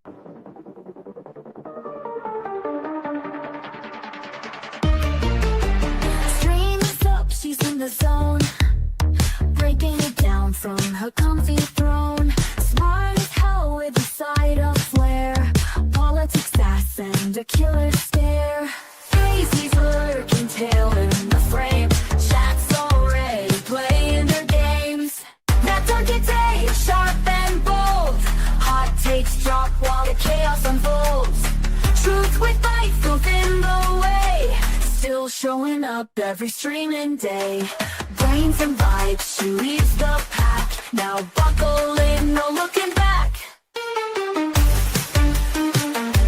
Streams up, she's in the zone, breaking it down from her comfy throne. Smart as hell with a side of flair, politics sass and a killer stare. Casey's lurking tail in the frame, chat's already playing their games. That target day, sharp and bold, hot takes drop while the chaos unfolds. Truth with bite, filth in the way, still showing up every streaming day. Brains and vibes, she leads the pack. Now buckle in, no looking back.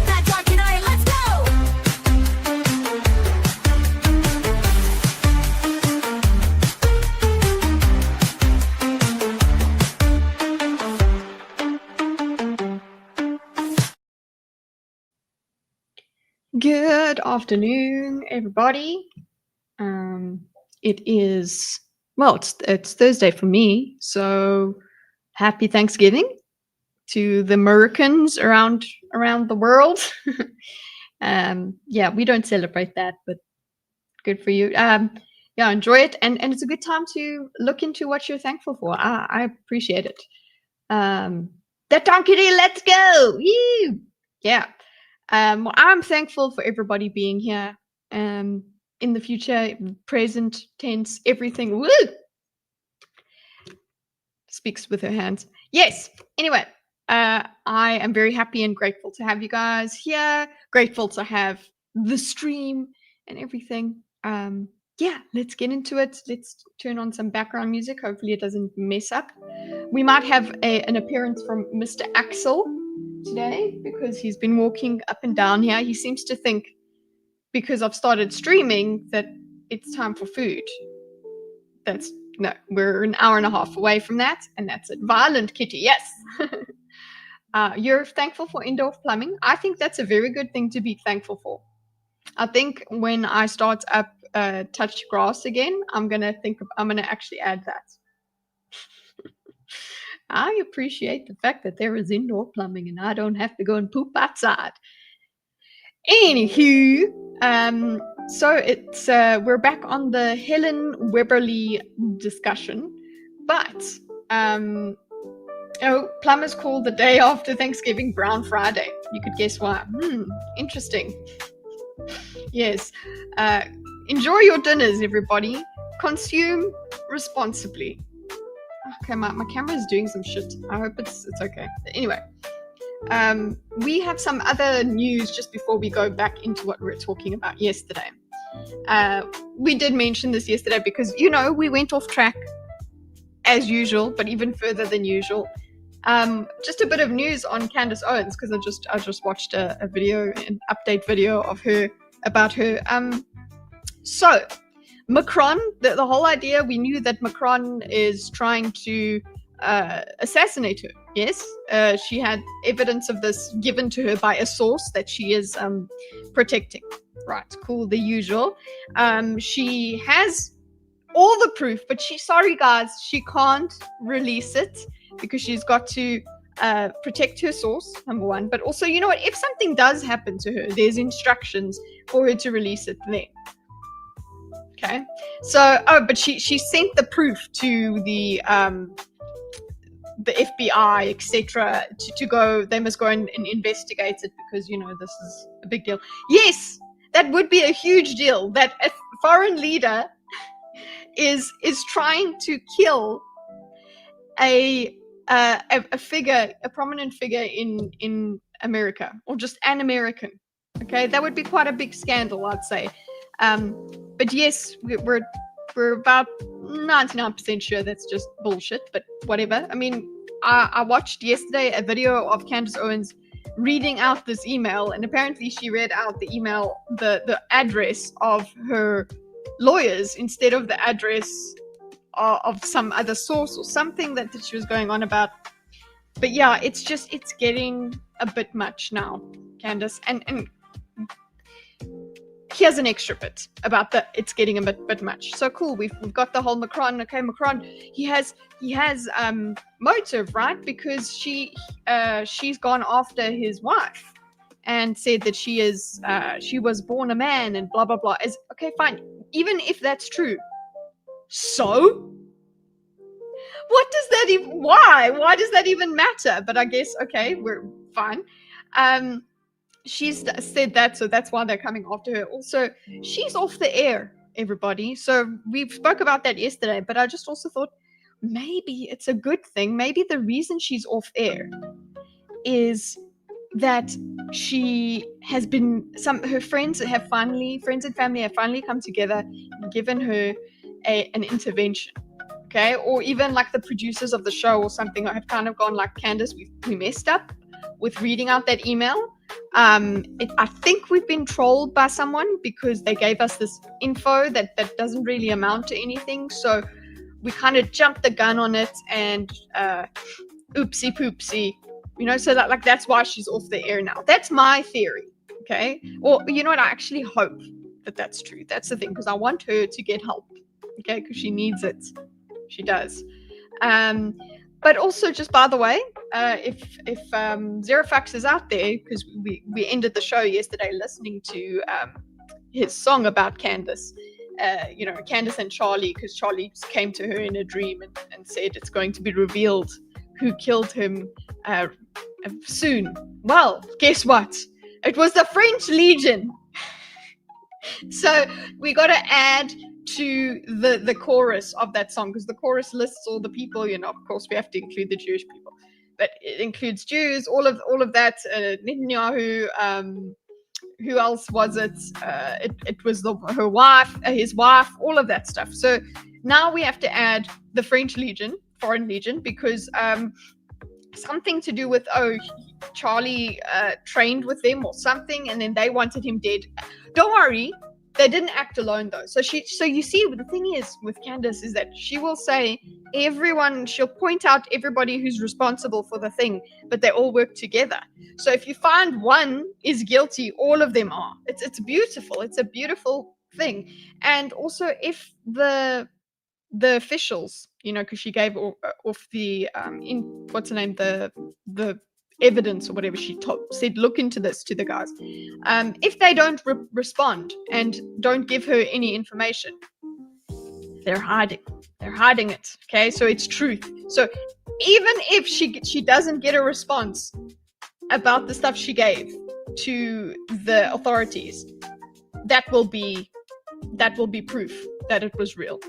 That dark night, let's go. Good afternoon, everybody. It is, well, it's Thursday for me, so happy Thanksgiving to the Americans around the world. Yeah, we don't celebrate that, but good for you. Yeah, enjoy it, and it's a good time to look into what you're thankful for. I appreciate it. That donkey, let's go! Woo! Yeah. Well, I'm thankful for everybody being here. In the future, present tense, everything. Woo! Speaks with her hands. Yes. Anyway, I am very happy and grateful to have you guys here. Grateful to have the stream and everything. Yeah, let's get into it. Let's turn on some background music. Hopefully it doesn't mess up. We might have an appearance from Mr. Axel today because he's been walking up and down here. He seems to think because I've started streaming that it's time for food. No, we're an hour and a half away from that, and that's it. Violent kitty, yes. You're thankful for indoor plumbing. I think that's a very good thing to be thankful for. I think when I start up touch grass again, I'm gonna actually add that. I appreciate the fact that there is indoor plumbing and I don't have to go and poop outside. Anywho, so it's we're back on the Helen Webberly discussion, but plumbers call the day after Thanksgiving Brown Friday. You could guess why. Interesting. Yes. Enjoy your dinners, everybody. Consume responsibly. Okay, my camera is doing some shit. I hope it's okay. Anyway, we have some other news just before we go back into what we were talking about yesterday. We did mention this yesterday because, we went off track as usual, but even further than usual. Just a bit of news on Candace Owens because I just watched an update video of her about her. So Macron, the whole idea, we knew that Macron is trying to assassinate her. Yes, she had evidence of this given to her by a source that she is protecting. Right, cool, the usual. She has all the proof, but sorry guys, she can't release it because she's got to protect her source, number one. But also, you know what? If something does happen to her, there's instructions for her to release it then. Okay, so but she sent the proof to the FBI, etc. to go. They must go and investigate it because this is a big deal. Yes, that would be a huge deal. That a foreign leader is trying to kill a prominent figure in America, or just an American. Okay, that would be quite a big scandal, I'd say. But yes, we're about 99% sure that's just bullshit, but whatever. I mean, I watched yesterday a video of Candace Owens reading out this email, and apparently she read out the email, the address of her lawyers instead of the address of some other source or something that she was going on about. But yeah, it's getting a bit much now, Candace. And here's an extra bit about it's getting a bit much. So cool, we've got the whole Macron. Okay, Macron, he has motive, right? Because she's gone after his wife and said that she was born a man and blah blah blah. Okay, fine. Even if that's true, so what does that even? Why does that even matter? But I guess okay, we're fine. She's said that, so that's why they're coming after her. Also, she's off the air, everybody. So we spoke about that yesterday, but I just also thought maybe it's a good thing. Maybe the reason she's off air is that she has been her friends and family have finally come together and given her an intervention. Okay, or even like the producers of the show or something have kind of gone like, Candace, we messed up with reading out that email. I think we've been trolled by someone because they gave us this info that doesn't really amount to anything. So we kind of jumped the gun on it and oopsie poopsie, so that that's why she's off the air now. That's my theory. Okay. Or you know what? I actually hope that that's true. That's the thing, because I want her to get help. Okay. Because she needs it. She does. But also, just by the way, if Zerofax is out there, because we ended the show yesterday listening to his song about Candace, Candace and Charlie, because Charlie came to her in a dream and said it's going to be revealed who killed him soon. Well, guess what? It was the French Legion. So we got to add to the chorus of that song, because the chorus lists all the people, of course we have to include the Jewish people, but it includes Jews, all of that, Netanyahu, who else was it? It was her wife, his wife, all of that stuff. So now we have to add the French Legion, Foreign Legion, because something to do with Charlie trained with them or something, and then they wanted him dead. Don't worry, they didn't act alone though. So you see, the thing is with Candace is that she will say she'll point out everybody who's responsible for the thing, but they all work together. So if you find one is guilty, all of them are. It's beautiful. It's a beautiful thing. And also if the officials, because she gave off the what's her name, the evidence or whatever, she said look into this to the guys. If they don't respond and don't give her any information, they're hiding it. Okay, so it's truth. So even if she doesn't get a response about the stuff she gave to the authorities, that will be proof that it was real.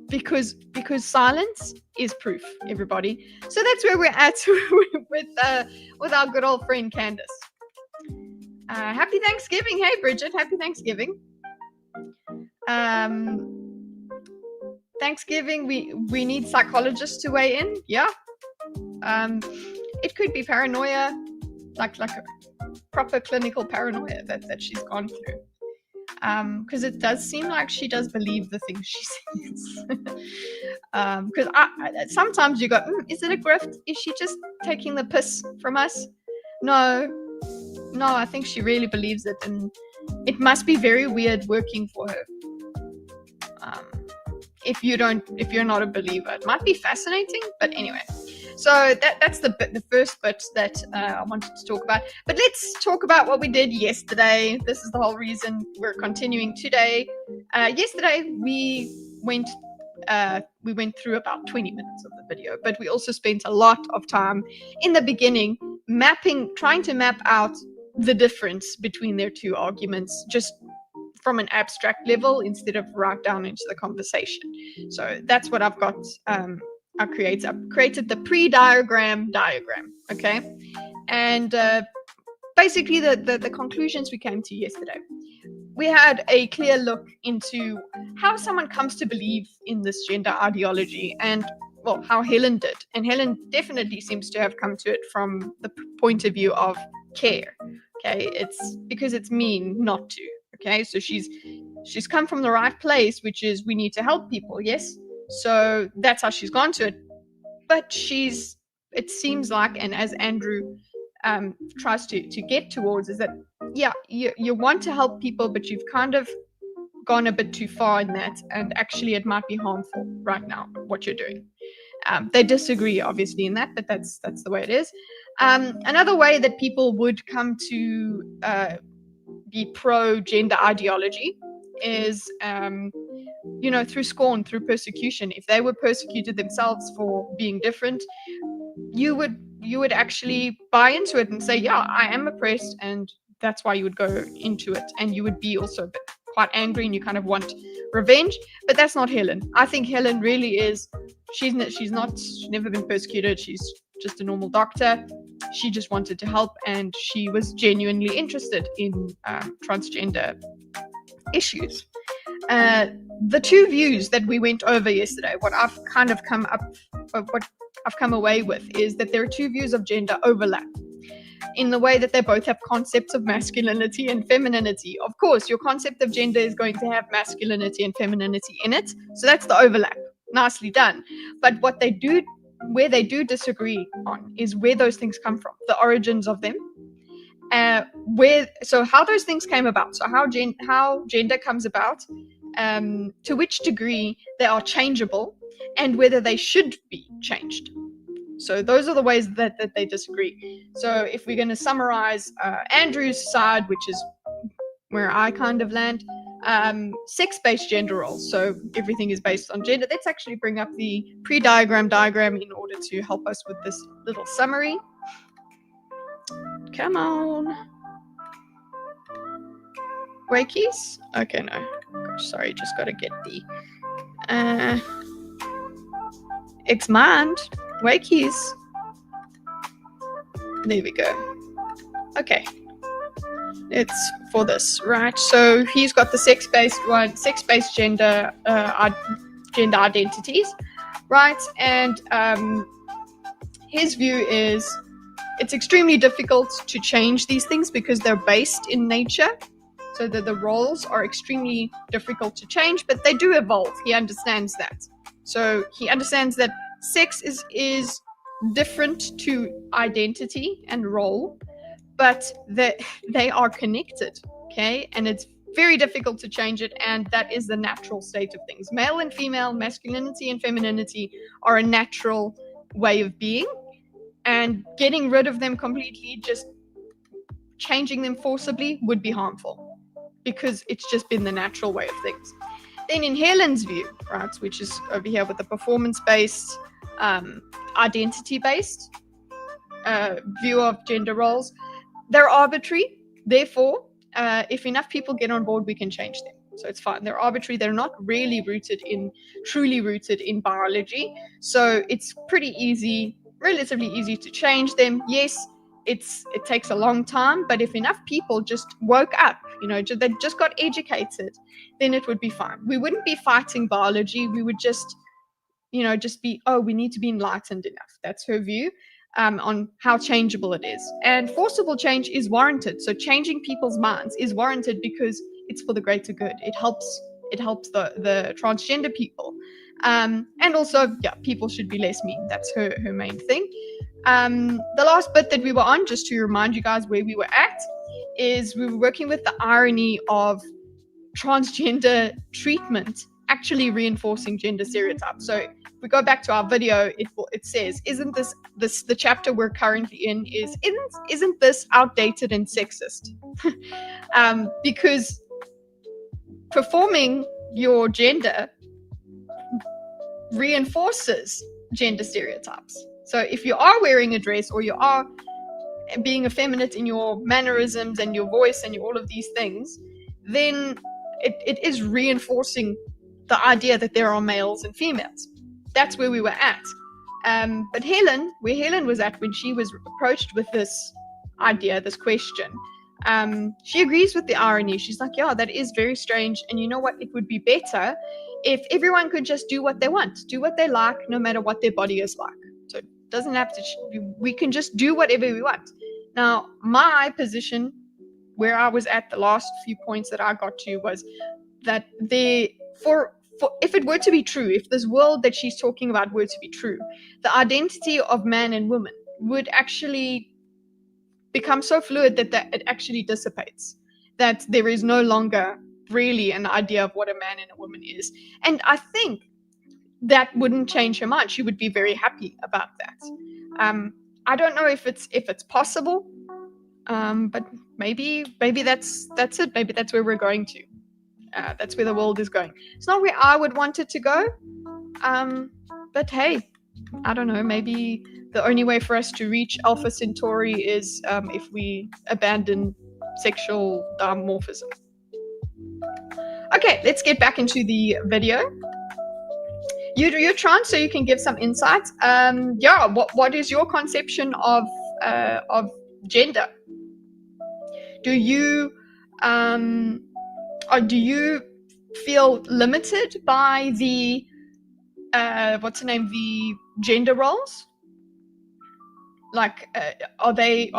Because silence is proof, everybody. So that's where we're at with our good old friend Candace. Happy Thanksgiving. Hey Bridget, happy Thanksgiving. Thanksgiving, we need psychologists to weigh in. Yeah. It could be paranoia, like a proper clinical paranoia that she's gone through. Because it does seem like she does believe the things she says. Because sometimes you go, is it a grift? Is she just taking the piss from us? No, I think she really believes it, and it must be very weird working for her. If you're not a believer, it might be fascinating, but anyway. So that's the first bit that I wanted to talk about. But let's talk about what we did yesterday. This is the whole reason we're continuing today. Yesterday we went through about 20 minutes of the video, but we also spent a lot of time in the beginning trying to map out the difference between their two arguments, just from an abstract level instead of right down into the conversation. So that's what I've got. I've created the pre-diagram, okay? And basically the conclusions we came to yesterday. We had a clear look into how someone comes to believe in this gender ideology, and well, how Helen did. And Helen definitely seems to have come to it from the point of view of care. Okay, it's because it's mean not to. Okay, so she's come from the right place, which is we need to help people. Yes. So that's how she's gone to it. But it seems like, and as Andrew tries to get towards, is that yeah, you want to help people, but you've kind of gone a bit too far in that, and actually it might be harmful right now what you're doing. They disagree, obviously, in that, but that's the way it is. Another way that people would come to be pro gender ideology is, through scorn, through persecution. If they were persecuted themselves for being different, you would actually buy into it and say, yeah, I am oppressed, and that's why you would go into it, and you would be also a bit quite angry, and you kind of want revenge. But that's not Helen. I think Helen really is, she's never been persecuted. She's just a normal doctor. She just wanted to help, and she was genuinely interested in transgender issues. The two views that we went over yesterday, what I've come away with, is that there are two views of gender overlap in the way that they both have concepts of masculinity and femininity. Of course, your concept of gender is going to have masculinity and femininity in it, so that's the overlap. Nicely done. But where they do disagree on is where those things come from, the origins of them. How those things came about, so how gender comes about, to which degree they are changeable, and whether they should be changed. So those are the ways that they disagree. So if we're going to summarize Andrew's side, which is where I kind of land, sex-based gender roles. So everything is based on gender. Let's actually bring up the pre-diagram in order to help us with this little summary. Come on. Wakeys? Okay, no. Gosh, sorry, just got to get the expand. Wakeys. There we go. Okay. It's for this, right? So he's got the sex-based gender identities, right? And his view is it's extremely difficult to change these things because they're based in nature. So that the roles are extremely difficult to change, but they do evolve. He understands that. So he understands that sex is different to identity and role, but that they are connected, okay? And it's very difficult to change it, and that is the natural state of things. Male and female, masculinity and femininity are a natural way of being, and getting rid of them completely, just changing them forcibly, would be harmful because it's just been the natural way of things. Then in Helen's view, right, which is over here with the performance-based, identity-based view of gender roles, they're arbitrary. Therefore, if enough people get on board, we can change them. So it's fine. They're arbitrary. They're not really truly rooted in biology. So it's pretty easy, relatively easy to change them. Yes, it takes a long time, but if enough people just woke up, they just got educated, then it would be fine. We wouldn't be fighting biology. We would just be, we need to be enlightened enough. That's her view on how changeable it is. And forcible change is warranted. So changing people's minds is warranted because it's for the greater good. It helps the transgender people. And also, people should be less mean. That's her main thing. The last bit that we were on, just to remind you guys where we were at, is we were working with the irony of transgender treatment actually reinforcing gender stereotypes. So if we go back to our video, it says, isn't this the chapter we're currently in isn't this outdated and sexist? Because performing your gender reinforces gender stereotypes. So if you are wearing a dress, or you are being effeminate in your mannerisms and your voice and all of these things, then it is reinforcing the idea that there are males and females. That's where we were at. But where Helen was at when she was approached with this idea, this question, she agrees with the irony. She's like, yeah, that is very strange. And you know what? It would be better if everyone could just do what they want, do what they like, no matter what their body is like. So it doesn't have to, we can just do whatever we want. Now, my position, where I was at the last few points that I got to, was that if it were to be true, if this world that she's talking about were to be true, the identity of man and woman would actually becomes so fluid that it actually dissipates, that there is no longer really an idea of what a man and a woman is. And I think that wouldn't change her mind. She would be very happy about that. I don't know if it's possible, but maybe that's it. Maybe that's where we're going to. That's where the world is going. It's not where I would want it to go, but hey, I don't know. Maybe the only way for us to reach Alpha Centauri is if we abandon sexual dimorphism. Okay, let's get back into the video. You're trans, so you can give some insights. Yeah, what is your conception of gender? Do you feel limited by the the gender roles? Like, are they,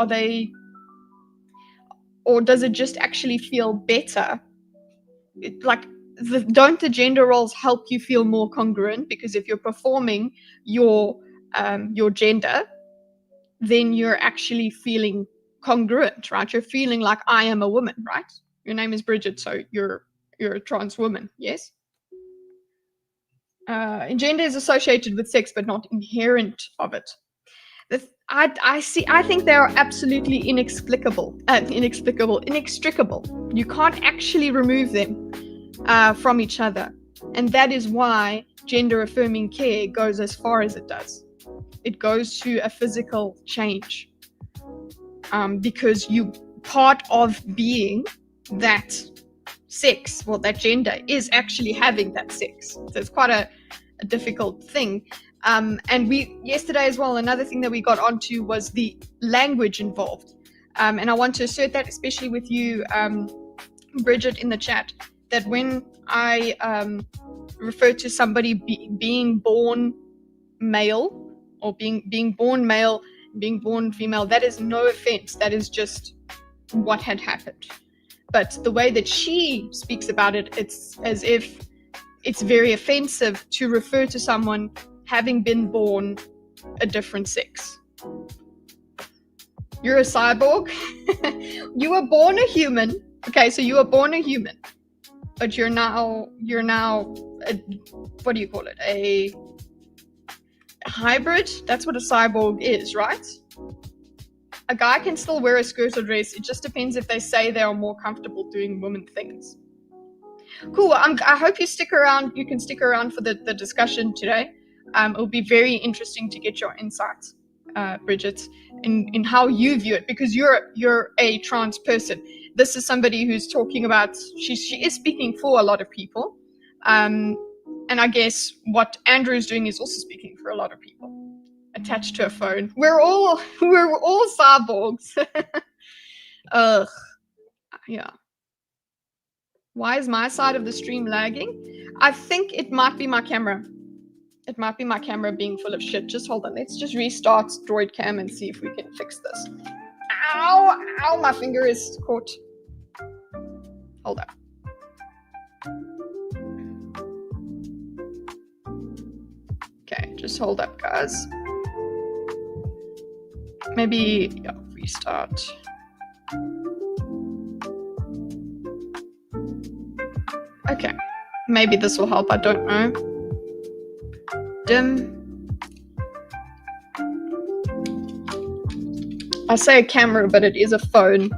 or does it just actually feel better? Don't the gender roles help you feel more congruent? Because if you're performing your gender, then you're actually feeling congruent, right? You're feeling like, I am a woman, right? Your name is Bridget, so you're a trans woman, yes? And gender is associated with sex, but not inherent of it. I think they are absolutely inextricable. You can't actually remove them from each other. And that is why gender affirming care goes as far as it does. It goes to a physical change, because part of being that sex, well, that gender, is actually having that sex. So it's quite a difficult thing. And yesterday as well, another thing that we got onto was the language involved. And I want to assert that, especially with you, Bridget, in the chat, that when I refer to somebody being born male, or being born male, being born female, that is no offense. That is just what had happened. But the way that she speaks about it, it's as if it's very offensive to refer to someone having been born a different sex. You're a cyborg. You were born a human. Okay, so you were born a human, but you're now what do you call it? A hybrid? That's what a cyborg is, right? A guy can still wear a skirt or dress. It just depends if they say they are more comfortable doing woman things. Cool. I hope you stick around. You can stick around for the discussion today. It'll be very interesting to get your insights, Bridget, in how you view it, because you're a trans person. This is somebody who's talking about, she is speaking for a lot of people. And I guess what Andrew's doing is also speaking for a lot of people. Attached to a phone. We're all cyborgs. Ugh. Yeah. Why is my side of the stream lagging? I think it might be my camera. It might be my camera being full of shit. Just hold on. Let's just restart Droid Cam and see if we can fix this. Ow! Ow! My finger is caught. Hold up. Okay, just hold up, guys. Maybe, yeah, restart. Okay, maybe this will help. I don't know. Dim. I say a camera, but it is a phone.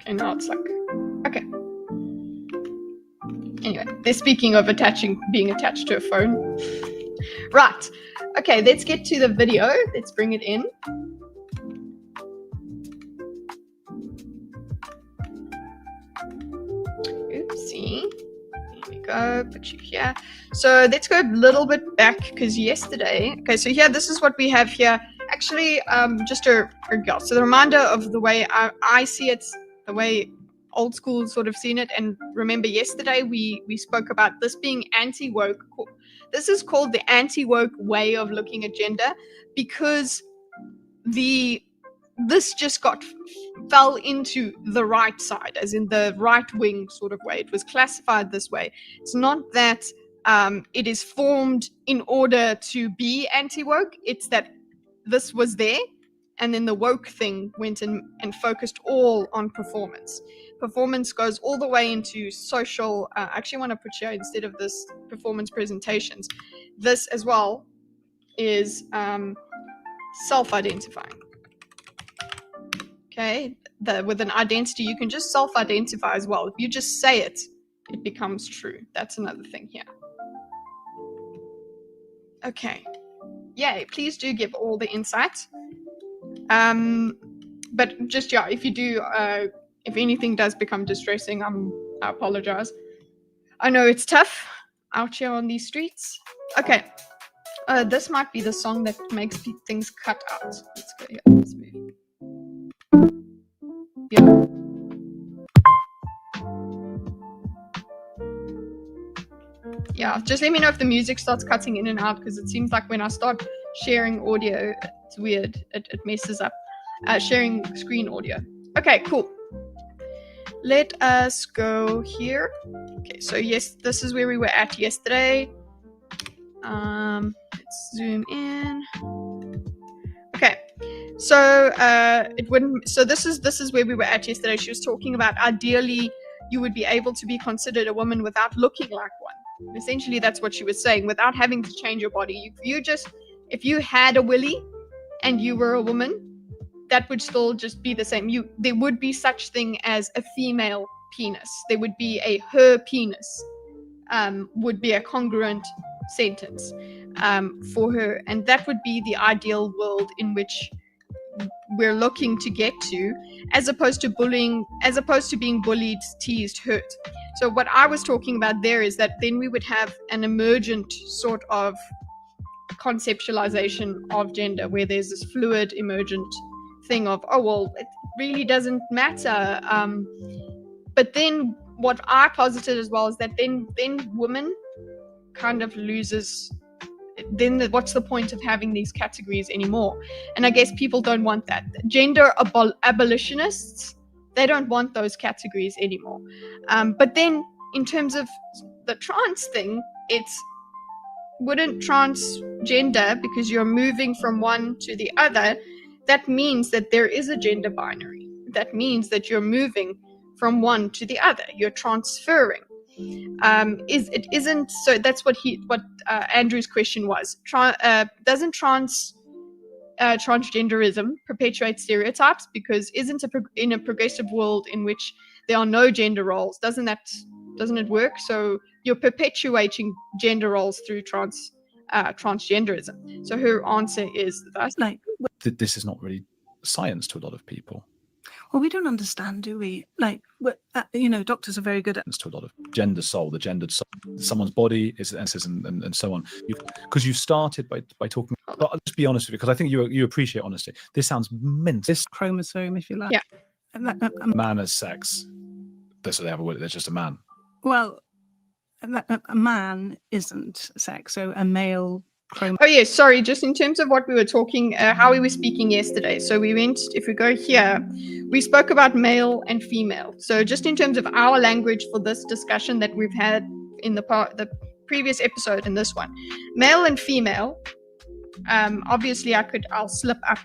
Okay, now it's like, okay. Anyway, they're speaking of being attached to a phone. Right. Okay, let's get to the video. Let's bring it in. Oopsie. There we go. Put you here. So let's go a little bit back, because yesterday. Okay, so here, this is what we have here. Actually, just a girl. So the reminder of the way I see it, the way old school sort of seen it. And remember, yesterday we spoke about this being anti-woke. This is called the anti-woke way of looking at gender, because this just fell into the right side, as in the right wing sort of way. It was classified this way. It's not that it is formed in order to be anti-woke. It's that this was there, and then the woke thing went in and focused all on performance. Performance goes all the way into social. I actually want to put here, instead of this, performance presentations. This as well is self-identifying. Okay, with an identity, you can just self-identify as well. If you just say it, it becomes true. That's another thing here. Okay, yay! Please do give all the insights. But just, yeah, if you do, if anything does become distressing, I apologize. I know it's tough out here on these streets. Okay, this might be the song that makes things cut out. Let's go here. Let's move. Yeah. Yeah, just let me know if the music starts cutting in and out, because it seems like when I start sharing audio, it's weird. It messes up. Sharing screen audio. Okay, cool. Let us go here. Okay, so yes, this is where we were at yesterday. Let's zoom in. Okay, so it wouldn't. So this is where we were at yesterday. She was talking about ideally you would be able to be considered a woman without looking like one. Essentially, that's what she was saying. Without having to change your body, if you had a willy and you were a woman, that would still just be the same. There would be such thing as a female penis. There would be her penis. Would be a congruent sentence for her, and that would be the ideal world in which we're looking to get to, as opposed to being bullied, teased, hurt. So what I was talking about there is that then we would have an emergent sort of conceptualization of gender, where there's this fluid emergent thing of, oh well, it really doesn't matter. But then what I posited as well is that then woman kind of loses. Then what's the point of having these categories anymore? And I guess people don't want that. Gender abolitionists, they don't want those categories anymore. But then in terms of the trans thing, wouldn't transgender, because you're moving from one to the other, that means that there is a gender binary. That means that you're moving from one to the other. You're transferring. It isn't. So that's what Andrew's question was. Doesn't transgenderism perpetuate stereotypes? Because in a progressive world in which there are no gender roles, doesn't it work? So you're perpetuating gender roles through transgenderism. So her answer is thus. This is not really science to a lot of people. Well, we don't understand, do we? Doctors are very good at to a lot of gender soul, the gendered soul, someone's body is and so on. Because you started by talking. But I'll just be honest with you, because I think you appreciate honesty. This sounds mint. This chromosome, if you like. Yeah. Man as sex. That's what they have a word. They're just a man. Well, a man isn't sex, so a male. Oh yes, sorry, just in terms of what we were talking, how we were speaking yesterday. So if we go here, we spoke about male and female. So just in terms of our language for this discussion that we've had in the previous episode and this one, male and female, obviously I'll slip up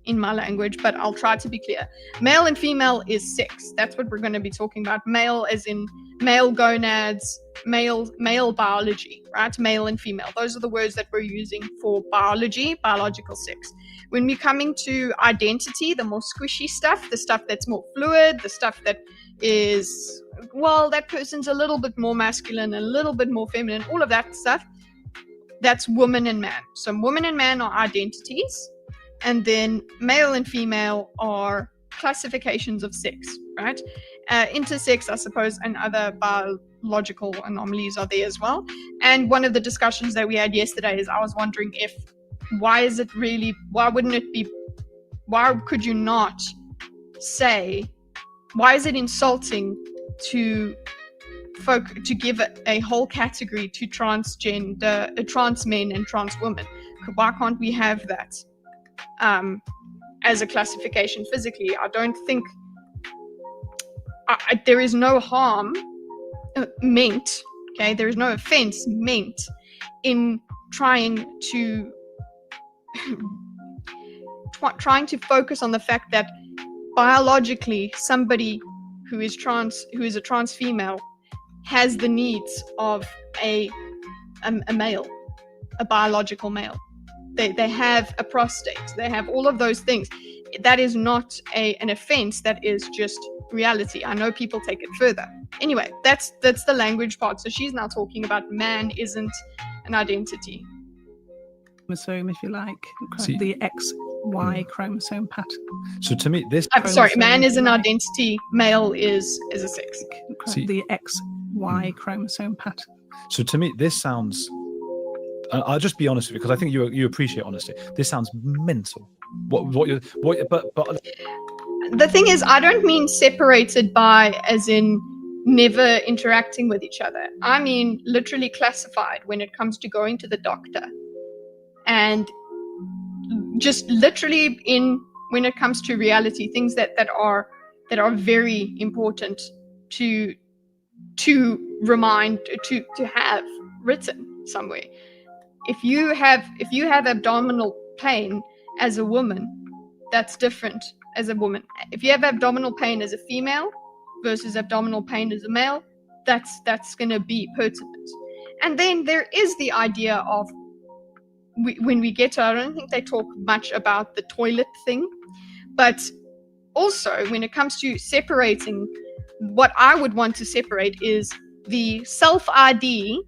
in my language, but I'll try to be clear. Male and female is sex. That's what we're going to be talking about. Male as in male gonads, male biology, right? Male and female. Those are the words that we're using for biological sex. When we're coming to identity, the more squishy stuff, the stuff that's more fluid, the stuff that is, well, that person's a little bit more masculine, a little bit more feminine, all of that stuff, that's woman and man. So woman and man are identities. And then male and female are classifications of sex, right? Intersex, I suppose, and other biological anomalies are there as well. And one of the discussions that we had yesterday is I was wondering why could you not say, why is it insulting to give a whole category to transgender, trans men and trans women? Why can't we have that? As a classification physically, I don't think there is no harm meant. Okay, there is no offense meant in trying to focus on the fact that biologically somebody who is a trans female has the needs of a male, a biological male. They have a prostate, they have all of those things. That is not an offense, that is just reality. I know people take it further. Anyway, that's the language part. So she's now talking about man isn't an identity. Chromosome, if you like, See- the XY chromosome pattern. So to me, this I'm sorry, man is an Chromosome. identity, male is a sex. See- The XY chromosome pattern. So to me, this sounds. I'll just be honest with you, because I think you appreciate honesty. This sounds mental. But The thing is, I don't mean separated by as in never interacting with each other. I mean literally classified when it comes to going to the doctor, and just literally when it comes to reality, things that are very important to have written somewhere. If you have abdominal pain as a woman, that's different as a woman. If you have abdominal pain as a female versus abdominal pain as a male, that's going to be pertinent. And then there is the idea of, when we get to, I don't think they talk much about the toilet thing, but also when it comes to separating, what I would want to separate is the self-ID,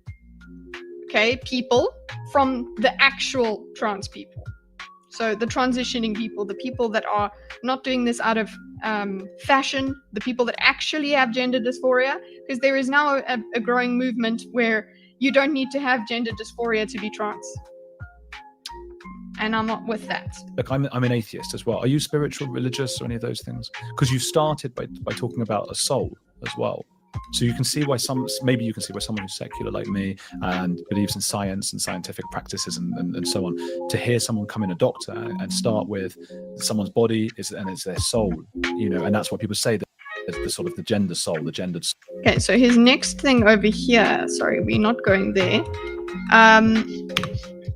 okay, people from the actual trans people. So the transitioning people, the people that are not doing this out of fashion, the people that actually have gender dysphoria, because there is now a growing movement where you don't need to have gender dysphoria to be trans. And I'm not with that. Look, I'm an atheist as well. Are you spiritual, religious, or any of those things? Because you started by talking about a soul as well. So you can see why someone who's secular like me and believes in science and scientific practices and so on, to hear someone come in, a doctor, and start with someone's body it's their soul, and that's what people say, that the sort of the gender soul, the gendered soul. Okay, so his next thing over here, sorry, we're not going there.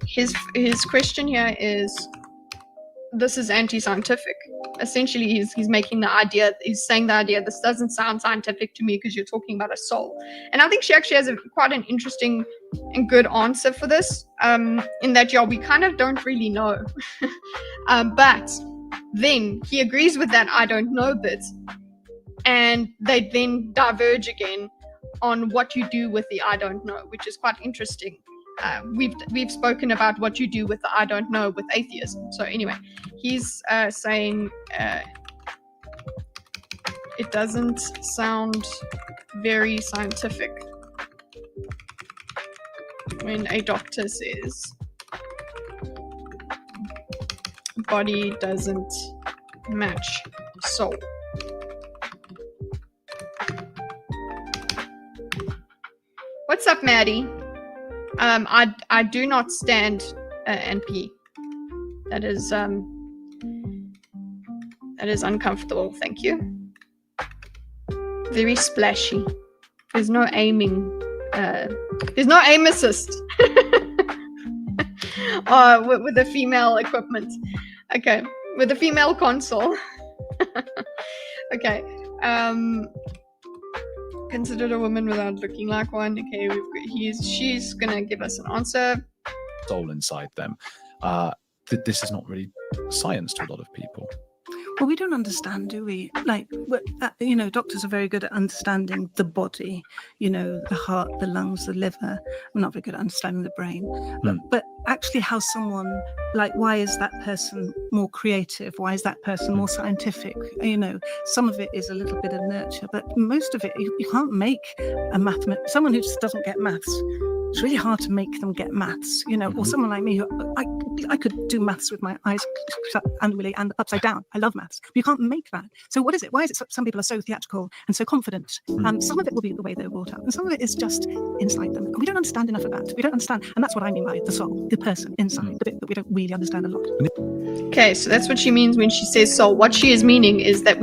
His question here is, this is anti-scientific. Essentially, he's making the idea, he's saying the idea, this doesn't sound scientific to me because you're talking about a soul. And I think she actually has quite an interesting and good answer for this, in that, we kind of don't really know. But then he agrees with that I don't know bit, and they then diverge again on what you do with the I don't know, which is quite interesting. We've spoken about what you do with the I don't know with atheism. So anyway, he's saying it doesn't sound very scientific when a doctor says body doesn't match soul. What's up, Maddie? I do not stand NP. That is uncomfortable. Thank you. Very splashy. There's no aiming. There's no aim assist. With the female equipment. Okay, with the female console. Okay. Considered a woman without looking like one. Okay, she's gonna give us an answer. Soul inside them. This is not really science to a lot of people. Well, we don't understand, do we? Like, doctors are very good at understanding the body, the heart, the lungs, the liver. We're not very good at understanding the brain. But actually how someone, why is that person more creative? Why is that person more scientific? Some of it is a little bit of nurture, but most of it, you can't make a someone who just doesn't get maths. It's really hard to make them get maths, or someone like me who I could do maths with my eyes shut and upside down. I love maths, but you can't make that. So what is it? Why is it some people are so theatrical and so confident? Some of it will be the way they're brought up, and some of it is just inside them. And we don't understand enough of that. We don't understand, and that's what I mean by the soul, the person inside, the bit that we don't really understand a lot. Okay, so that's what she means when she says soul. What she is meaning is that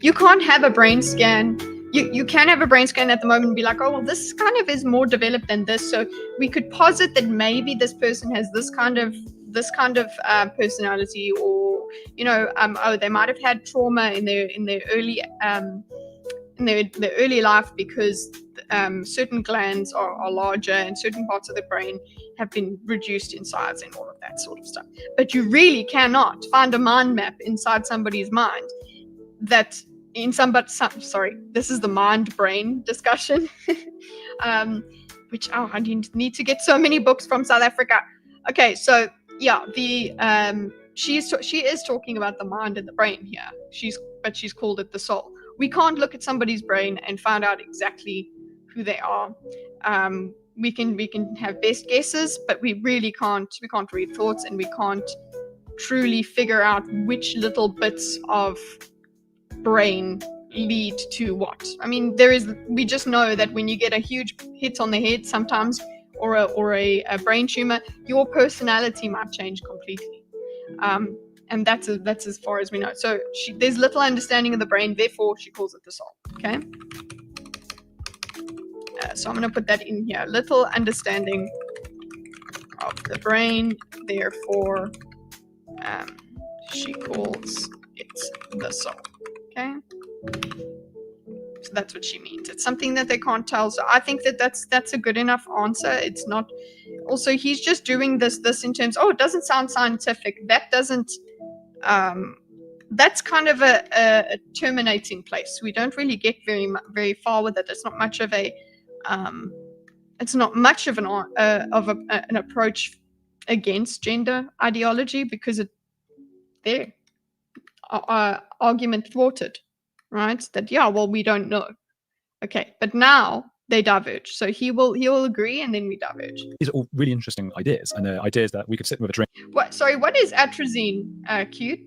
you can't have a brain scan you can have a brain scan at the moment and be like, oh, well, this kind of is more developed than this. So we could posit that maybe this person has this kind of personality, or, you know, oh, they might have had trauma in their early in their early life, because certain glands are larger and certain parts of the brain have been reduced in size and all of that sort of stuff. But you really cannot find a mind map inside somebody's mind that sorry, this is the mind brain discussion. Which I need to get so many books from South Africa. Okay, so yeah, she is talking about the mind and the brain here. But she's called it the soul. We can't look at somebody's brain and find out exactly who they are. We can have best guesses, but we really can't. We can't read thoughts, and we can't truly figure out which little bits of brain lead to what. I mean, we just know that when you get a huge hit on the head sometimes, or a brain tumor, your personality might change completely. And that's as far as we know. So there's little understanding of the brain, therefore she calls it the soul. Okay. So I'm going to put that in here. Little understanding of the brain, therefore she calls it the soul. Okay. So that's what she means. It's something that they can't tell. So I think that's a good enough answer. It's not. Also, he's just doing this in terms. Oh, it doesn't sound scientific. That doesn't. That's kind of a terminating place. We don't really get very far with it. It's not much of a. It's not much of an approach against gender ideology, because their argument thwarted, right? That we don't know. Okay, but now they diverge. So he'll agree, and then we diverge. These are all really interesting ideas, and ideas that we could sit with a drink. What is atrazine, Cute?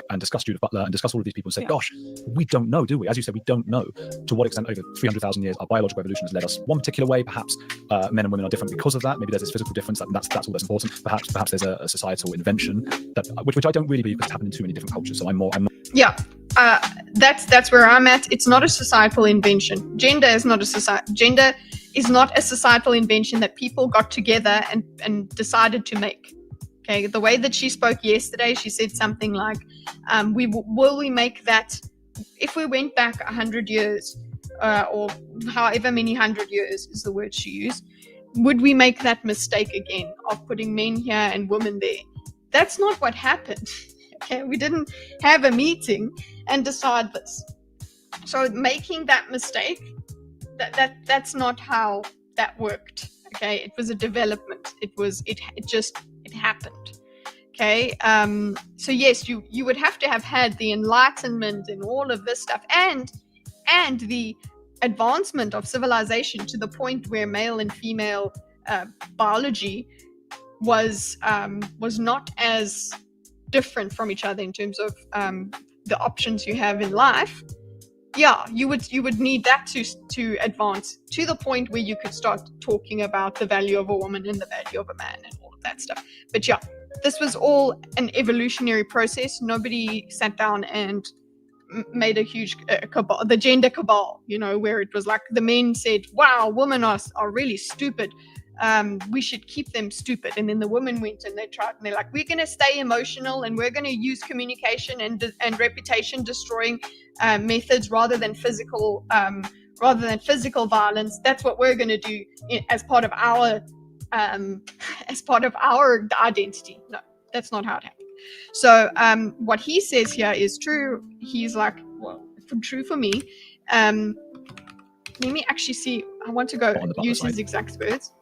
And discuss Judith Butler and discuss all of these people and say, gosh, we don't know, do we? As you said, we don't know to what extent over 300,000 years our biological evolution has led us one particular way. Perhaps men and women are different because of that. Maybe there's this physical difference, and that's all that's important. Perhaps there's a societal invention which I don't really believe, because it's happened in too many different cultures. So I'm not. Yeah, that's where I'm at. It's not a societal invention. Gender is not a societal invention that people got together and decided to make. Okay, the way that she spoke yesterday, she said something like, will we make that, if we went back 100 years, or however many 100 years is the word she used, would we make that mistake again of putting men here and women there? That's not what happened. Okay, we didn't have a meeting and decide this. So making that mistake, that's not how that worked. Okay, it was a development. It happened. Okay, so yes, you would have to have had the Enlightenment and all of this stuff, and the advancement of civilization to the point where male and female biology was not as different from each other in terms of the options you have in life. Yeah, you would need that to advance to the point where you could start talking about the value of a woman and the value of a man and all of that stuff. But yeah, this was all an evolutionary process. Nobody sat down and made a huge cabal, the gender cabal, where it was like the men said, wow, women are really stupid. We should keep them stupid. And then the women went and they tried, and they're like, we're going to stay emotional, and we're going to use communication and reputation destroying methods rather than physical violence. That's what we're going to do as part of our identity. No, that's not how it happened. So what he says here is true. He's like, well, true for me. Let me actually see. I want to go use his exact words.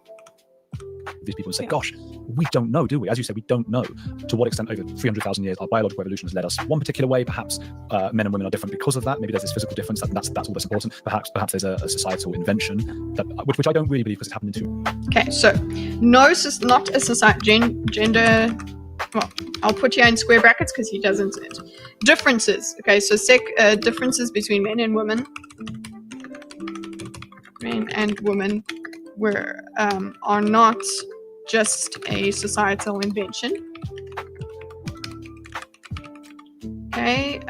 These people say, gosh, we don't know, do we? As you said, we don't know to what extent over 300,000 years our biological evolution has led us one particular way. Perhaps men and women are different because of that. Maybe there's this physical difference, that's all that's important. Perhaps there's a societal invention which I don't really believe, because it's happened in two. Okay, so no, not a society gender. Well, I'll put you in square brackets because he doesn't say it. Differences. Okay, so differences between men and women. Men and women are not just a societal invention. okay,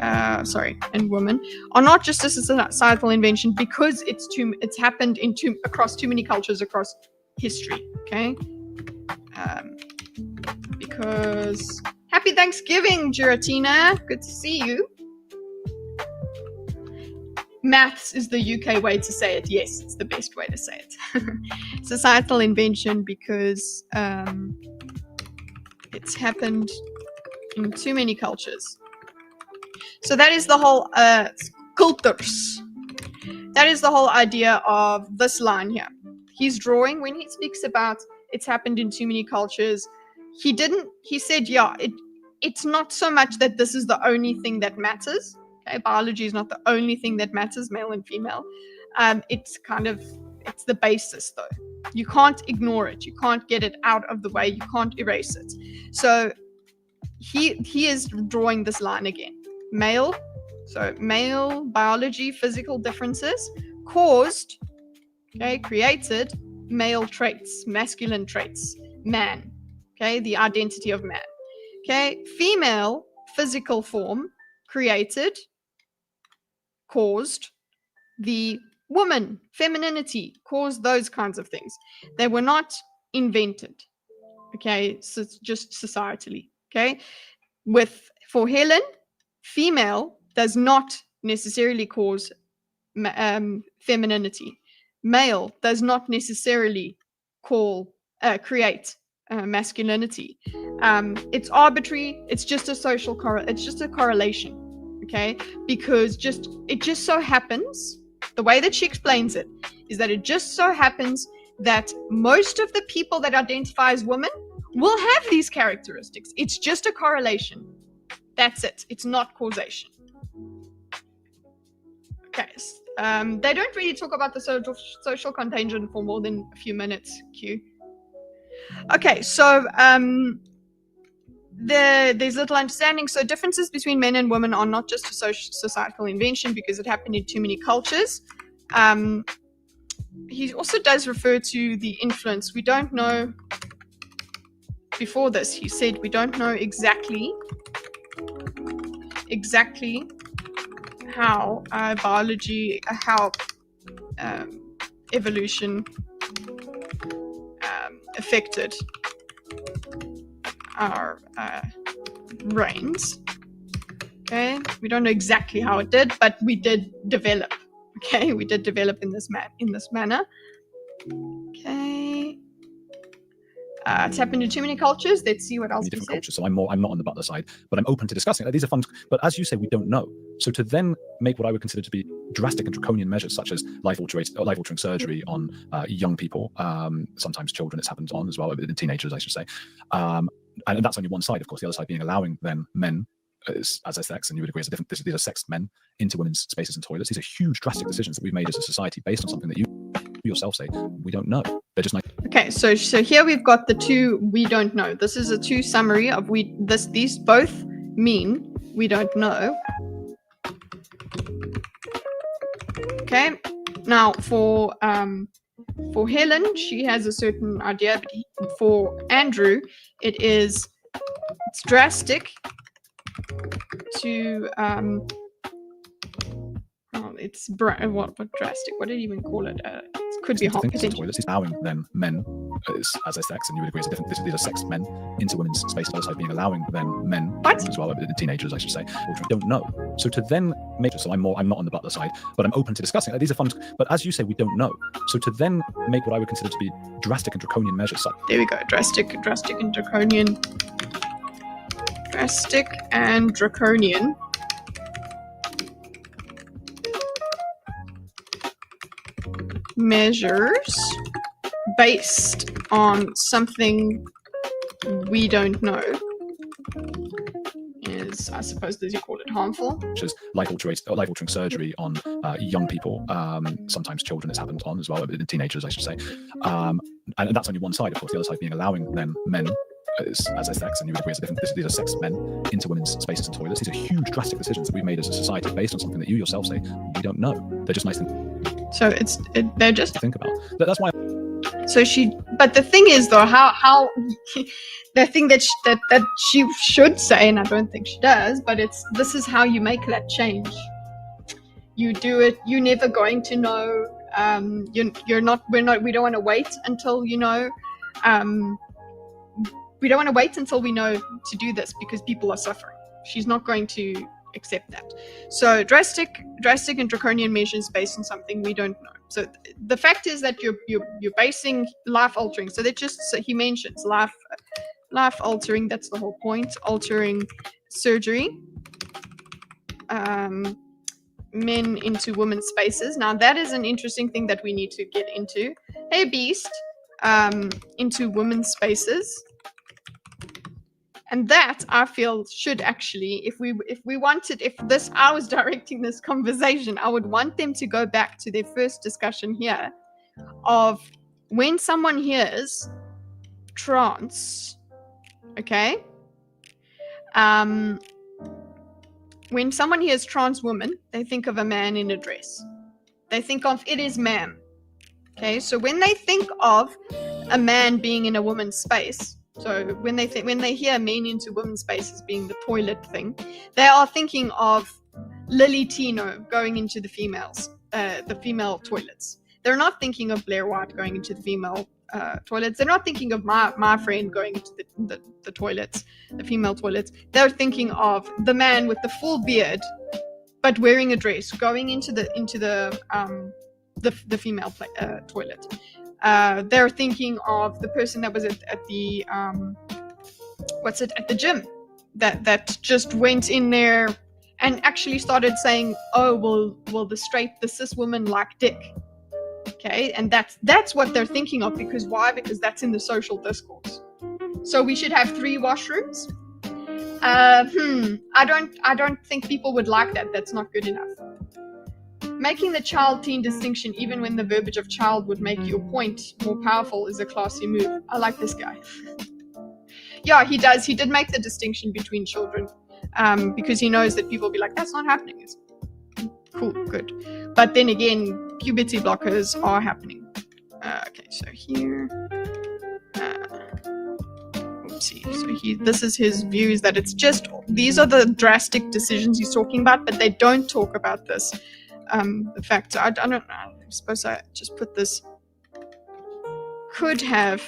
and women, are not just a societal invention because it's happened across too many cultures across history, okay? Because happy Thanksgiving, Giratina. Good to see you. Maths is the UK way to say it. Yes, it's the best way to say it. Societal invention because it's happened in too many cultures. So that is the whole cultures. That is the whole idea of this line here. He's drawing when he speaks about it's happened in too many cultures. He said, yeah, it's not so much that this is the only thing that matters. Okay, biology is not the only thing that matters, male and female. It's the basis though. You can't ignore it. You can't get it out of the way. You can't erase it. So he is drawing this line again. Male biology, physical differences created male traits, masculine traits, man. Okay, the identity of man. Okay, female physical form caused the woman, femininity, caused those kinds of things. They were not invented. Okay, so it's just societally. Okay, for Helen, female does not necessarily cause femininity. Male does not necessarily create masculinity. It's arbitrary. It's just a correlation. Okay, because it just so happens, the way that she explains it is that it just so happens that most of the people that identify as women will have these characteristics. It's just a correlation. That's it. It's not causation. Okay. They don't really talk about the social contagion for more than a few minutes, Q. Okay, so there's little understanding. So differences between men and women are not just a societal invention because it happened in too many cultures. He also does refer to the influence. We don't know, before this, he said we don't know exactly how biology, how evolution affected our brains. Okay, we don't know exactly how it did, but we did develop. Okay, we did develop in this manner. Okay. It's happened in too many cultures. Let's see what else he different says. cultures. So I'm not on the butler side, but I'm open to discussing it. These are fun, but as you say, we don't know. So to then make what I would consider to be drastic and draconian measures, such as life-altering surgery on young people, sometimes children, it's happened on as well, teenagers, I should say, and that's only one side, of course. The other side being allowing then men as a sex, and you would agree, these are sexed men into women's spaces and toilets. These are huge, drastic decisions that we've made as a society based on something that you yourself say we don't know. They're just like. Okay, so here we've got the two we don't know. This is a two summary of these both mean we don't know. Okay, now for Helen, she has a certain idea, but for Andrew, it's drastic to it's what drastic? What did he even call it? It could be hot. He's allowing then men as a sex, and you would agree, these are sexed men into women's spaces. Also being allowing then men as well, teenagers, I should say, don't know. So to then make, so I'm not on the butler side, but I'm open to discussing it. These are fun, but as you say, we don't know. So to then make what I would consider to be drastic and draconian measures. There we go. Drastic and draconian. Drastic and draconian. Measures based on something we don't know is, I suppose, as you call it, harmful. Which is life-altering surgery on young people, sometimes children, it's happened on as well, teenagers, I should say, and that's only one side, of course. The other side being allowing then men as a sex, and you would agree, these are sexed men into women's spaces and toilets. These are huge, drastic decisions that we've made as a society based on something that you yourself say we don't know. They're just nice things. So they're just to think about. That's why. So but the thing is though, how the thing that she should say, and I don't think she does, but this is how you make that change. You do it. You're never going to know. We don't want to wait until you know. We don't want to wait until we know to do this because people are suffering. She's not going to accept that. So drastic and draconian measures based on something we don't know. So the fact is that you're basing life altering. So he mentions life altering. That's the whole point. Altering surgery. Men into women's spaces. Now that is an interesting thing that we need to get into. Hey Beast, into women's spaces. And that I feel should actually, if I was directing this conversation, I would want them to go back to their first discussion here of when someone hears trans, okay? When someone hears trans woman, they think of a man in a dress. They think of it is ma'am. Okay, so when they think of a man being in a woman's space, so when they hear men into women's spaces being the toilet thing, they are thinking of Lily Tino going into the female toilets. They're not thinking of Blair White going into the female toilets. They're not thinking of my friend going into the toilets, the female toilets. They're thinking of the man with the full beard, but wearing a dress, going into the female toilet. They're thinking of the person that was at the gym that just went in there and actually started saying, oh well the cis woman like dick. Okay, and that's what they're thinking of, because why? Because that's in the social discourse. So we should have 3 washrooms. I don't think people would like that. That's not good enough. Making the child-teen distinction, even when the verbiage of child would make your point more powerful, is a classy move. I like this guy. Yeah, he does. He did make the distinction between children, because he knows that people will be like, that's not happening. It's cool, good. But then again, puberty blockers are happening. Okay, so here. Oopsie. So this is his views that it's just, these are the drastic decisions he's talking about, but they don't talk about this. The fact, I don't know, I suppose I just put this, could have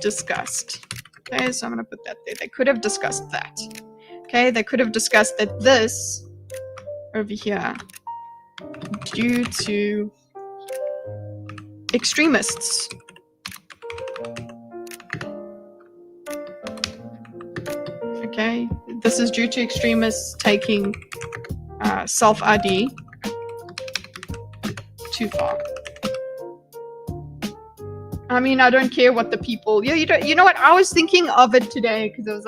discussed. Okay, so I'm going to put that there. They could have discussed that. Okay, they could have discussed that this over here, due to extremists. Okay, this is due to extremists taking self-ID too far. I mean, I don't care what the people. Yeah, you know what? I was thinking of it today because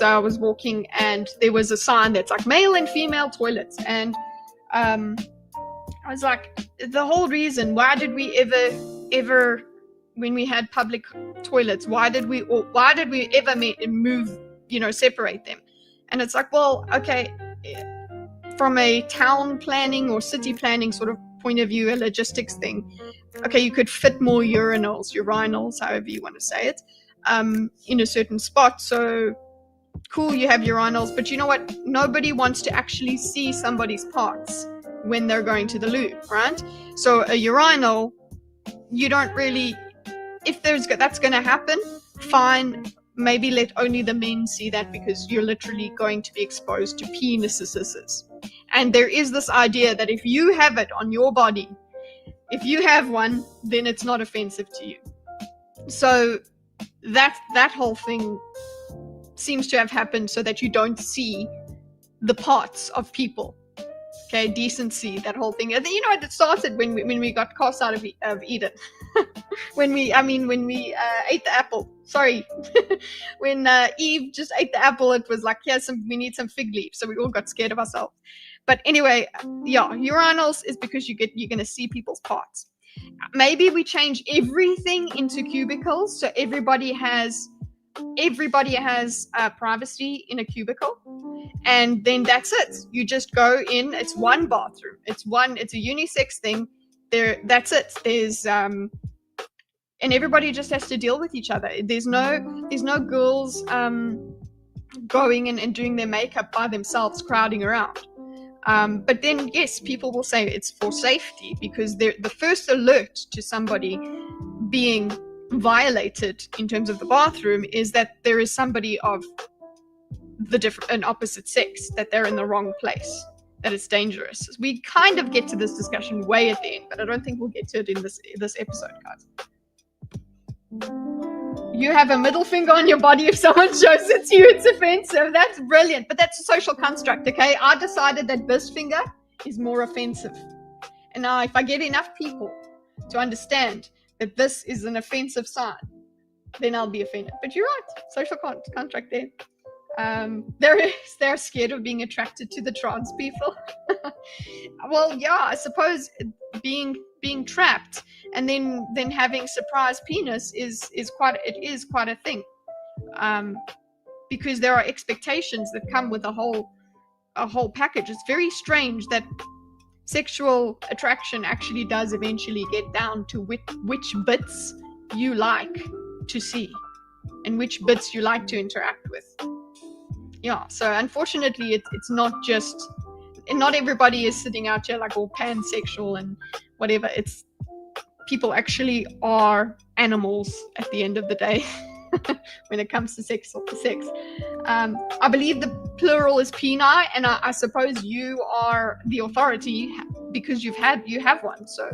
I was walking and there was a sign that's like male and female toilets, and I was like, the whole reason why did we ever when we had public toilets, why did we ever move, separate them? And it's like, well, okay, from a town planning or city planning sort of point of view, a logistics thing, okay, you could fit more urinals, however you want to say it, in a certain spot. So cool, you have urinals, but you know what? Nobody wants to actually see somebody's parts when they're going to the loo, right? So a urinal, you don't really, if that's going to happen, fine. Maybe let only the men see that, because you're literally going to be exposed to penises. And there is this idea that if you have it on your body, if you have one, then it's not offensive to you. So that whole thing seems to have happened so that you don't see the parts of people. Okay, decency, that whole thing. And you know what? It started when we got cast out of Eden. when we ate the apple. Sorry, when Eve just ate the apple, it was like, we need some fig leaves. So we all got scared of ourselves. But anyway, yeah, urinals is because you're going to see people's parts. Maybe we change everything into cubicles, so everybody has privacy in a cubicle, and then that's it. You just go in. It's one bathroom. It's a unisex thing. That's it. There's and everybody just has to deal with each other. There's no girls going and doing their makeup by themselves, crowding around. But then, yes, people will say it's for safety, because the first alert to somebody being violated in terms of the bathroom is that there is somebody of an opposite sex, that they're in the wrong place, that it's dangerous. We kind of get to this discussion way at the end, but I don't think we'll get to it in this episode, guys. You have a middle finger on your body if someone shows it to you, it's offensive. That's brilliant, but that's a social construct, okay? I decided that this finger is more offensive. And now if I get enough people to understand that this is an offensive sign, then I'll be offended. But you're right, social contract there. They're scared of being attracted to the trans people. Well, yeah, I suppose being trapped and then having surprise penis is quite a thing, because there are expectations that come with a whole package. It's very strange that sexual attraction actually does eventually get down to which bits you like to see and which bits you like to interact with. Yeah, so unfortunately it's not just, and not everybody is sitting out here like all pansexual and whatever. It's people actually are animals at the end of the day when it comes to sex. I believe the plural is peni, and I suppose you are the authority because you have one. So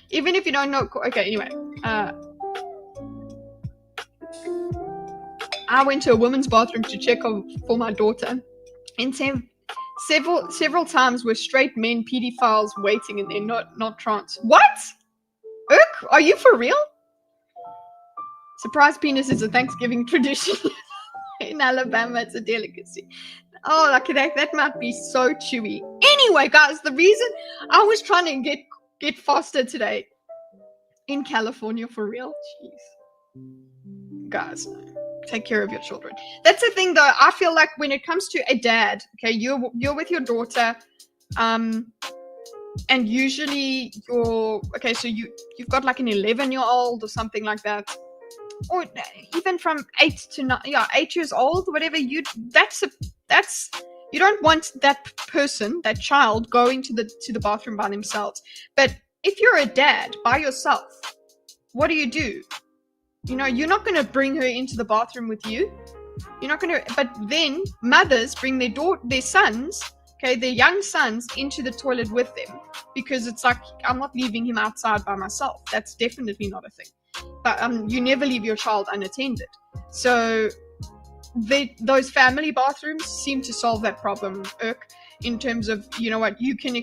even if you don't know, okay. Anyway, I went to a women's bathroom to check for my daughter, and several times were straight men pedophiles waiting in there, not trans. What? Are you for real? Surprise penis is a Thanksgiving tradition in Alabama. It's a delicacy. Oh, like that might be so chewy. Anyway, guys, the reason I was trying to get faster today in California, for real, jeez, guys, take care of your children. That's the thing, though. I feel like when it comes to a dad, okay, you're with your daughter, and usually so you've got like an 11-year-old or something like that, or even from 8 to 9, 8 years old, whatever. You don't want that person, that child, going to the bathroom by themselves. But if you're a dad by yourself, what do? You know, you're not going to bring her into the bathroom with you. You're not going to, but then mothers bring their sons, okay, their young sons, into the toilet with them, because it's like, I'm not leaving him outside by myself. That's definitely not a thing. But you never leave your child unattended. So those family bathrooms seem to solve that problem, in terms of, you know what, you can,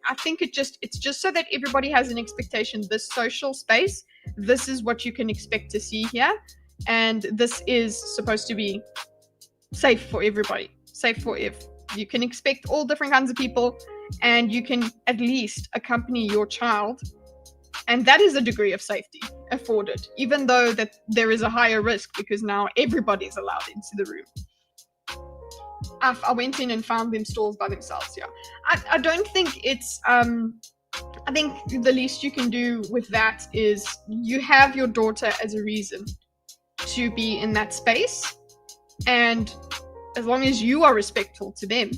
I think it's just so that everybody has an expectation. This social space, this is what you can expect to see here, and this is supposed to be safe for everybody. You can expect all different kinds of people, and you can at least accompany your child, and that is a degree of safety afforded, even though that there is a higher risk, because now everybody's allowed into the room. I went in and found them stalls by themselves. Yeah, I don't think it's I think the least you can do with that is you have your daughter as a reason to be in that space, and as long as you are respectful to them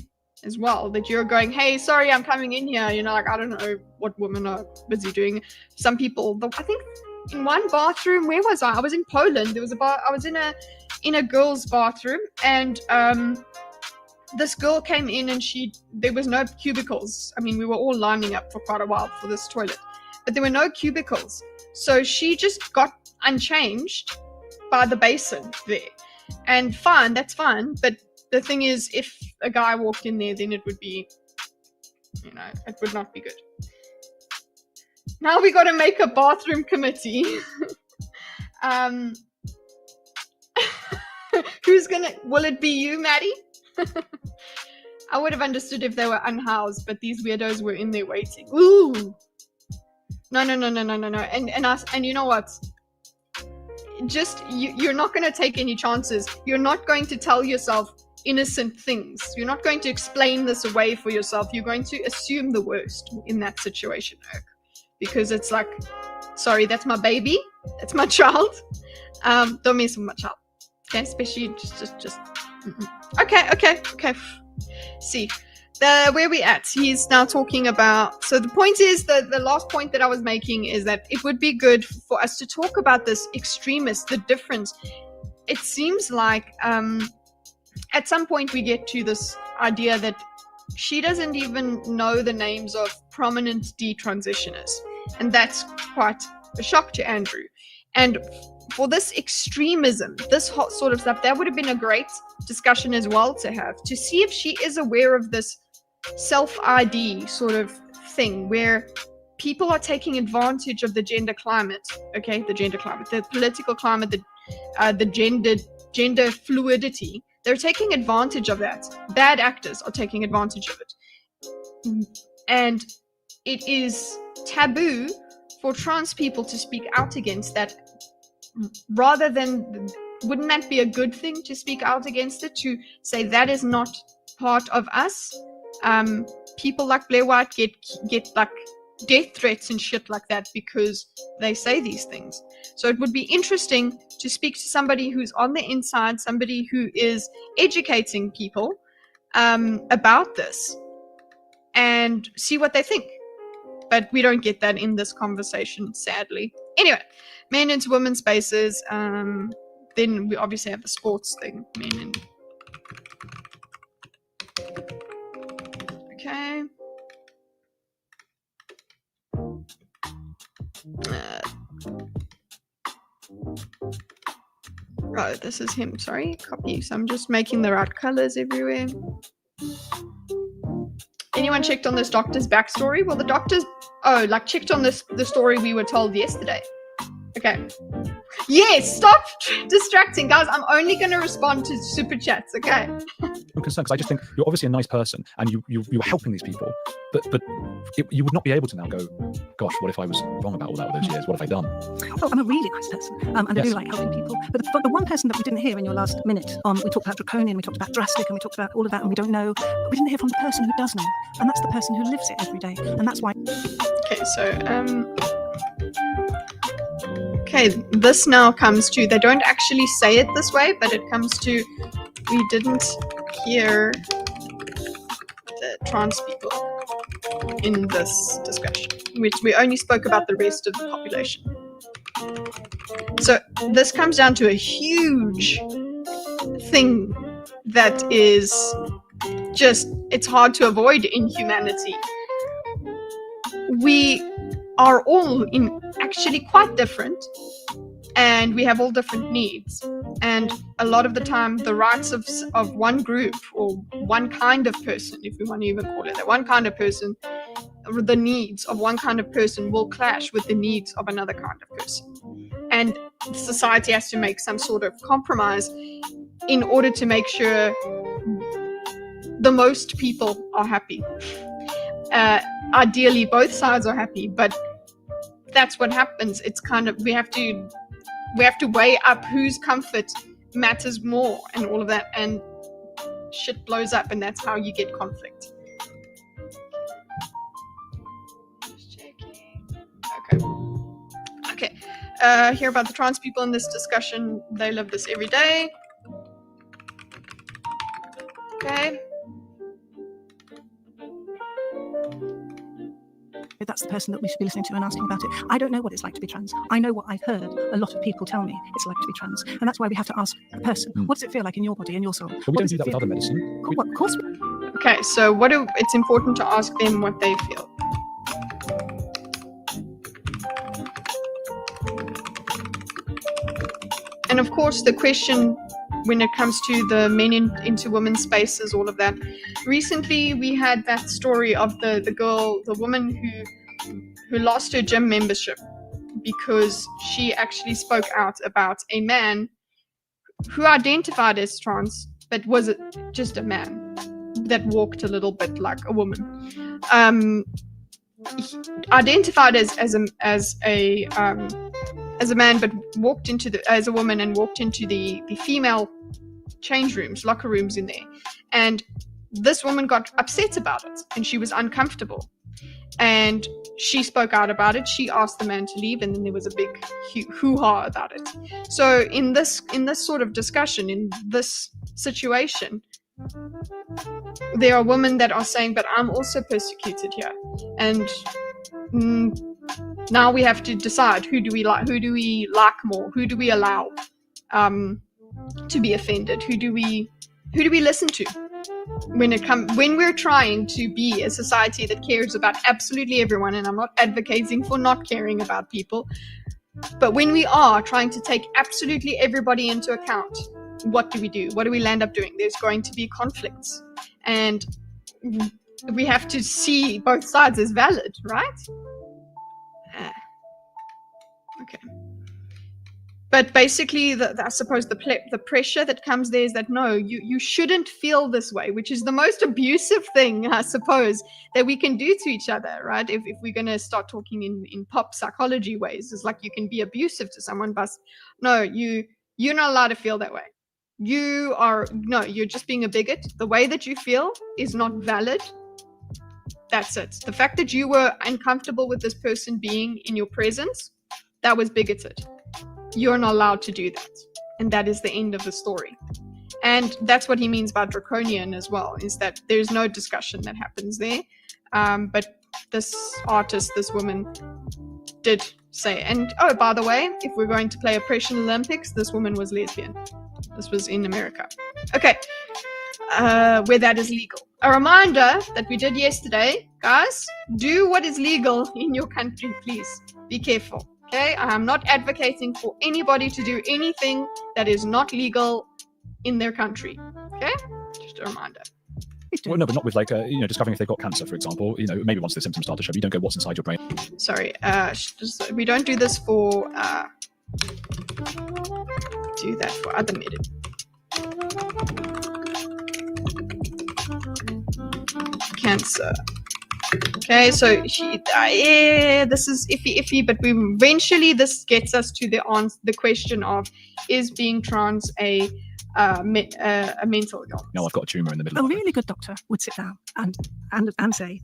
as well, that you're going, hey, sorry, I'm coming in here, you know, like, I don't know what women are busy doing. Some people, I think in one bathroom, where was I was in Poland. There was I was in a girl's bathroom, and this girl came in, and there was no cubicles. I mean, we were all lining up for quite a while for this toilet, but there were no cubicles. So she just got unchanged by the basin there. And fine, that's fine. But the thing is, if a guy walked in there, then it would be, you know, it would not be good. Now we got to make a bathroom committee. Will it be you, Maddie? I would have understood if they were unhoused, but these weirdos were in there waiting. Ooh. No. And you know what? Just, you're not going to take any chances. You're not going to tell yourself innocent things. You're not going to explain this away for yourself. You're going to assume the worst in that situation, because it's like, Sorry, that's my baby. That's my child. Don't mess with my child. Okay, especially just. Okay. See, where we at? He's now talking about. So the point is that the last point that I was making is that it would be good for us to talk about this extremist, the difference. It seems like at some point we get to this idea that she doesn't even know the names of prominent detransitioners, and that's quite a shock to Andrew. And for this extremism, this hot sort of stuff, that would have been a great discussion as well to have, to see if she is aware of this self-ID sort of thing where people are taking advantage of the gender climate, okay, the gender climate, the political climate, the gender fluidity. They're taking advantage of that. Bad actors are taking advantage of it. And it is taboo for trans people to speak out against that, rather than, wouldn't that be a good thing to speak out against it, to say that is not part of us? People like Blair White get like death threats and shit like that because they say these things. So it would be interesting to speak to somebody who's on the inside, somebody who is educating people about this, and see what they think. But we don't get that in this conversation, sadly. Anyway, men into women's spaces. Then we obviously have the sports thing. Men in. Okay. Oh, this is him. Sorry, copy. So I'm just making the right colors everywhere. Anyone checked on this doctor's backstory? Well, the doctor's checked on the story we were told yesterday. Okay. Yes, stop distracting, guys. I'm only going to respond to super chats. Okay. I'm concerned because I just think you're obviously a nice person and you were helping these people, but you would not be able to now go, gosh, what if I was wrong about all that all those years? What have I done? Oh, I'm a really nice person, and I do like helping people. But the one person that we didn't hear in your last minute, we talked about draconian, we talked about drastic, and we talked about all of that, and we don't know. But we didn't hear from the person who does know, and that's the person who lives it every day, and that's why. Okay, so okay, this now comes to, they don't actually say it this way, but it comes to, we didn't hear the trans people in this discussion, which we only spoke about the rest of the population. So this comes down to a huge thing that is just, it's hard to avoid in humanity. We are all actually quite different, and we have all different needs, and a lot of the time the rights of one group or one kind of person, if we want to even call it that, one kind of person, the needs of one kind of person will clash with the needs of another kind of person, and society has to make some sort of compromise in order to make sure the most people are happy. Ideally both sides are happy, but that's what happens. It's kind of, we have to weigh up whose comfort matters more and all of that, and shit blows up, and that's how you get conflict. Just checking. Okay. Hear about the trans people in this discussion. They live this every day. Okay. That's the person that we should be listening to and asking about it. I don't know what it's like to be trans. I know what I've heard a lot of people tell me it's like to be trans, and that's why we have to ask the person, what does it feel like in your body and your soul? But we don't do that with other medicine. Of course. Okay, so it's important to ask them what they feel. And of course, the question when it comes to the men into women's spaces, all of that. Recently, we had that story of the woman who lost her gym membership because she actually spoke out about a man who identified as trans, but was just a man that walked a little bit like a woman. He identified as a man, but walked as a woman and walked into the female change rooms, locker rooms in there. And this woman got upset about it, and she was uncomfortable. And she spoke out about it. She asked the man to leave, and then there was a big hoo-ha about it. So in this sort of discussion, in this situation, there are women that are saying, but I'm also persecuted here. And now we have to decide, who do we like more? Who do we allow to be offended? Who do we listen to? When we're trying to be a society that cares about absolutely everyone, and I'm not advocating for not caring about people, but when we are trying to take absolutely everybody into account, what do we do? What do we land up doing? There's going to be conflicts, and we have to see both sides as valid, right? Okay. But basically, I suppose the pressure that comes there is that, no, you shouldn't feel this way, which is the most abusive thing, I suppose, that we can do to each other, right? If we're going to start talking in pop psychology ways, it's like you can be abusive to someone, but no, you're not allowed to feel that way. You're just being a bigot. The way that you feel is not valid. That's it. The fact that you were uncomfortable with this person being in your presence, that was bigoted. You're not allowed to do that. And that is the end of the story. And that's what he means by draconian as well, is that there's no discussion that happens there. But this artist, this woman, did say, and oh, by the way, if we're going to play Oppression Olympics, this woman was lesbian. This was in America. Okay. Where that is legal. A reminder that we did yesterday, guys, do what is legal in your country, please. Be careful. Okay, I'm not advocating for anybody to do anything that is not legal in their country. Okay, just a reminder. Well, no, but not with discovering if they've got cancer, for example. Maybe once the symptoms start to show, you don't go, what's inside your brain. Sorry, we don't do this for. Do that for other medicine. Cancer. Okay, so this is iffy, but eventually this gets us to the question of, is being trans a mental illness? No, I've got a tumour in the middle A of it. really good doctor would sit down and say,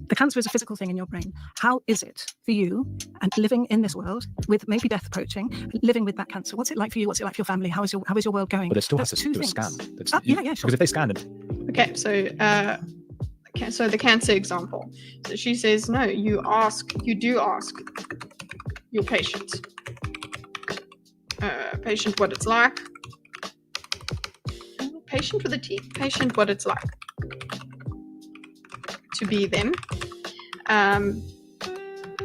the cancer is a physical thing in your brain. How is it for you, and living in this world with maybe death approaching, living with that cancer? What's it like for you? What's it like for your family? How is your world going? But there still has That's to do a two scan. things. Yeah, sure. Because if they scan it, Okay, so the cancer example. So she says, no, you do ask your patient what it's like. Patient with a T. Patient what it's like to be them.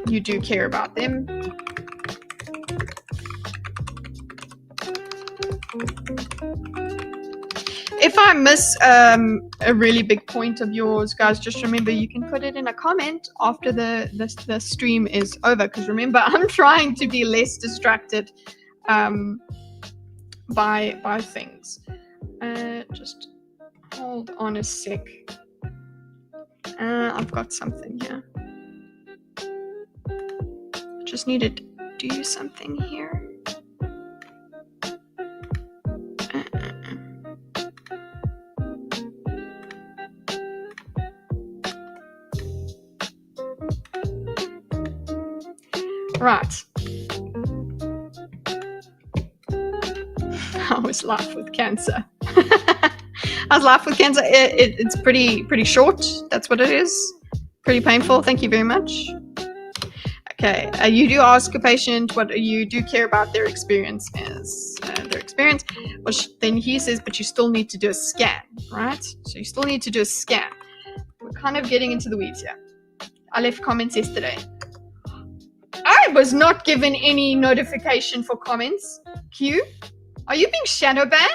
You do care about them. If I miss a really big point of yours, guys, just remember you can put it in a comment after the stream is over. Because remember, I'm trying to be less distracted by things. Just hold on a sec. I've got something here. Just need to do something here. Right. I always laugh with cancer. It's pretty short. That's what it is. Pretty painful. Thank you very much. Okay. You do ask a patient what you do care about their experience is. Well, then he says, but you still need to do a scan, right? So you still need to do a scan. We're kind of getting into the weeds here. I left comments yesterday. I was not given any notification for comments. Q, are you being shadow banned?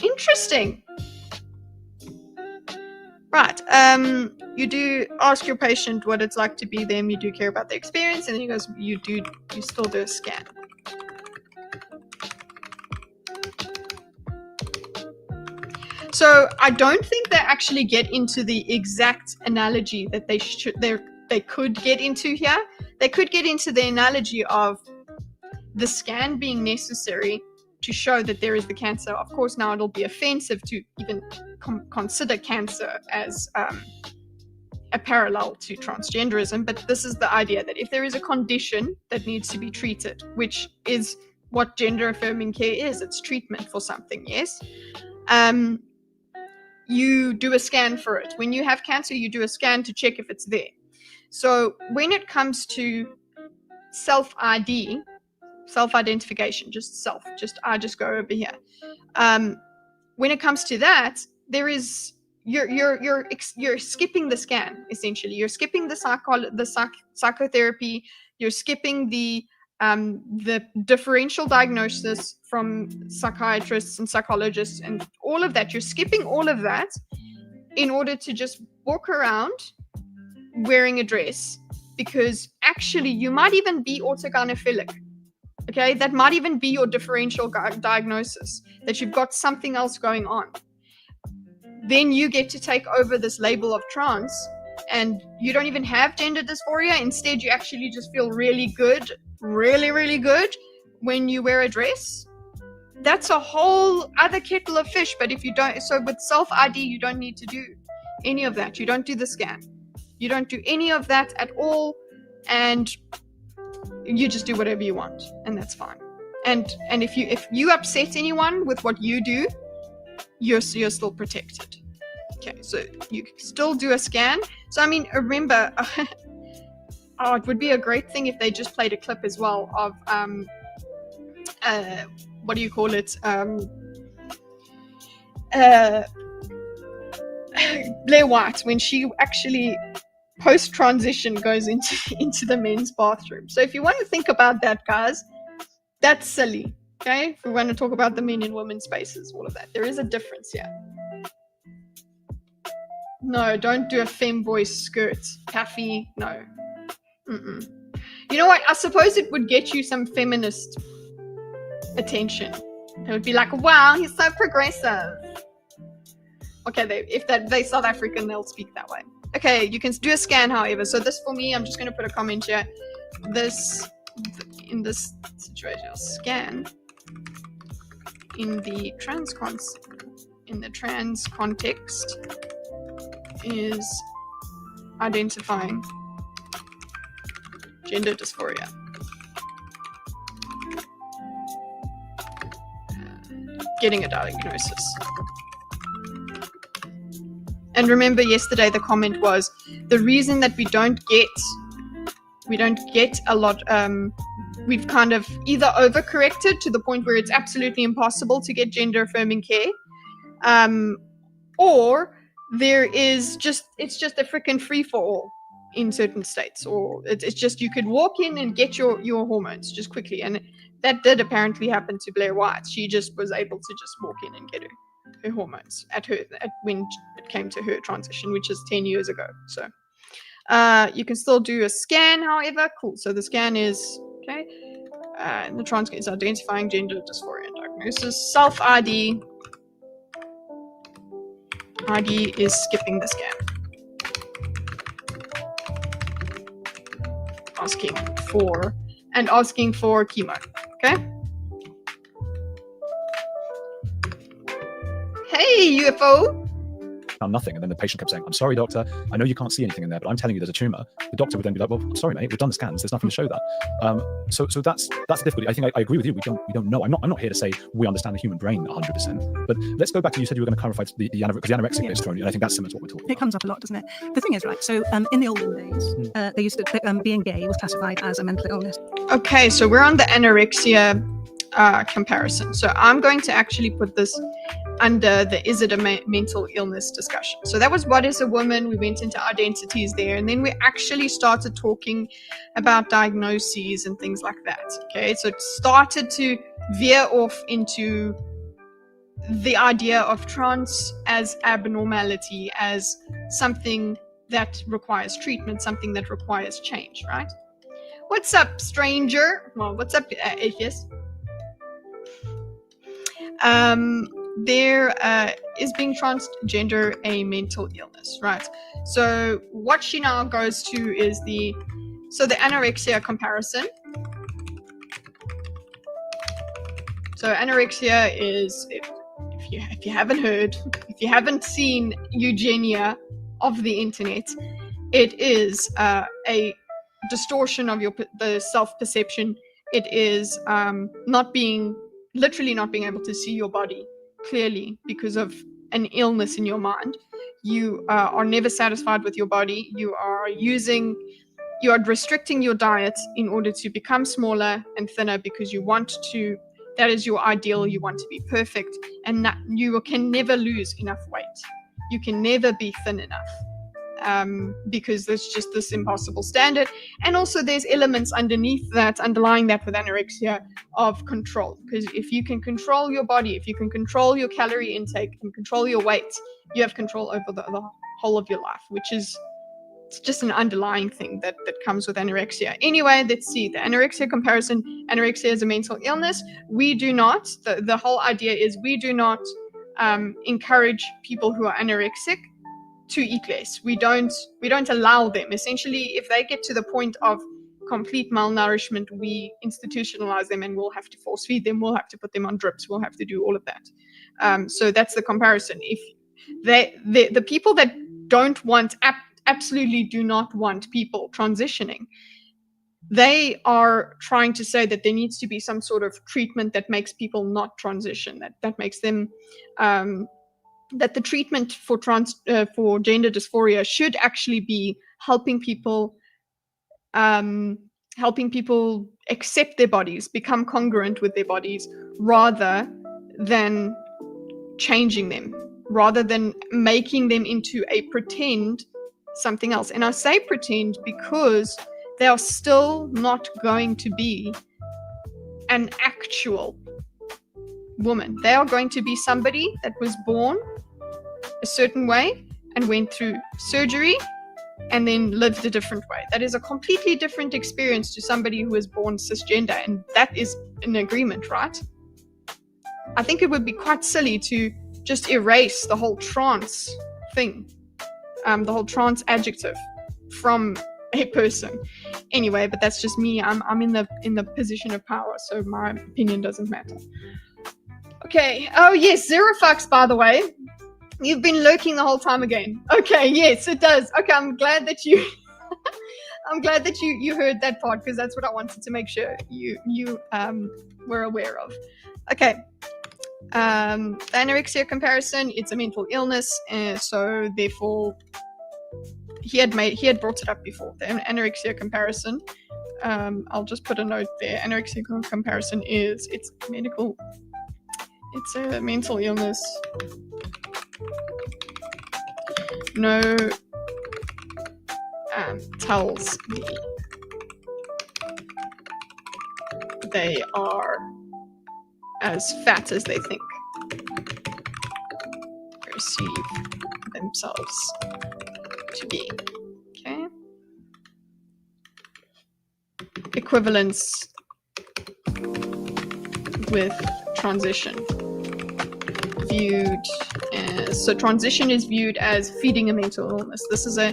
Interesting. Right. You do ask your patient what it's like to be them. You do care about their experience, and then he goes, you still do a scan. So I don't think they actually get into the exact analogy that they could get into here. They could get into the analogy of the scan being necessary to show that there is the cancer. Of course, now it'll be offensive to even consider cancer as a parallel to transgenderism, but this is the idea that if there is a condition that needs to be treated, which is what gender affirming care is, it's treatment for something, yes, you do a scan for it. When you have cancer, you do a scan to check if it's there. So when it comes to self-ID, self-identification, I just go over here. When it comes to that, there is you're skipping the scan, essentially. You're skipping the psychotherapy. You're skipping the differential diagnosis from psychiatrists and psychologists and all of that. You're skipping all of that in order to just walk around wearing a dress, because actually you might even be orthogynephilic. Okay, that might even be your differential diagnosis, that you've got something else going on. Then you get to take over this label of trans, and you don't even have gender dysphoria. Instead, you actually just feel really good, really, really good when you wear a dress. That's a whole other kettle of fish. But if you don't, so with self-ID, you don't need to do any of that. You don't do the scan. You don't do any of that at all. And you just do whatever you want, and that's fine. And if you upset anyone with what you do, you're still protected. Okay, so you can still do a scan. So I mean, remember, it would be a great thing if they just played a clip as well of what do you call it? Blair White, when she actually post-transition goes into the men's bathroom. So if you want to think about that, guys, that's silly. Okay, if we want to talk about the men and women spaces, all of that, there is a difference here. No, don't do a femboy skirt, Taffy. No. You know what? I suppose it would get you some feminist attention. It would be like, wow, he's so progressive. Okay, if they're South African, they'll speak that way. Okay, you can do a scan, however. So this, for me, I'm just going to put a comment here. This, in this situation, I'll scan in the trans context is identifying gender dysphoria. Getting a diagnosis. And remember, yesterday the comment was the reason that we don't get a lot. We've kind of either overcorrected to the point where it's absolutely impossible to get gender affirming care, or it's just a freaking free for all in certain states, or it's just you could walk in and get your hormones just quickly, and that did apparently happen to Blair White. She just was able to just walk in and get her hormones when it came to her transition, which is 10 years ago. So you can still do a scan, however. Cool. So the scan is okay, and the trans is identifying gender dysphoria diagnosis. Self-ID is skipping the scan, asking for chemo. Okay. Hey, UFO! Found nothing. And then the patient kept saying, I'm sorry, doctor, I know you can't see anything in there, but I'm telling you there's a tumor. The doctor would then be like, well, I'm sorry, mate, we've done the scans, there's nothing to show that. So that's the difficulty. I think I agree with you. We don't know. I'm not here to say we understand the human brain 100%. But let's go back to, you said you were going to clarify the anorexic bit thrown in, and I think that's similar to what we're talking about. It comes up a lot, doesn't it? The thing is, right, so in the olden days, they used to, being gay was classified as a mental illness. Okay, so we're on the anorexia comparison. So I'm going to actually put this under the is it a mental illness discussion. So that was what is a woman. We went into identities there, and then we actually started talking about diagnoses and things like that. Okay, so it started to veer off into the idea of trans as abnormality, as something that requires treatment, something that requires change, right? What's up, stranger? Well, what's up, atheist? There is being transgender a mental illness, right? So what she now goes to is the anorexia comparison. So anorexia is, if you haven't heard, if you haven't seen Eugenia of the internet, It is a distortion of the self-perception. It is literally not being able to see your body clearly because of an illness in your mind. You are never satisfied with your body. You are restricting your diet in order to become smaller and thinner because that is your ideal. You want to be perfect, and that you can never lose enough weight. You can never be thin enough. Because there's just this impossible standard. And also there's elements underlying that with anorexia of control. Because if you can control your body, if you can control your calorie intake and control your weight, you have control over the whole of your life, which is it's just an underlying thing that comes with anorexia. Anyway, let's see the anorexia comparison. Anorexia is a mental illness. We do not, the whole idea is we do not encourage people who are anorexic to eat less. We don't allow them. Essentially, if they get to the point of complete malnourishment, we institutionalize them and we'll have to force feed them. We'll have to put them on drips. We'll have to do all of that. So that's the comparison. If the people that don't want, absolutely do not want people transitioning, they are trying to say that there needs to be some sort of treatment that makes people not transition, that makes them that the treatment for gender dysphoria should actually be helping people accept their bodies, become congruent with their bodies, rather than changing them, rather than making them into a pretend something else. And I say pretend because they are still not going to be an actual woman. They are going to be somebody that was born a certain way and went through surgery and then lived a different way. That is a completely different experience to somebody who was born cisgender, and that is an agreement, right? I think it would be quite silly to just erase the whole trans thing, the whole trans adjective from a person. Anyway, but that's just me. I'm in the position of power, so my opinion doesn't matter. Okay. Oh yes, zero fucks, by the way. You've been lurking the whole time again. Okay, yes, it does. Okay, I'm glad that you you heard that part, because that's what I wanted to make sure you were aware of. Okay. The anorexia comparison, it's a mental illness, so therefore he had brought it up before. The anorexia comparison, I'll just put a note there. Anorexia comparison it's a mental illness. No tells me they are as fat as they think, perceive themselves to be. Okay. Equivalence with transition. Viewed as, so transition is viewed as feeding a mental illness. This is a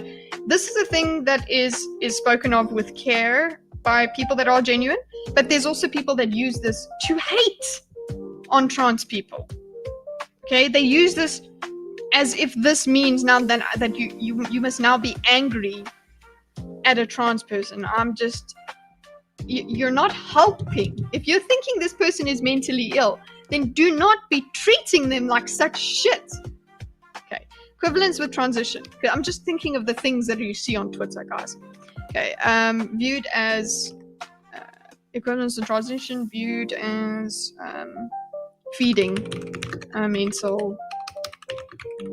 thing that is spoken of with care by people that are genuine, but there's also people that use this to hate on trans people. Okay, they use this as if this means now that you must now be angry at a trans person. You're not helping. If you're thinking this person is mentally ill, then do not be treating them like such shit. Okay, equivalence with transition. Okay, I'm just thinking of the things that you see on Twitter, guys. Okay, viewed as equivalence with transition, viewed as feeding a mental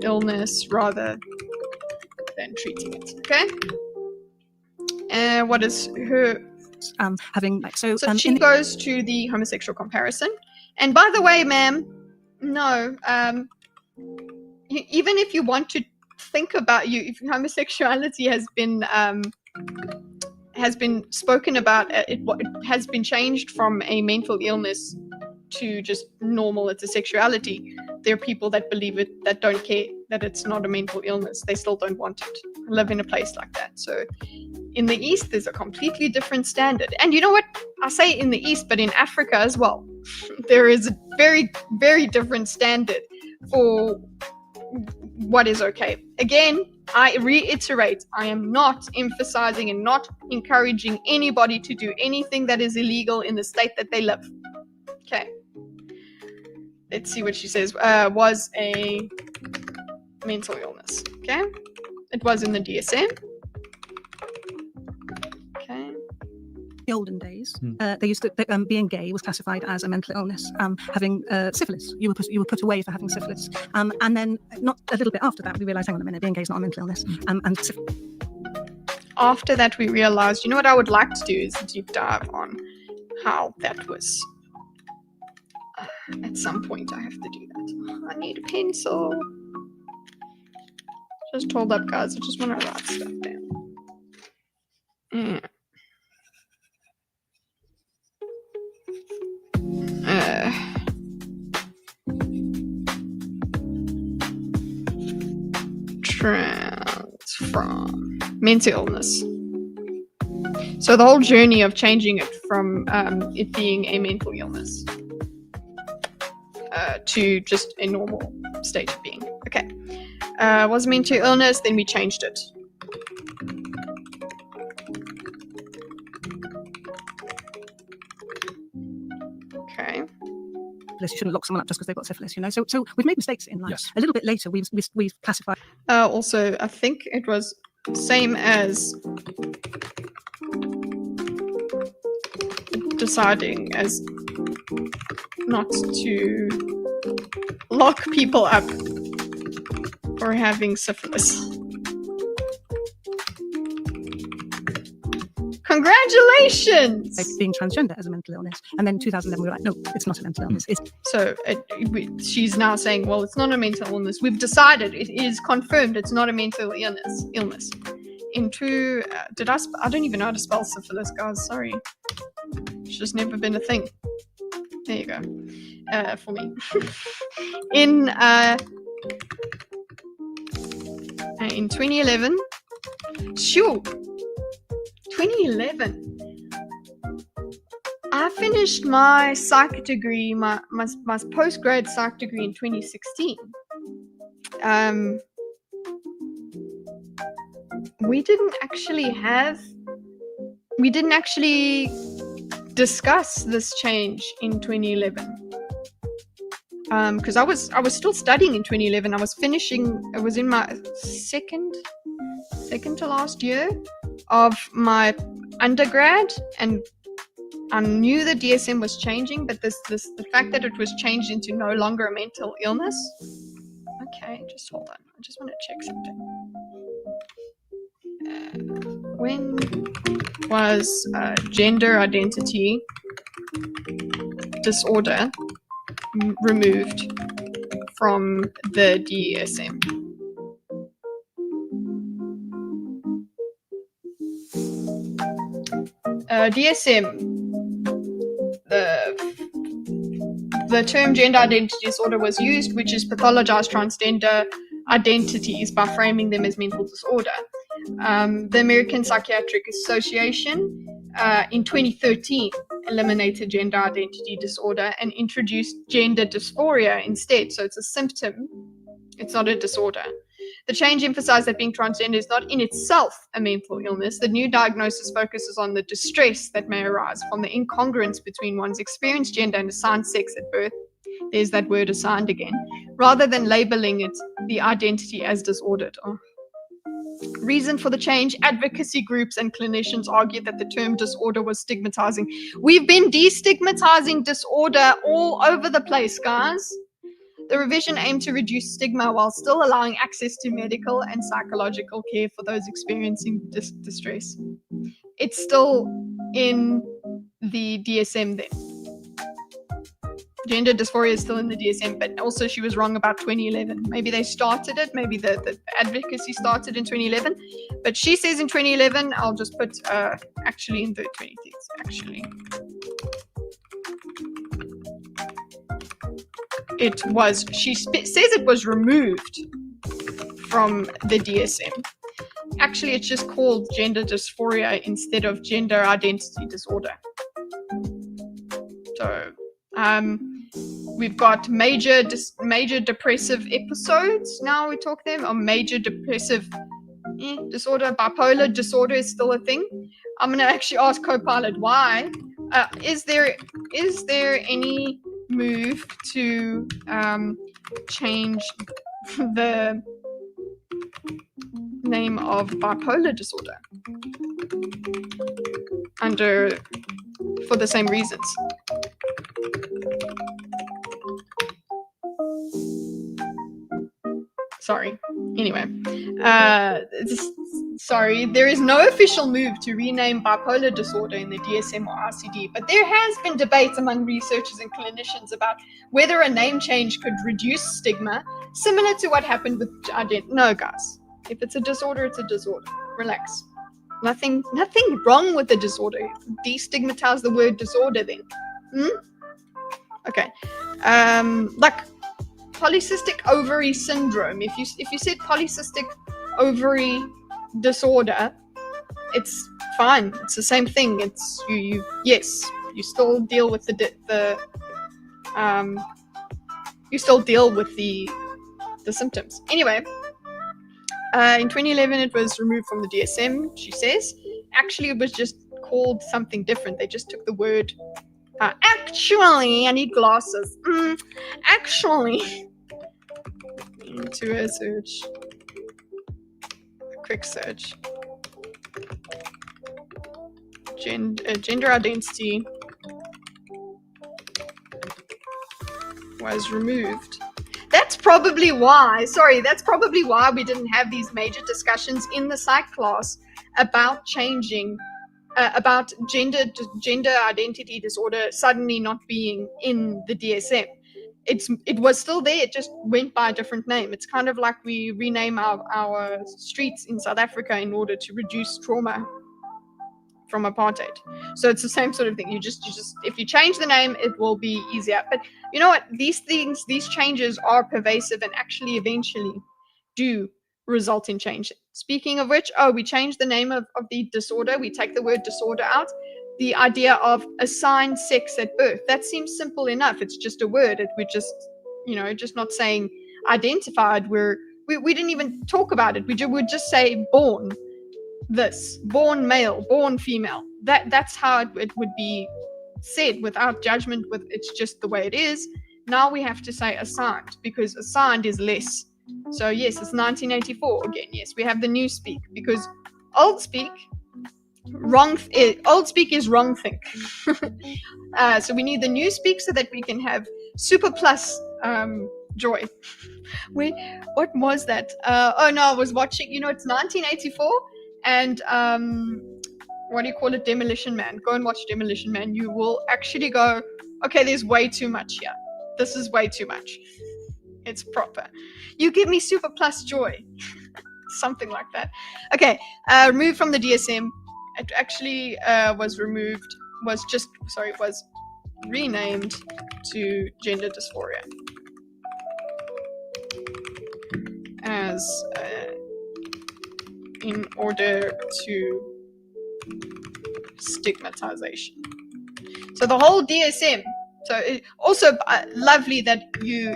illness rather than treating it. Okay. What is her? Having like so she goes to the homosexual comparison. And by the way, ma'am, no, even if you want to think about if homosexuality has been spoken about, it has been changed from a mental illness to just normal, it's a sexuality. There are people that believe it, that don't care, that it's not a mental illness. They still don't want it. Live in a place like that. So in the East, there's a completely different standard. And you know what? I say in the East, but in Africa as well. There is a very, very different standard for what is okay. Again, I reiterate, I am not emphasizing and not encouraging anybody to do anything that is illegal in the state that they live. Okay. Let's see what she says. Was a mental illness. Okay. It was in the DSM. Okay. The olden days, they used to being gay was classified as a mental illness. Having syphilis, you were put away for having syphilis. And then not a little bit after that, we realised, hang on a minute, being gay is not a mental illness. After that, we realised, you know what I would like to do is a deep dive on how that was. At some point, I have to do that. I need a pencil. Just hold up, guys. I just want to write stuff down. Yeah. From mental illness. So the whole journey of changing it from it being a mental illness to just a normal state of being. Okay. Was mental illness, then we changed it. Okay. You shouldn't lock someone up just because they've got syphilis, you know. So we've made mistakes in life. Yes. A little bit later, we've classified. Also, I think it was same as deciding as not to lock people up for having syphilis. Congratulations! Like being transgender as a mental illness, and then 2011 we were like, no, it's not a mental illness. It's So she's now saying, well, it's not a mental illness. We've decided, it is confirmed, it's not a mental illness. Into I don't even know how to spell syphilis, guys. Sorry, it's just never been a thing. There you go. For me, in 2011, sure. 2011. I finished my psych degree, my post-grad psych degree in 2016. We didn't actually discuss this change in 2011. Because I was still studying in 2011. I was in my second to last year of my undergrad, and I knew the DSM was changing, but the fact that it was changed into no longer a mental illness. Okay, just hold on. I just want to check something. When was gender identity disorder removed from the DSM? DSM, the term gender identity disorder was used, which is pathologized transgender identities by framing them as mental disorder. The American Psychiatric Association in 2013 eliminated gender identity disorder and introduced gender dysphoria instead. So it's a symptom, it's not a disorder. The change emphasized that being transgender is not in itself a mental illness. The new diagnosis focuses on the distress that may arise from the incongruence between one's experienced gender and assigned sex at birth. There's that word assigned again, rather than labeling it the identity as disordered. Reason for the change: advocacy groups and clinicians argued that the term disorder was stigmatizing. We've been destigmatizing disorder all over the place, guys. The revision aimed to reduce stigma while still allowing access to medical and psychological care for those experiencing distress. It's still in the DSM then. Gender dysphoria is still in the DSM, but also she was wrong about 2011. Maybe they started it, maybe the advocacy started in 2011, but she says in 2011. I'll just put actually in the 2010s, actually. It was, she says it was removed from the DSM. Actually, it's just called gender dysphoria instead of gender identity disorder. So, we've got major depressive episodes. Now we talk them, or major depressive disorder. Bipolar disorder is still a thing. I'm going to actually ask Copilot why. Is there any move to change the name of bipolar disorder for the same reasons? Sorry. Anyway, sorry, there is no official move to rename bipolar disorder in the DSM or RCD, but there has been debate among researchers and clinicians about whether a name change could reduce stigma, similar to what happened with No, guys. If it's a disorder, it's a disorder. Relax. Nothing wrong with the disorder. Destigmatize the word disorder then. Okay. Like polycystic ovary syndrome. If you said polycystic ovary disorder, it's fine. It's the same thing. It's you you still deal with the symptoms. Anyway, in 2011 it was removed from the DSM, she says. Actually, it was just called something different. They just took the word actually, I need glasses. Actually, into a search, a quick search. Gender identity was removed. That's probably why we didn't have these major discussions in the psych class about changing, about gender identity disorder suddenly not being in the DSM. It was still there, it just went by a different name. It's kind of like we rename our streets in South Africa in order to reduce trauma from apartheid. So it's the same sort of thing. You just if you change the name, it will be easier. But you know what? These changes are pervasive and actually eventually do result in change. Speaking of which, we changed the name of the disorder. We take the word disorder out. The idea of assigned sex at birth. That seems simple enough. It's just a word. We're just, just not saying identified. We didn't even talk about it. We would just say born. This, born male, born female. That's how it would be said without judgment. It's just the way it is. Now we have to say assigned, because assigned is less. So yes, it's 1984 again. Yes, we have the new speak, because old speak is wrong think. So we need the new speak so that we can have super plus joy. Wait, what was that? I was watching, it's 1984 and what do you call it, Demolition Man. Go and watch Demolition Man. You will actually go, okay, there's way too much here. This is way too much. It's proper. You give me super plus joy. Something like that. Okay, removed from the DSM. It actually was renamed to gender dysphoria as in order to stigmatization. So the whole DSM. So it also lovely that you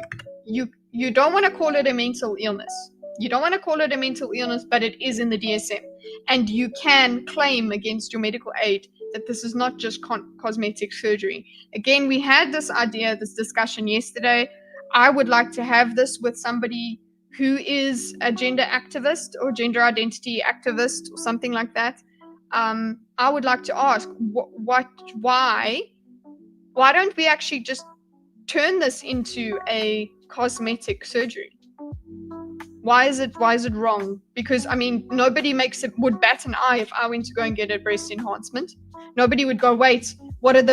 don't want to call it a mental illness. You don't want to call it a mental illness, but it is in the DSM. And you can claim against your medical aid that this is not just cosmetic surgery. Again, we had this discussion yesterday. I would like to have this with somebody who is a gender activist or gender identity activist or something like that. I would like to ask, why don't we actually just turn this into a cosmetic surgery? Why is it wrong? Because nobody would bat an eye if I went to go and get a breast enhancement. Nobody would go, wait, what are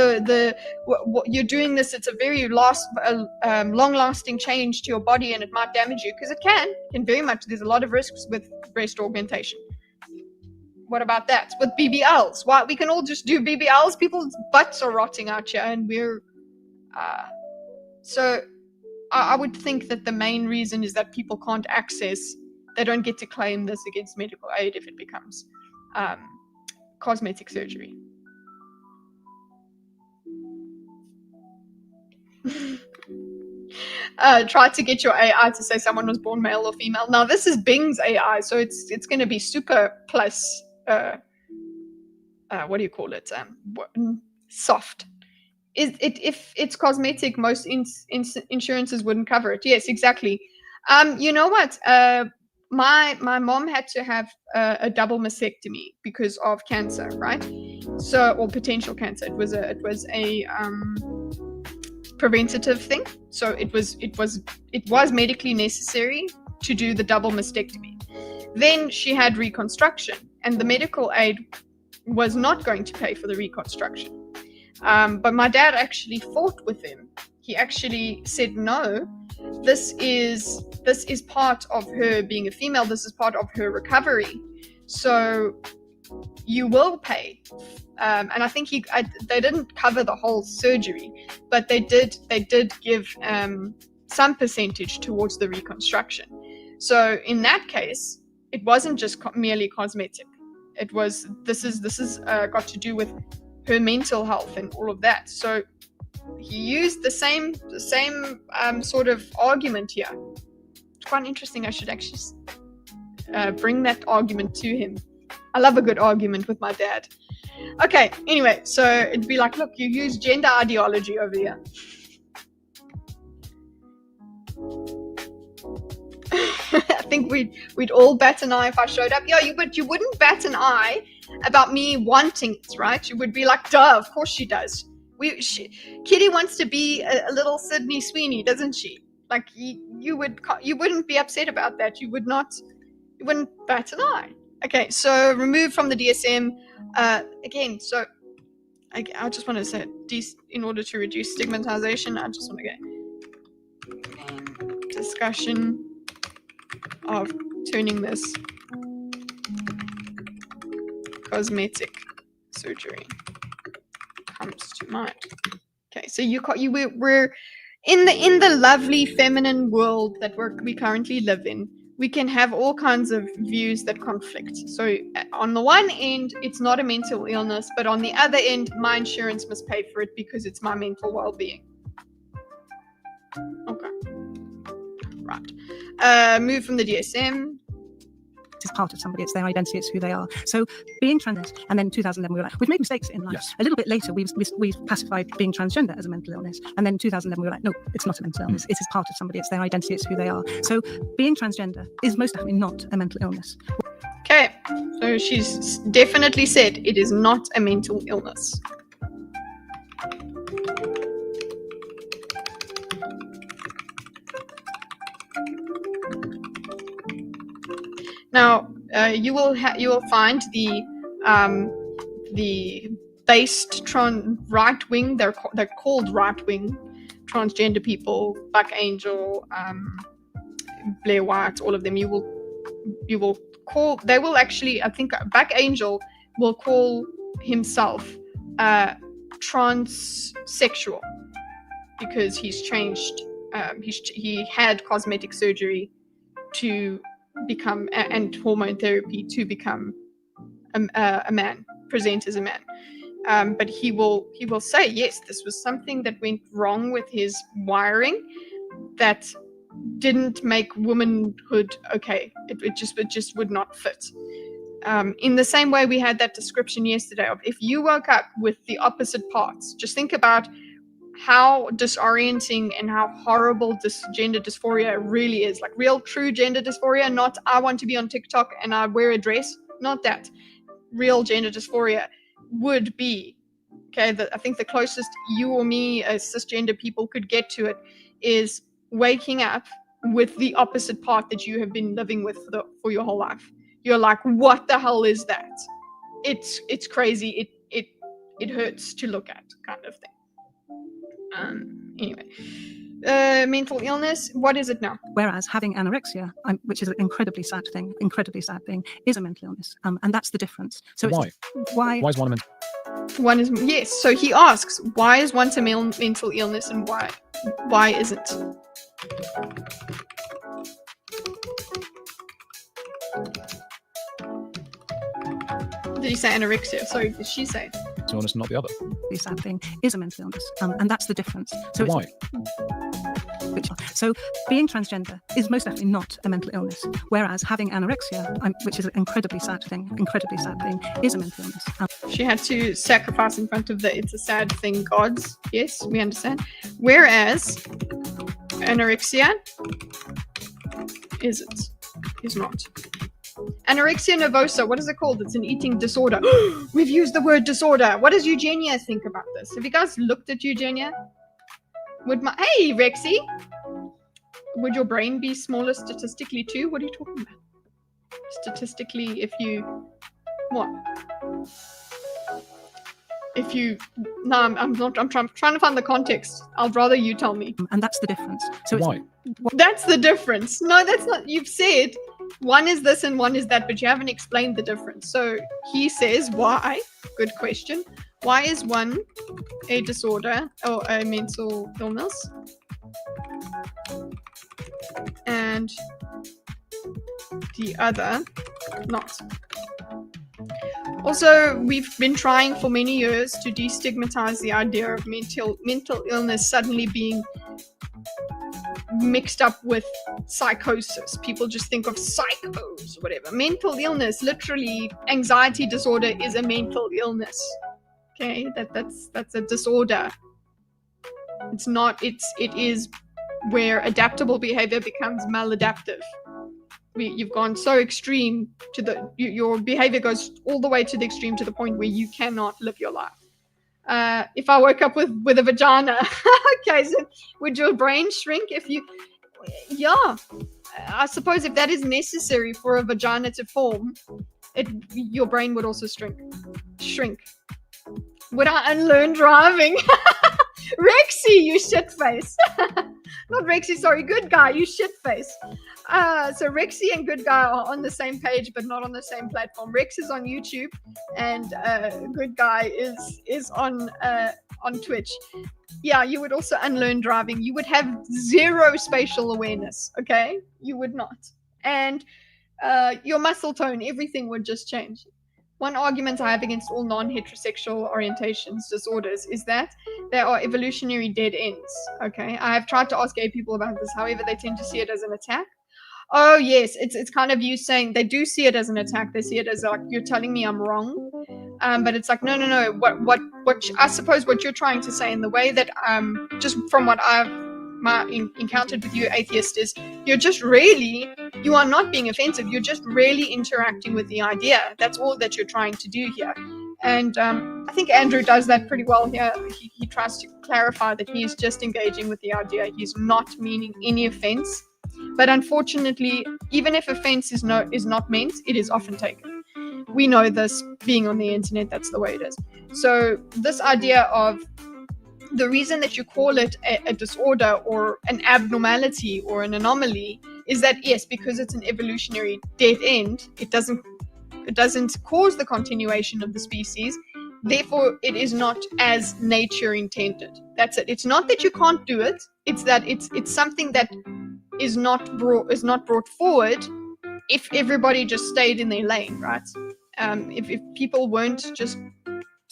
what you're doing this? It's a very long-lasting change to your body, and it might damage you, because it can very much. There's a lot of risks with breast augmentation. What about that with BBLs? Why we can all just do BBLs? People's butts are rotting out here, and we're so. I would think that the main reason is that people can't access, they don't get to claim this against medical aid if it becomes cosmetic surgery. tried to get your AI to say someone was born male or female. Now this is Bing's AI, so it's going to be super plus. What do you call it? Soft. If it's cosmetic, most insurances wouldn't cover it. Yes, exactly. You know what? My mom had to have a double mastectomy because of cancer, right? So, or potential cancer. It was a preventative thing. So it was medically necessary to do the double mastectomy. Then she had reconstruction, and the medical aid was not going to pay for the reconstruction. But my dad actually fought with him. He actually said, no, this is part of her being a female. This is part of her recovery. So you will pay. And I think they didn't cover the whole surgery, but they did give some percentage towards the reconstruction. So in that case, it wasn't just merely cosmetic. It was this is got to do with her mental health and all of that. So he used the same sort of argument here. It's quite interesting. I should actually bring that argument to him. I love a good argument with my dad. Okay, anyway, so it'd be like, look, you use gender ideology over here. I think we'd all bat an eye if I showed up. Yeah, but you wouldn't bat an eye about me wanting it, right? You would be like, duh, of course she does. Kitty wants to be a little Sydney Sweeney, doesn't she? Like you wouldn't be upset about that. You wouldn't bat an eye. Okay, so remove from the DSM again. So I just want to say, in order to reduce stigmatization, I just want to go discussion of turning this cosmetic surgery comes to mind. Okay, so we're in the lovely feminine world that we currently live in. We can have all kinds of views that conflict. So on the one end, it's not a mental illness, but on the other end, my insurance must pay for it because it's my mental well-being. Okay. Right. Move from the DSM. Is part of somebody, it's their identity, it's who they are. So being trans, and then 2011 we were like, we've made mistakes in life. Yes. A little bit later we've pacified being transgender as a mental illness, and then 2011 we were like, no, it's not a mental illness, it is part of somebody, it's their identity, it's who they are. So being transgender is most definitely not a mental illness. Okay, so she's definitely said it is not a mental illness. Now, you will find the based right wing. They're called right wing transgender people. Buck Angel, Blair White, all of them. You will call. They will actually. I think Buck Angel will call himself transsexual because he's changed. He had cosmetic surgery to become and hormone therapy to become a man, present as a man, but he will say, yes, this was something that went wrong with his wiring that didn't make womanhood okay. It just would not fit. In the same way we had that description yesterday of if you woke up with the opposite parts, just think about how disorienting and how horrible this gender dysphoria really is. Like real true gender dysphoria, not I want to be on TikTok and I wear a dress, not that. Real gender dysphoria would be, okay, I think the closest you or me as cisgender people could get to it is waking up with the opposite part that you have been living with for your whole life. You're like, what the hell is that? It's crazy. It hurts to look at, kind of thing. Anyway, mental illness, what is it now? Whereas having anorexia, which is an incredibly sad thing, is a mental illness, and that's the difference. So why is one a mental? One is, yes. So he asks, why is one a mental illness and why isn't? Did you say anorexia? Sorry, did she say? Illness, not the other. The sad thing is a mental illness, and that's the difference. So why? So being transgender is most definitely not a mental illness, whereas having anorexia, which is an incredibly sad thing, is a mental illness. She had to sacrifice in front of the "it's a sad thing" gods. Yes, we understand. Whereas anorexia is not. Anorexia nervosa, what is it called? It's an eating disorder. We've used the word disorder. What does Eugenia think about this? Have you guys looked at Eugenia? Hey, Rexy! Would your brain be smaller statistically too? What are you talking about? Statistically, if you... What? If you... No, I'm not... I'm trying to find the context. I'd rather you tell me. And that's the difference. So Why? That's the difference. No, that's not... You've said one is this and one is that, but you haven't explained the difference. So he says, why? Good question. Why is one a disorder or a mental illness and the other not? Also, we've been trying for many years to destigmatize the idea of mental illness suddenly being mixed up with psychosis. People just think of psychos, whatever. Mental illness, literally, anxiety disorder is a mental illness. Okay, that's a disorder. It's not. It is where adaptable behavior becomes maladaptive. You've gone so extreme to your behavior goes all the way to the extreme to the point where you cannot live your life. If I woke up with a vagina, okay, so would your brain shrink if you? Yeah, I suppose if that is necessary for a vagina to form, your brain would also shrink. Would I unlearn driving? Rexy, you shitface. Not Rexy, sorry, good guy, you shitface. So Rexy and good guy are on the same page, but not on the same platform. Rex is on YouTube, and good guy is on Twitch. Yeah, you would also unlearn driving. You would have zero spatial awareness. Okay, you would not, and your muscle tone, everything would just change. One argument I have against all non-heterosexual orientations disorders is that they are evolutionary dead ends. Okay, I have tried to ask gay people about this. However, they tend to see it as an attack. Oh yes, it's kind of you saying they do see it as an attack. They see it as like you're telling me I'm wrong. But it's like no. What I suppose what you're trying to say in the way that just from what I've encountered with you, atheist, is you are not being offensive. You're just really interacting with the idea. That's all that you're trying to do here. And I think Andrew does that pretty well here. He tries to clarify that he is just engaging with the idea. He's not meaning any offense. But unfortunately, even if offense is not meant, it is often taken. We know this, being on the internet, that's the way it is. So this idea of the reason that you call it a disorder or an abnormality or an anomaly is that, yes, because it's an evolutionary dead end, it doesn't cause the continuation of the species. Therefore, it is not as nature intended. That's it. It's not that you can't do it. It's that it's something that is not brought forward if everybody just stayed in their lane, right? If people weren't just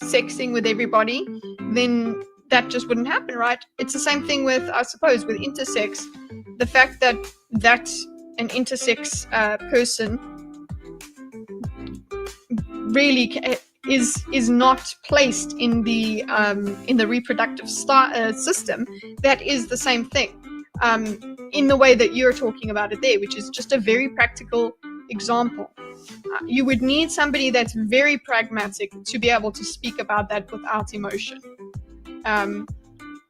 sexing with everybody, then that just wouldn't happen, right? It's the same thing with, I suppose, with intersex. The fact that an intersex person really is not placed in the reproductive system, that is the same thing. In the way that you're talking about it there, which is just a very practical example. You would need somebody that's very pragmatic to be able to speak about that without emotion.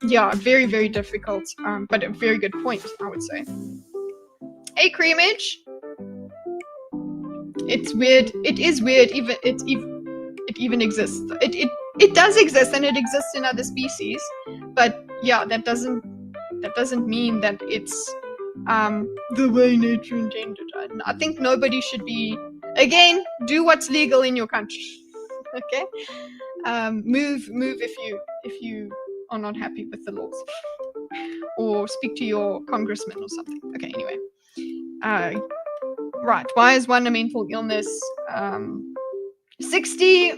Yeah, very, very difficult, but a very good point, I would say. Hey, Creamage! It's weird. It is weird. It even exists. It does exist, and it exists in other species. But yeah, that doesn't mean that it's the way nature intended. I think nobody should be. Again, do what's legal in your country. Okay, move if you are not happy with the laws, or speak to your congressman or something. Okay, anyway. Right, why is one a mental illness? 60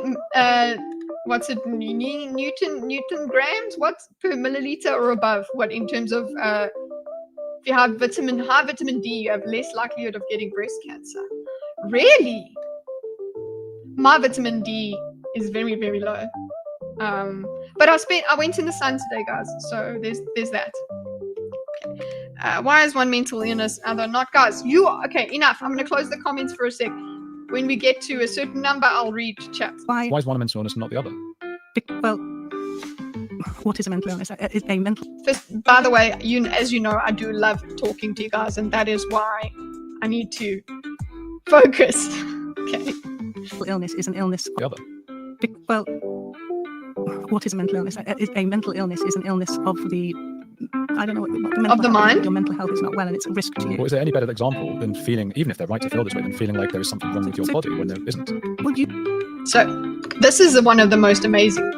what's it, Newton grams, what's per milliliter or above? What in terms of If you have high vitamin D, you have less likelihood of getting breast cancer. Really? My vitamin D is very, very low. But I went in the sun today, guys. So there's that. Okay. Why is one mental illness, other not? Guys, okay, enough. I'm going to close the comments for a sec. When we get to a certain number, I'll read chat. Why? Why is one a mental illness and not the other? Well, what is a mental illness? Is a mental First, by the way, as you know, I do love talking to you guys, and that is why I need to focus. Okay. illness is an illness. The other. Well, what is a mental illness? A mental illness is an illness of the, I don't know, what the mental Of the health, mind? Your mental health is not well, and it's a risk to you. Or is there any better example than feeling, even if they're right to feel this way, than feeling like there is something wrong with your body when there isn't? Would you? So this is one of the most amazing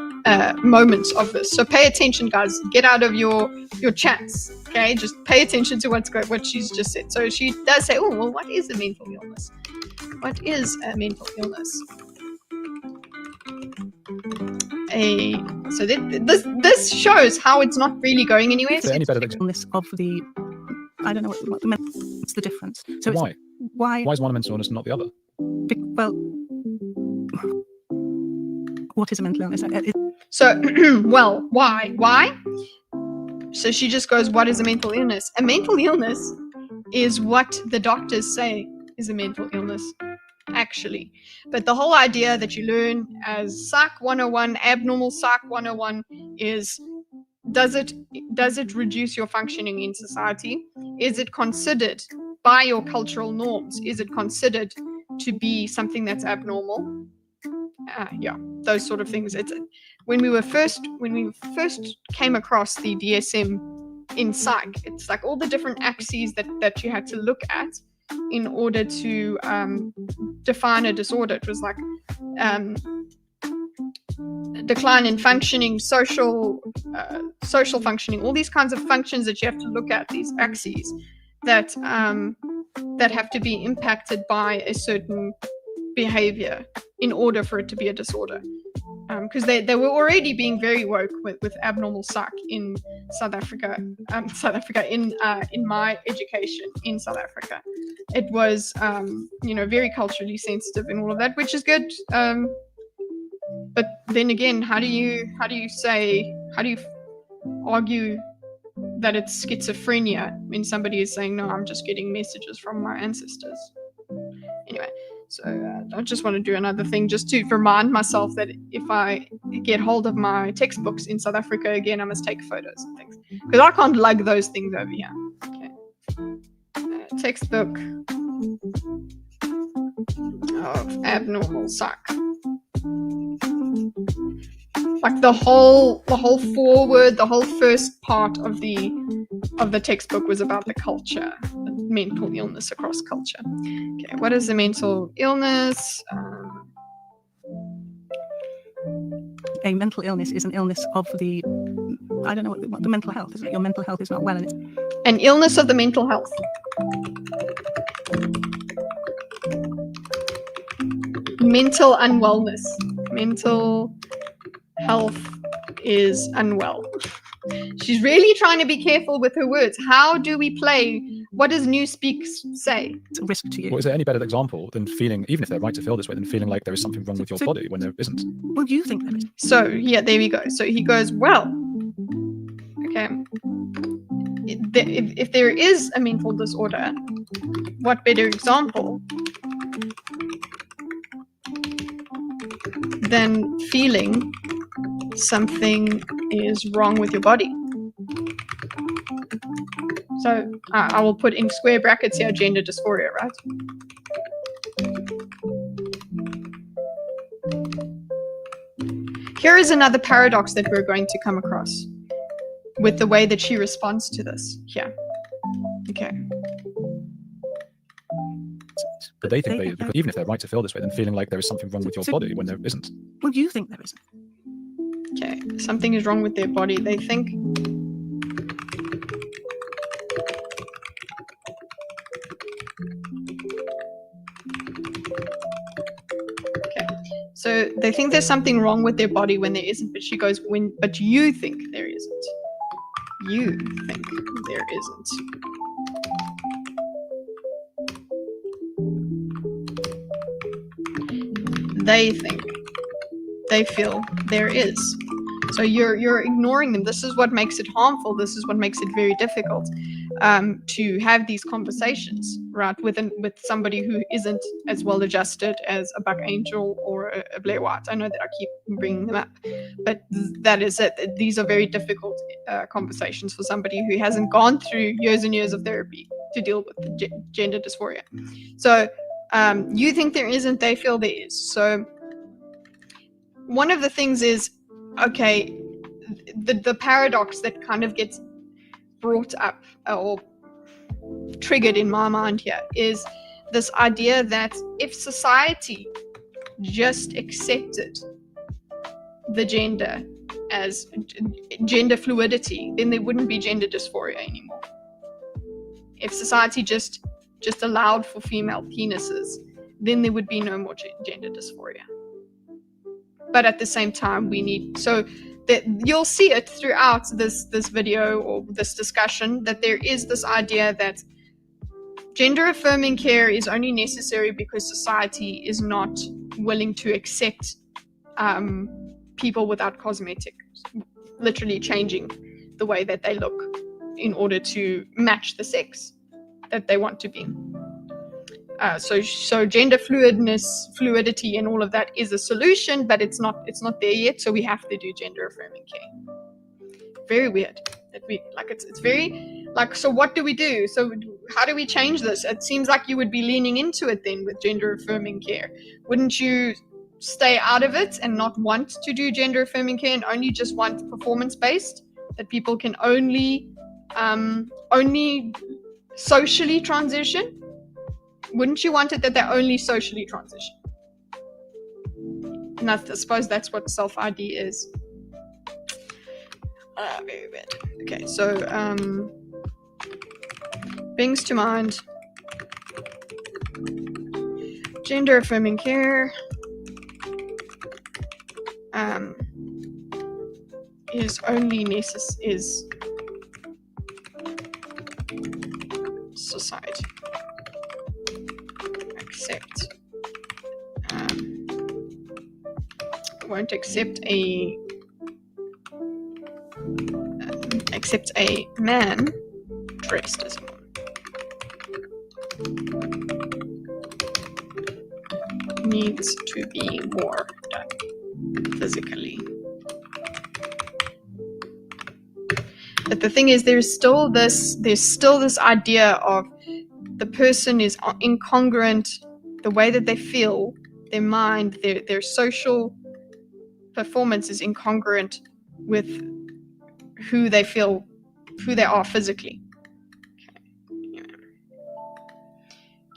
moments of this. So pay attention, guys. Get out of your chats. Okay, just pay attention to what she's just said. So she does say, "Oh, well, what is a mental illness? What is a mental illness?" So this shows how it's not really going anywhere. Is there any better example? Illness of the, I don't know what the mental. What's the difference? So it's, Why? Why? Why is one a mental illness and not the other? Well, what is a mental illness? So, well, why? Why? So she just goes, what is a mental illness? A mental illness is what the doctors say is a mental illness, actually. But the whole idea that you learn as Psych 101, abnormal Psych 101 is, does it reduce your functioning in society? Is it considered by your cultural norms? Is it considered to be something that's abnormal? Yeah, those sort of things. It's when we first came across the DSM in psych, it's like all the different axes that you had to look at in order to define a disorder. It was like decline in functioning, social functioning, all these kinds of functions that you have to look at, these axes that have to be impacted by a certain behavior in order for it to be a disorder. Because they were already being very woke with abnormal psych in South Africa. In my education in South Africa, it was very culturally sensitive and all of that, which is good. But then again, how do you argue that it's schizophrenia when somebody is saying, no, I'm just getting messages from my ancestors? Anyway. So I just want to do another thing just to remind myself that if I get hold of my textbooks in South Africa again, I must take photos and things, because I can't lug those things over here. Okay. Textbook of abnormal psych. Like the whole foreword, the whole first part of the textbook was about the culture, mental illness across culture. Okay, what is a mental illness? A mental illness is an illness of the, I don't know what the mental health is. Your mental health is not well, and it's an illness of the mental health. Mental unwellness. Mental health is unwell. She's really trying to be careful with her words. How do we play? What does Newspeak say? It's a risk to you. Or is there any better example than feeling, even if they're right to feel this way, than feeling like there is something wrong with your body when there isn't? Well, you think there is. So, yeah, there we go. So he goes, well, okay, if there is a mental disorder, what better example than feeling something is wrong with your body? So I will put in square brackets here, gender dysphoria, right? Here is another paradox that we're going to come across with the way that she responds to this. Yeah. Okay. But they think because even if they're right to feel this way, then feeling like there is something wrong with your body when there isn't. Well, you think there isn't. Okay, something is wrong with their body. They think. Okay, so they think there's something wrong with their body when there isn't. But she goes, but you think there isn't. You think there isn't. they think, they feel there is. So you're ignoring them. This is what makes it harmful. This is what makes it very difficult to have these conversations, right, with somebody who isn't as well adjusted as a buck angel or a Blair White. I know that I keep bringing them up, but that is it. These are very difficult conversations for somebody who hasn't gone through years and years of therapy to deal with the gender dysphoria. So you think there isn't, they feel there is. So one of the things is, okay, the paradox that kind of gets brought up or triggered in my mind here is this idea that if society just accepted the gender as gender fluidity, then there wouldn't be gender dysphoria anymore. If society just allowed for female penises, then there would be no more gender dysphoria. But at the same time, we need, so that you'll see it throughout this video or this discussion, that there is this idea that gender affirming care is only necessary because society is not willing to accept people without cosmetics, literally changing the way that they look in order to match the sex that they want to be. So gender fluidity and all of that is a solution, but it's not there yet. So we have to do gender affirming care. Very weird that we like it's very like, so what do we do? So how do we change this? It seems like you would be leaning into it then with gender affirming care. Wouldn't you stay out of it and not want to do gender affirming care and only just want performance based, that people can only socially transition? Wouldn't you want it that they only socially transition? And I suppose that's what self-ID is. Very weird. Okay, so brings to mind gender affirming care is only is society won't accept a man dressed as a woman. Needs to be more done physically. But the thing is, there's still this idea of the person is incongruent, the way that they feel, their mind, their social performance is incongruent with who they feel, who they are physically.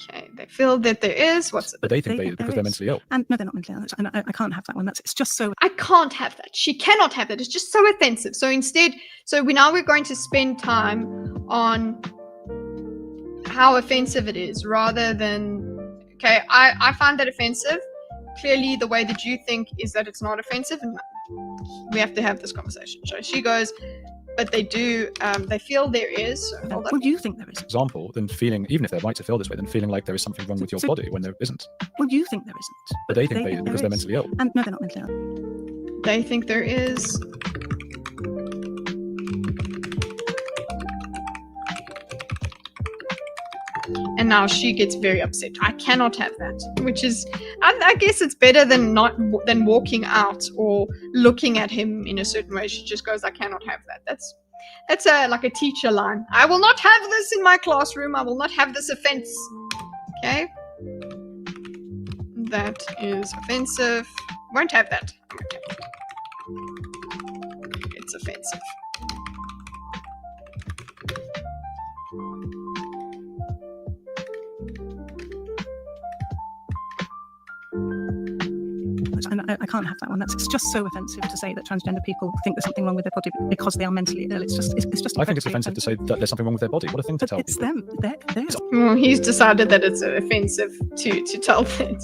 Okay, they feel that there is what's it? But they think because they're mentally ill. And no, they're not mentally ill. And I can't have that one. It's just so. I can't have that. She cannot have that. It's just so offensive. So instead, we're going to spend time on how offensive it is, rather than, okay, I find that offensive. Clearly, the way that you think is that it's not offensive, and we have to have this conversation. So she goes, but they do, they feel there is. So hold up. Well, you think there is. Example, then feeling, even if they're right to feel this way, then feeling like there is something wrong with your body when there isn't. Well, you think there isn't. But they think because they're mentally ill. And no, they're not mentally ill. They think there is. And now she gets very upset. I cannot have that, which is, I guess it's better than walking out or looking at him in a certain way. She just goes, I cannot have that. That's like a teacher line. I will not have this in my classroom. I will not have this offense. Okay? That is offensive. Won't have that. It's offensive. I can't have that one. It's just so offensive to say that transgender people think there's something wrong with their body because they are mentally ill. It's just. I think it's offensive to say that there's something wrong with their body. What a thing to tell it's people. Them. They're well, he's decided that it's offensive to tell them,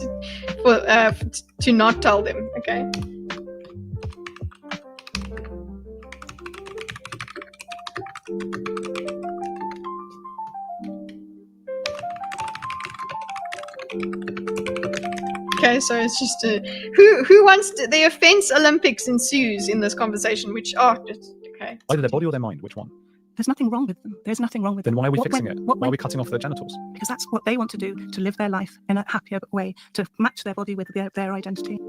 to not tell them. Okay. Okay, so it's just who wants to, the offense Olympics ensues in this conversation, which okay. Either their body or their mind. Which one? There's nothing wrong with them. There's nothing wrong with Then them. why are we What fixing went- it? what Why are we went- cutting off their genitals? Because that's what they want to do, to live their life in a happier way, to match their body with their identity.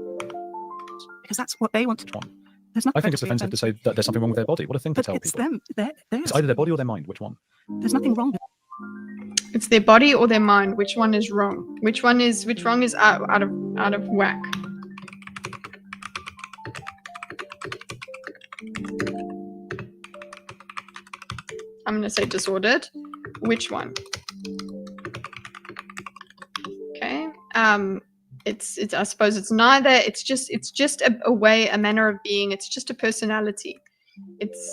Because that's what they want to Which do. one? There's nothing I think it's offensive to say that there's something wrong with their body. What a thing to But tell it's people. them. It's either their body or their mind. Which one? There's nothing wrong with It's their body or their mind. Which one is wrong? Which wrong is out of whack? I'm gonna say disordered. Which one? Okay. It's I suppose it's neither. It's just a way, a manner of being. It's just a personality. It's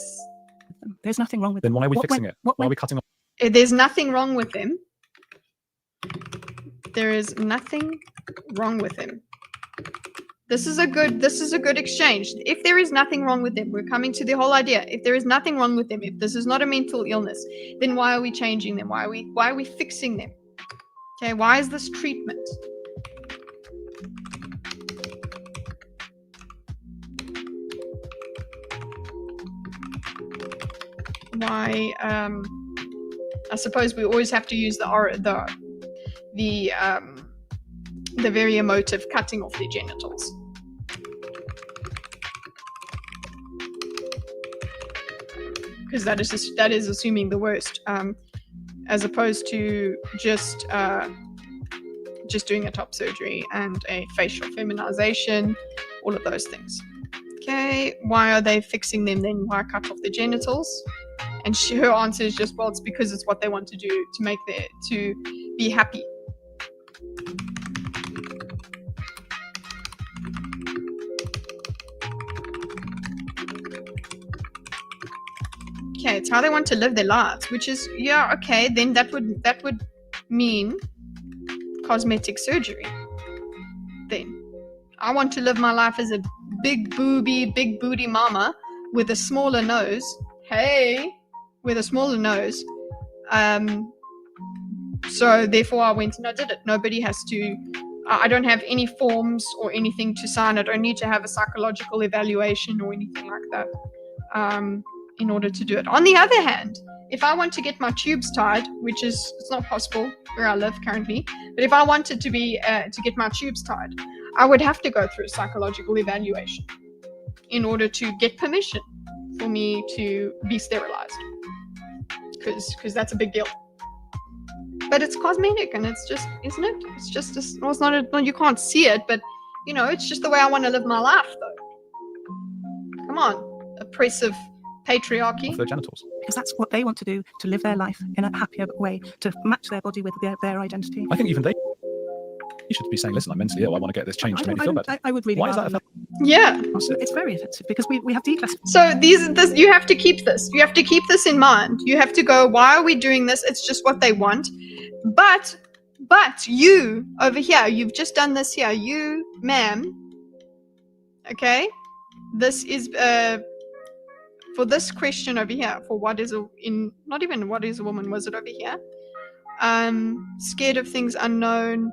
them. There's nothing wrong with Then them. why are we What fixing went- it? what Why are we went- cutting off? there's nothing wrong with him. There is nothing wrong with him. This is a good exchange. If there is nothing wrong with him, we're coming to the whole idea. If there is nothing wrong with him, if this is not a mental illness, then why are we changing them? Why are we fixing them? Okay, why is this treatment? Why I suppose we always have to use the very emotive cutting off their genitals. Because that is assuming the worst, as opposed to just doing a top surgery and a facial feminization, all of those things. Okay, why are they fixing them then? Why cut off the genitals? And her answer is just, well, it's because it's what they want to do to be happy. Okay, it's how they want to live their lives, which is, yeah, okay, then that would mean cosmetic surgery. Then I want to live my life as a big booty mama with a smaller nose. Hey, with a smaller nose. So therefore I went and I did it. Nobody has to, I don't have any forms or anything to sign. I don't need to have a psychological evaluation or anything like that in order to do it. On the other hand, if I want to get my tubes tied, which is, it's not possible where I live currently, but if I wanted to get my tubes tied, I would have to go through a psychological evaluation in order to get permission for me to be sterilized, because that's a big deal. But it's cosmetic, and it's just, isn't it? It's just, well, it's not. No, you can't see it, but you know, it's just the way I want to live my life, though. Come on, oppressive patriarchy. Off their genitals. Because that's what they want to do, to live their life in a happier way, to match their body with their identity. I think even they should be saying, listen, I'm mentally ill. I want to get this changed to make me feel better. I would really Why is rather that Yeah. It's very offensive because we have declassification. So you have to keep this. You have to keep this in mind. You have to go, why are we doing this? It's just what they want. But you over here, you've just done this here. You, ma'am. Okay? This is for this question over here, for what is not even what is a woman, was it over here? Scared of things unknown.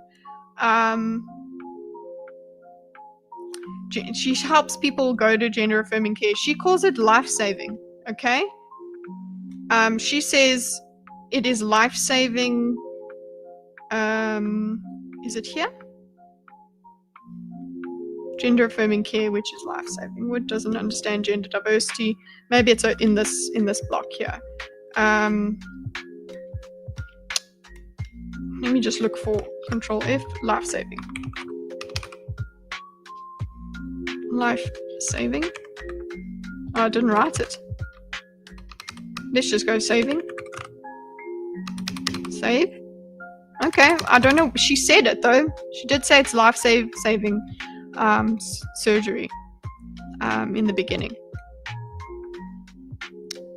She helps people go to gender affirming care. She calls it life-saving. Okay. She says it is life-saving. Is it here? Gender affirming care, which is life-saving. Wood doesn't understand gender diversity. Maybe it's in this block here. Let me just look for Control F, life-saving. Life-saving. Oh, I didn't write it. Let's just go saving. Save. Okay, I don't know. She said it though. She did say it's life-saving surgery in the beginning.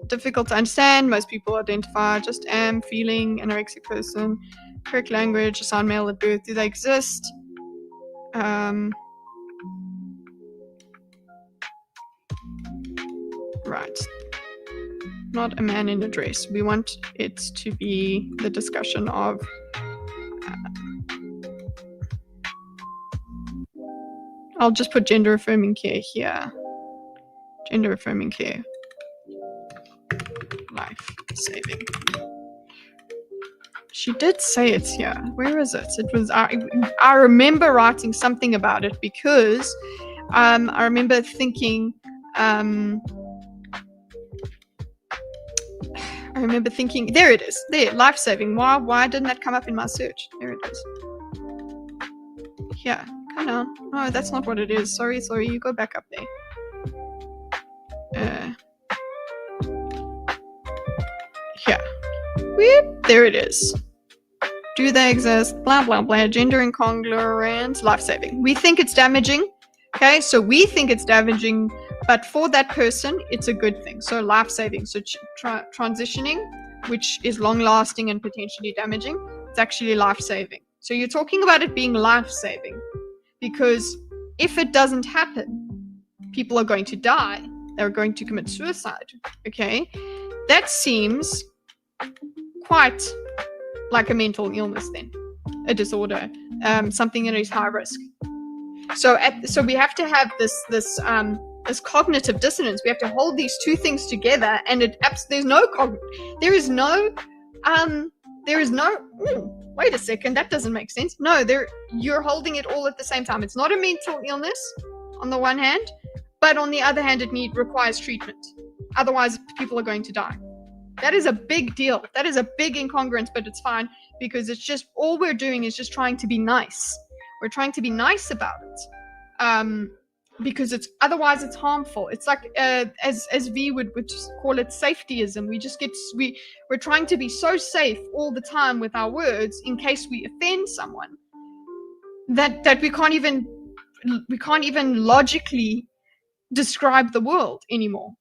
Difficult to understand. Most people identify just am, feeling, anorexic person. Correct language, assigned male at birth. Do they exist? Right. Not a man in a dress. We want it to be the discussion of I'll just put gender affirming care here. Gender affirming care. Life saving. She did say it's here. Where is it? It was, I remember writing something about it because I remember thinking, there it is. There, life saving. Why didn't that come up in my search? There it is. Yeah, come on. No, that's not what it is. Sorry, you go back up there. Here. Whoop, there it is. Do they exist? Blah, blah, blah. Gender incongruent. Life-saving. We think it's damaging. Okay, so we think it's damaging, but for that person, it's a good thing. So life-saving. So transitioning, which is long-lasting and potentially damaging, it's actually life-saving. So you're talking about it being life-saving because if it doesn't happen, people are going to die. They're going to commit suicide. Okay, that seems quite like a mental illness then, a disorder, something that is high risk. So we have to have this cognitive dissonance. We have to hold these two things together, and there is no wait a second, that doesn't make sense. No, you're holding it all at the same time. It's not a mental illness on the one hand, but on the other hand, it requires treatment. Otherwise, people are going to die. That is a big deal. That is a big incongruence, but it's fine because it's just all we're doing is just trying to be nice. We're trying to be nice about it because otherwise it's harmful. It's like as V would just call it safetyism. We're trying to be so safe all the time with our words in case we offend someone that we can't even logically describe the world anymore.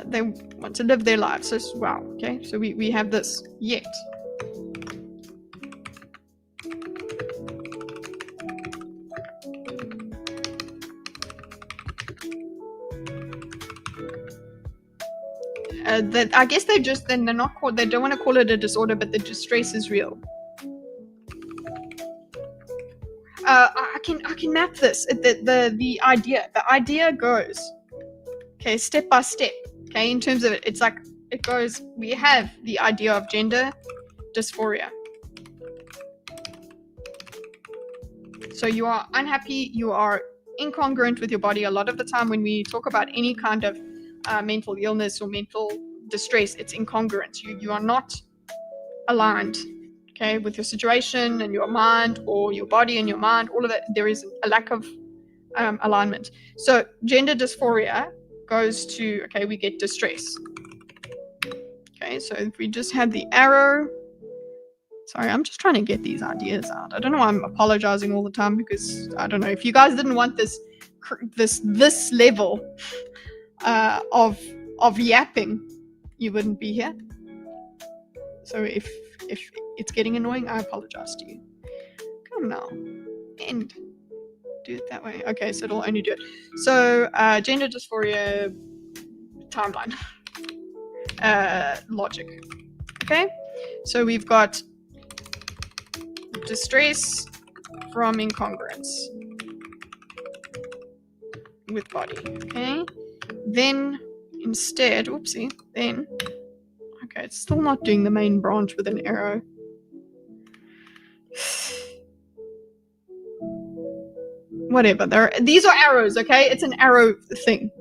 They want to live their lives. So wow, okay. So we have this yet. That I guess they don't want to call it a disorder, but the distress is real. I can map this. The idea goes, okay, step by step. Okay, in terms of it, it's like it goes. We have the idea of gender dysphoria. So you are unhappy. You are incongruent with your body. A lot of the time, when we talk about any kind of mental illness or mental distress, it's incongruence. You are not aligned, okay, with your situation and your mind, or your body and your mind. All of that, there is a lack of alignment. So gender dysphoria goes to, okay, we get distress. Okay, so if we just had the arrow. Sorry, I'm just trying to get these ideas out. I don't know why I'm apologizing all the time, because I don't know, if you guys didn't want this level of yapping, you wouldn't be here. So if it's getting annoying, I apologize to you. Come now, end. Do it that way. Okay, so it'll only do it. So gender dysphoria timeline. Logic. Okay, so we've got distress from incongruence with body. Okay, then instead, oopsie, then, okay, it's still not doing the main branch with an arrow. Whatever, these are arrows, okay? It's an arrow thing.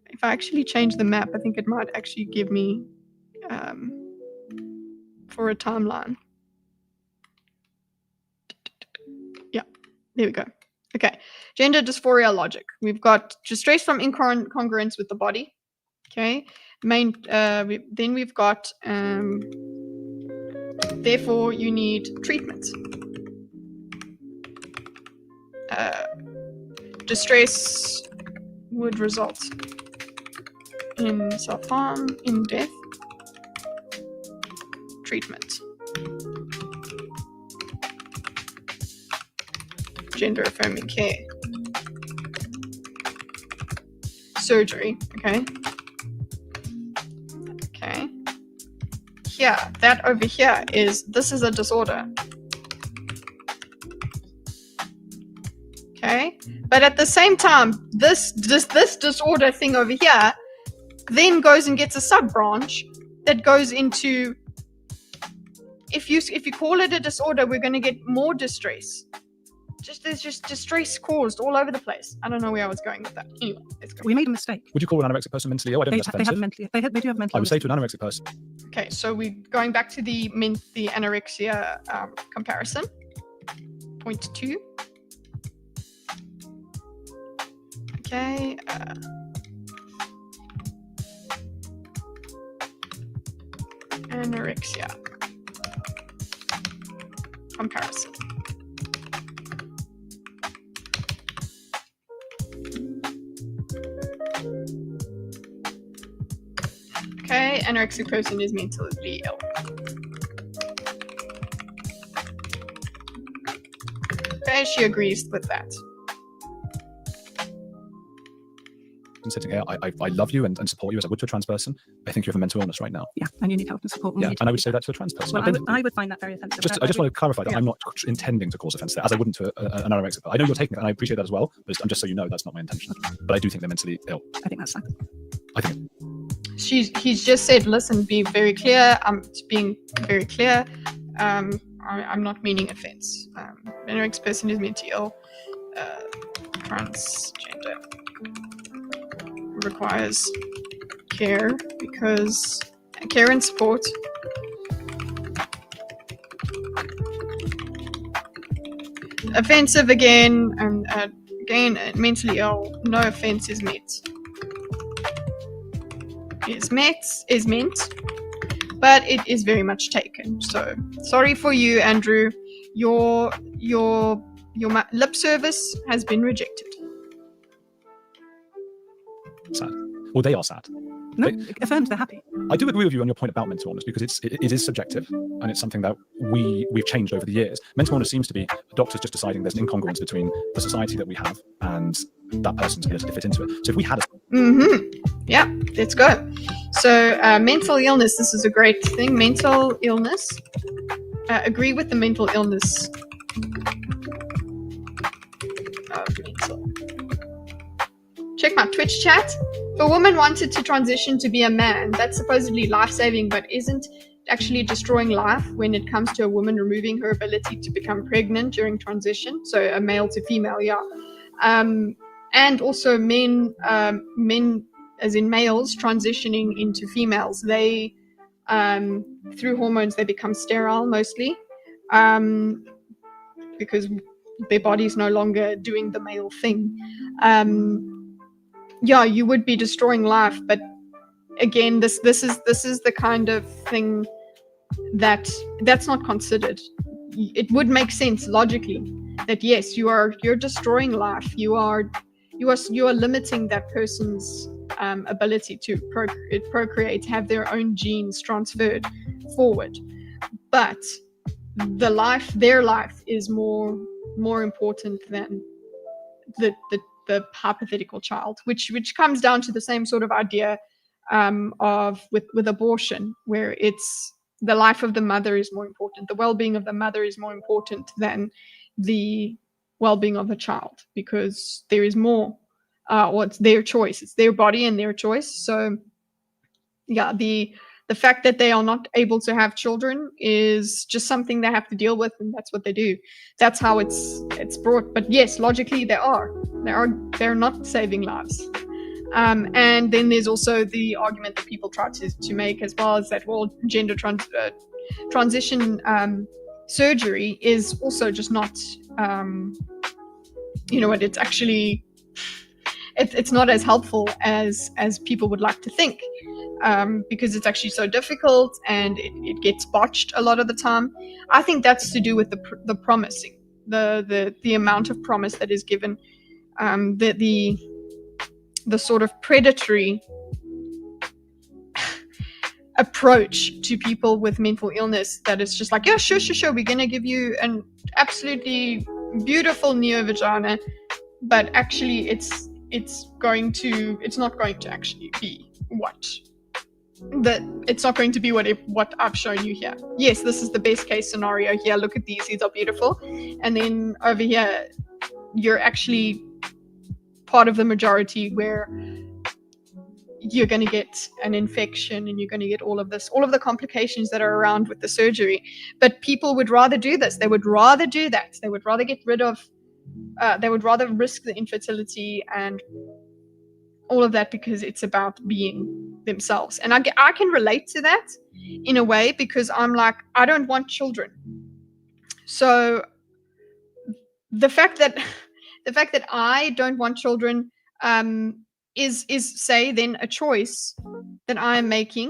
If I actually change the map, I think it might actually give me for a timeline. Yeah, there we go. Okay, gender dysphoria logic. We've got distress from incongruence with the body. Okay, then we've got therefore you need treatment. Distress would result in self-harm, in death. Treatment. Gender affirming care. Surgery. Okay. Okay. Here, that over here this is a disorder. But at the same time, this disorder thing over here then goes and gets a sub branch that goes into, if you call it a disorder, we're going to get more distress. There's just distress caused all over the place. I don't know where I was going with that. Anyway, let's go. We made a mistake. Would you call an anorexic person mentally ill? I don't think that's They offensive. do have mental I would illness. say to an anorexic person, Okay, so we're going back to the anorexia comparison. Point 2. Okay. Anorexia comparison. Okay, anorexic person is mentally ill. Okay, she agrees with that. I'm sitting here, I love you and support you as I would to a trans person. I think you have a mental illness right now. Yeah, and you need help and support. Yeah, and I would say that to a trans person. Well, I would find that very offensive. I just want to clarify that Yeah. I'm not intending to cause offence there, as I wouldn't to an anorexic. I know you're taking it, and I appreciate that as well. But I'm just so you know that's not my intention. But I do think they're mentally ill. I think that's sad. I think He's just said, listen, be very clear. I'm being very clear. I'm not meaning offense. Anorexic person is mentally ill. Transgender requires care and support. Offensive again, again, mentally ill. No offense is meant. Is meant, but it is very much taken. So sorry for you, Andrew. Your lip service has been rejected. sad. Well, they are sad. No, it affirms they're happy. I do agree with you on your point about mental illness because it is subjective and it's something that we've changed over the years. Mental illness seems to be doctors just deciding there's an incongruence between the society that we have and that person's ability to fit into it. So if we had Yeah, let's go. So mental illness, this is a great thing. Mental illness. Agree with the mental illness. Mental. Check my Twitch chat. If a woman wanted to transition to be a man, that's supposedly life-saving, but isn't actually destroying life when it comes to a woman removing her ability to become pregnant during transition. So a male to female, yeah. And also men as in males transitioning into females, they through hormones they become sterile mostly because their body's no longer doing the male thing. Yeah, you would be destroying life, but again, this is the kind of thing that's not considered. It would make sense logically that yes, you're destroying life. You are limiting that person's ability to procreate, have their own genes transferred forward. But their life is more important than the hypothetical child, which comes down to the same sort of idea of with abortion, where it's the life of the mother is more important, the well-being of the mother is more important than the well-being of the child, because there is more. It's their choice, it's their body and their choice. So yeah, the fact that they are not able to have children is just something they have to deal with, and that's what they do. That's how it's brought. But yes, logically they're not saving lives. And then there's also the argument that people try to make as well, is that, well, gender transition surgery is also just not, it's actually, it's not as helpful as people would like to think, because it's actually so difficult and it gets botched a lot of the time. I think that's to do with the promising, the amount of promise that is given, the sort of predatory approach to people with mental illness, that it's just like, yeah, sure, we're going to give you an absolutely beautiful neo-vagina, but actually it's not going to actually be it's not going to be what I've shown you here. Yes, this is the best case scenario here. Look at these are beautiful. And then over here, you're actually part of the majority where you're going to get an infection and you're going to get all of the complications that are around with the surgery. But people would rather do this. They would rather do that. They would rather get rid of, they would rather risk the infertility and all of that because it's about being themselves. And I can relate to that in a way, because I'm like, I don't want children. So the fact that I don't want children is say then a choice that I am making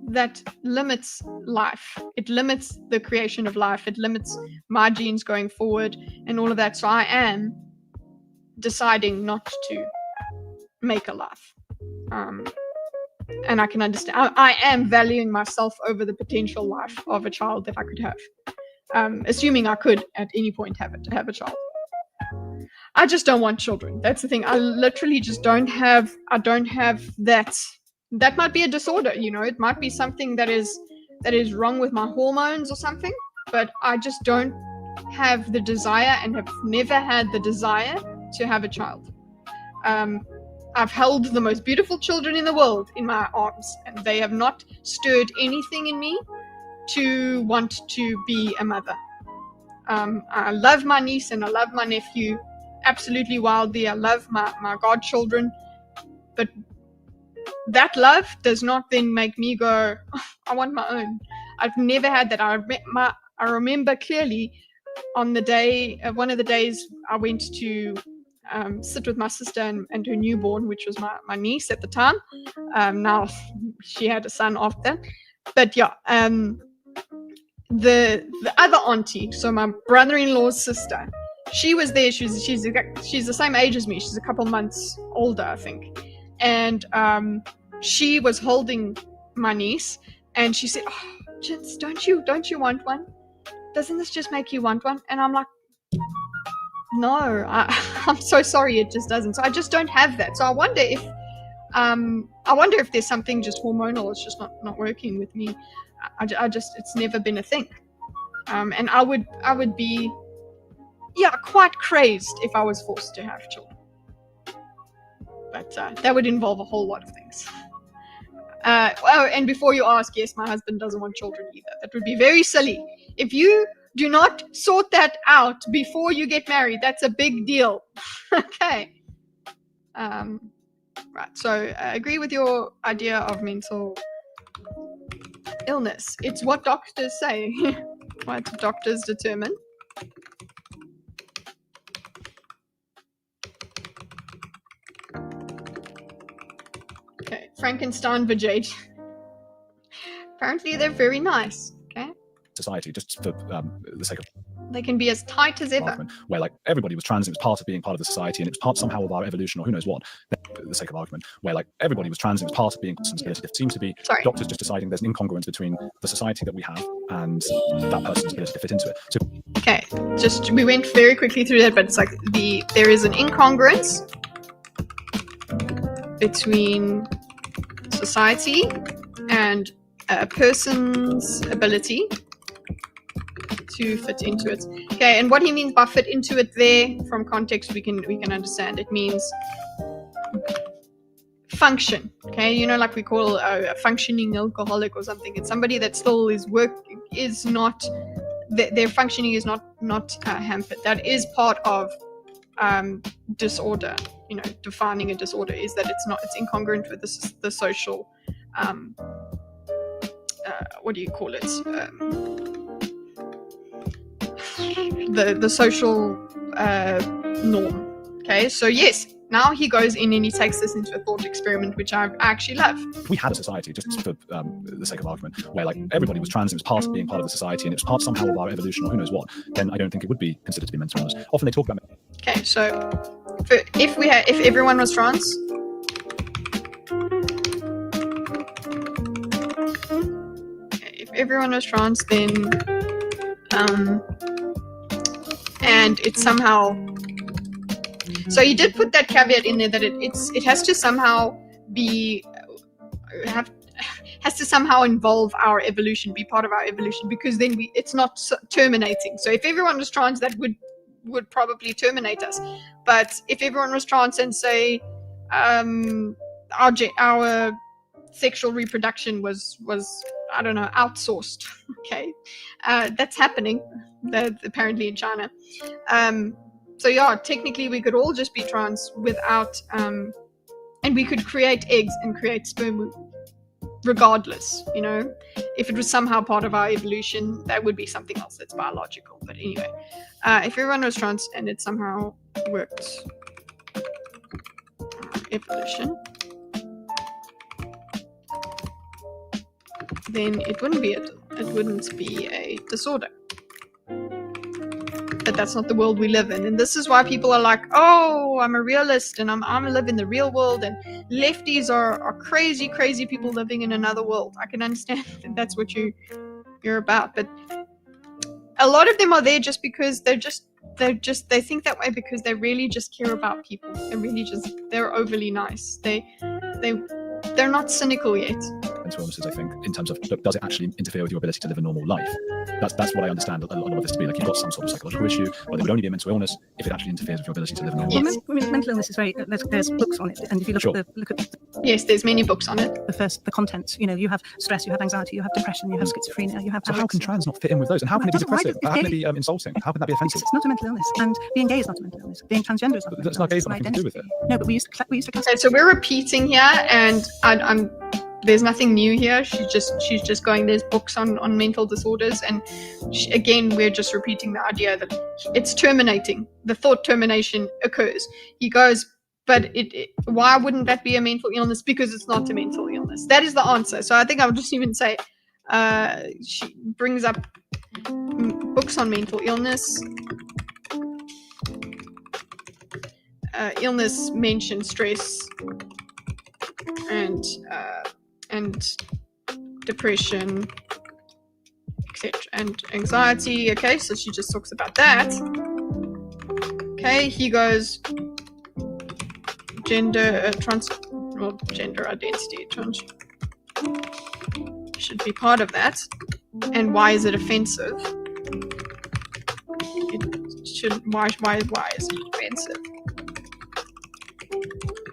that limits life. It limits the creation of life. It limits my genes going forward and all of that. So I am deciding not to make a life. And I can understand. I am valuing myself over the potential life of a child that I could have. Assuming I could at any point have a child. I just don't want children. That's the thing. I literally just don't have that. That might be a disorder, you know. It might be something that is wrong with my hormones or something, but I just don't have the desire and have never had the desire to have a child. I've held the most beautiful children in the world in my arms, and they have not stirred anything in me to want to be a mother. I love my niece and I love my nephew absolutely wildly. I love my godchildren, but that love does not then make me go, oh, I want my own. I've never had that. I remember clearly on the day, one of the days I went to sit with my sister and her newborn, which was my niece at the time. Now she had a son after, but yeah, the other auntie, so my brother-in-law's sister, she was there. She's the same age as me. She's a couple months older, I think. And she was holding my niece, and she said, "Oh, Jits, don't you want one? Doesn't this just make you want one?" And I'm like, no, I'm so sorry, it just doesn't. So I just don't have that. So I wonder if there's something just hormonal. It's just not working with me. I just, it's never been a thing. And I would be, quite crazed if I was forced to have children. But that would involve a whole lot of things. And before you ask, yes, my husband doesn't want children either. That would be very silly. If you do not sort that out before you get married, that's a big deal. Okay. Right. So I agree with your idea of mental illness. It's what doctors say. What doctors determine. Okay. Frankenstein vajayjay. Apparently they're very nice. Okay. Society, just for the sake of they can be as tight as ever. Argument, where like everybody was trans, it was part of being part of the society, and it was part somehow of our evolution, or who knows what. For the sake of argument, where like everybody was trans, it was part of being responsibility. It seems to be doctors just deciding there's an incongruence between the society that we have and that person's ability to fit into it. So okay, we went very quickly through that, but it's like there is an incongruence between society and a person's ability to fit into it. Okay, and what he means by fit into it there, from context, we can understand. It means function. Okay, you know, like we call a functioning alcoholic or something. It's somebody that still is not their functioning is not hampered. That is part of disorder. You know, defining a disorder is that it's incongruent with the social what do you call it? The social norm. Okay, so yes, now he goes in and he takes this into a thought experiment, which I actually love. We had a society, just for the sake of argument, where like everybody was trans, it was part of being part of the society, and it was part somehow of our evolution, or who knows what. Then I don't think it would be considered to be mental illness. Often they talk about. Okay, so if everyone was trans. If everyone was trans, then and it's somehow, so you did put that caveat in there that it has to somehow has to somehow involve our evolution, be part of our evolution, because then it's not terminating. So if everyone was trans, that would would probably terminate us. But if everyone was trans and say our sexual reproduction was I don't know, outsourced, okay, that's happening apparently in China. So yeah, technically we could all just be trans without and we could create eggs and create sperm regardless, you know. If it was somehow part of our evolution, that would be something else that's biological. But anyway, if everyone was trans and it somehow worked evolution, then it wouldn't be a disorder. But that's not the world we live in, and this is why people are like, oh, I'm a realist and I'm live in the real world, and lefties are crazy people living in another world. I can understand that that's what you're about, but a lot of them are there just because they think that way because they really just care about people. They're overly nice. They're not cynical yet. Mental illnesses, I think, in terms of, look, does it actually interfere with your ability to live a normal life? That's what I understand a lot of this to be. Like, you've got some sort of psychological issue, but it would only be a mental illness if it actually interferes with your ability to live a normal life. Mental illness is very. There's books on it, and if you look at Yes, there's many books on it. the contents. You know, you have stress, you have anxiety, you have depression, you have schizophrenia, you have. So how can trans not fit in with those? And how can it be depressive? How can it be insulting? How can that be offensive? It's not a mental illness, and being gay is not a mental illness. Being transgender is not. That's not gay. It's nothing to do with it. No, but we used to classify. Okay, so we're repeating here, and I'm there's nothing new here. She's just going, there's books on mental disorders, and again, we're just repeating the idea that it's terminating. The thought termination occurs. He goes, but why wouldn't that be a mental illness? Because it's not a mental illness. That is the answer. So I think I would just even say, she brings up books on mental illness. Illness mentions stress and depression, etc., and anxiety. Okay, so she just talks about that. Okay, he goes gender identity should be part of that. And why is it offensive? Why is it offensive?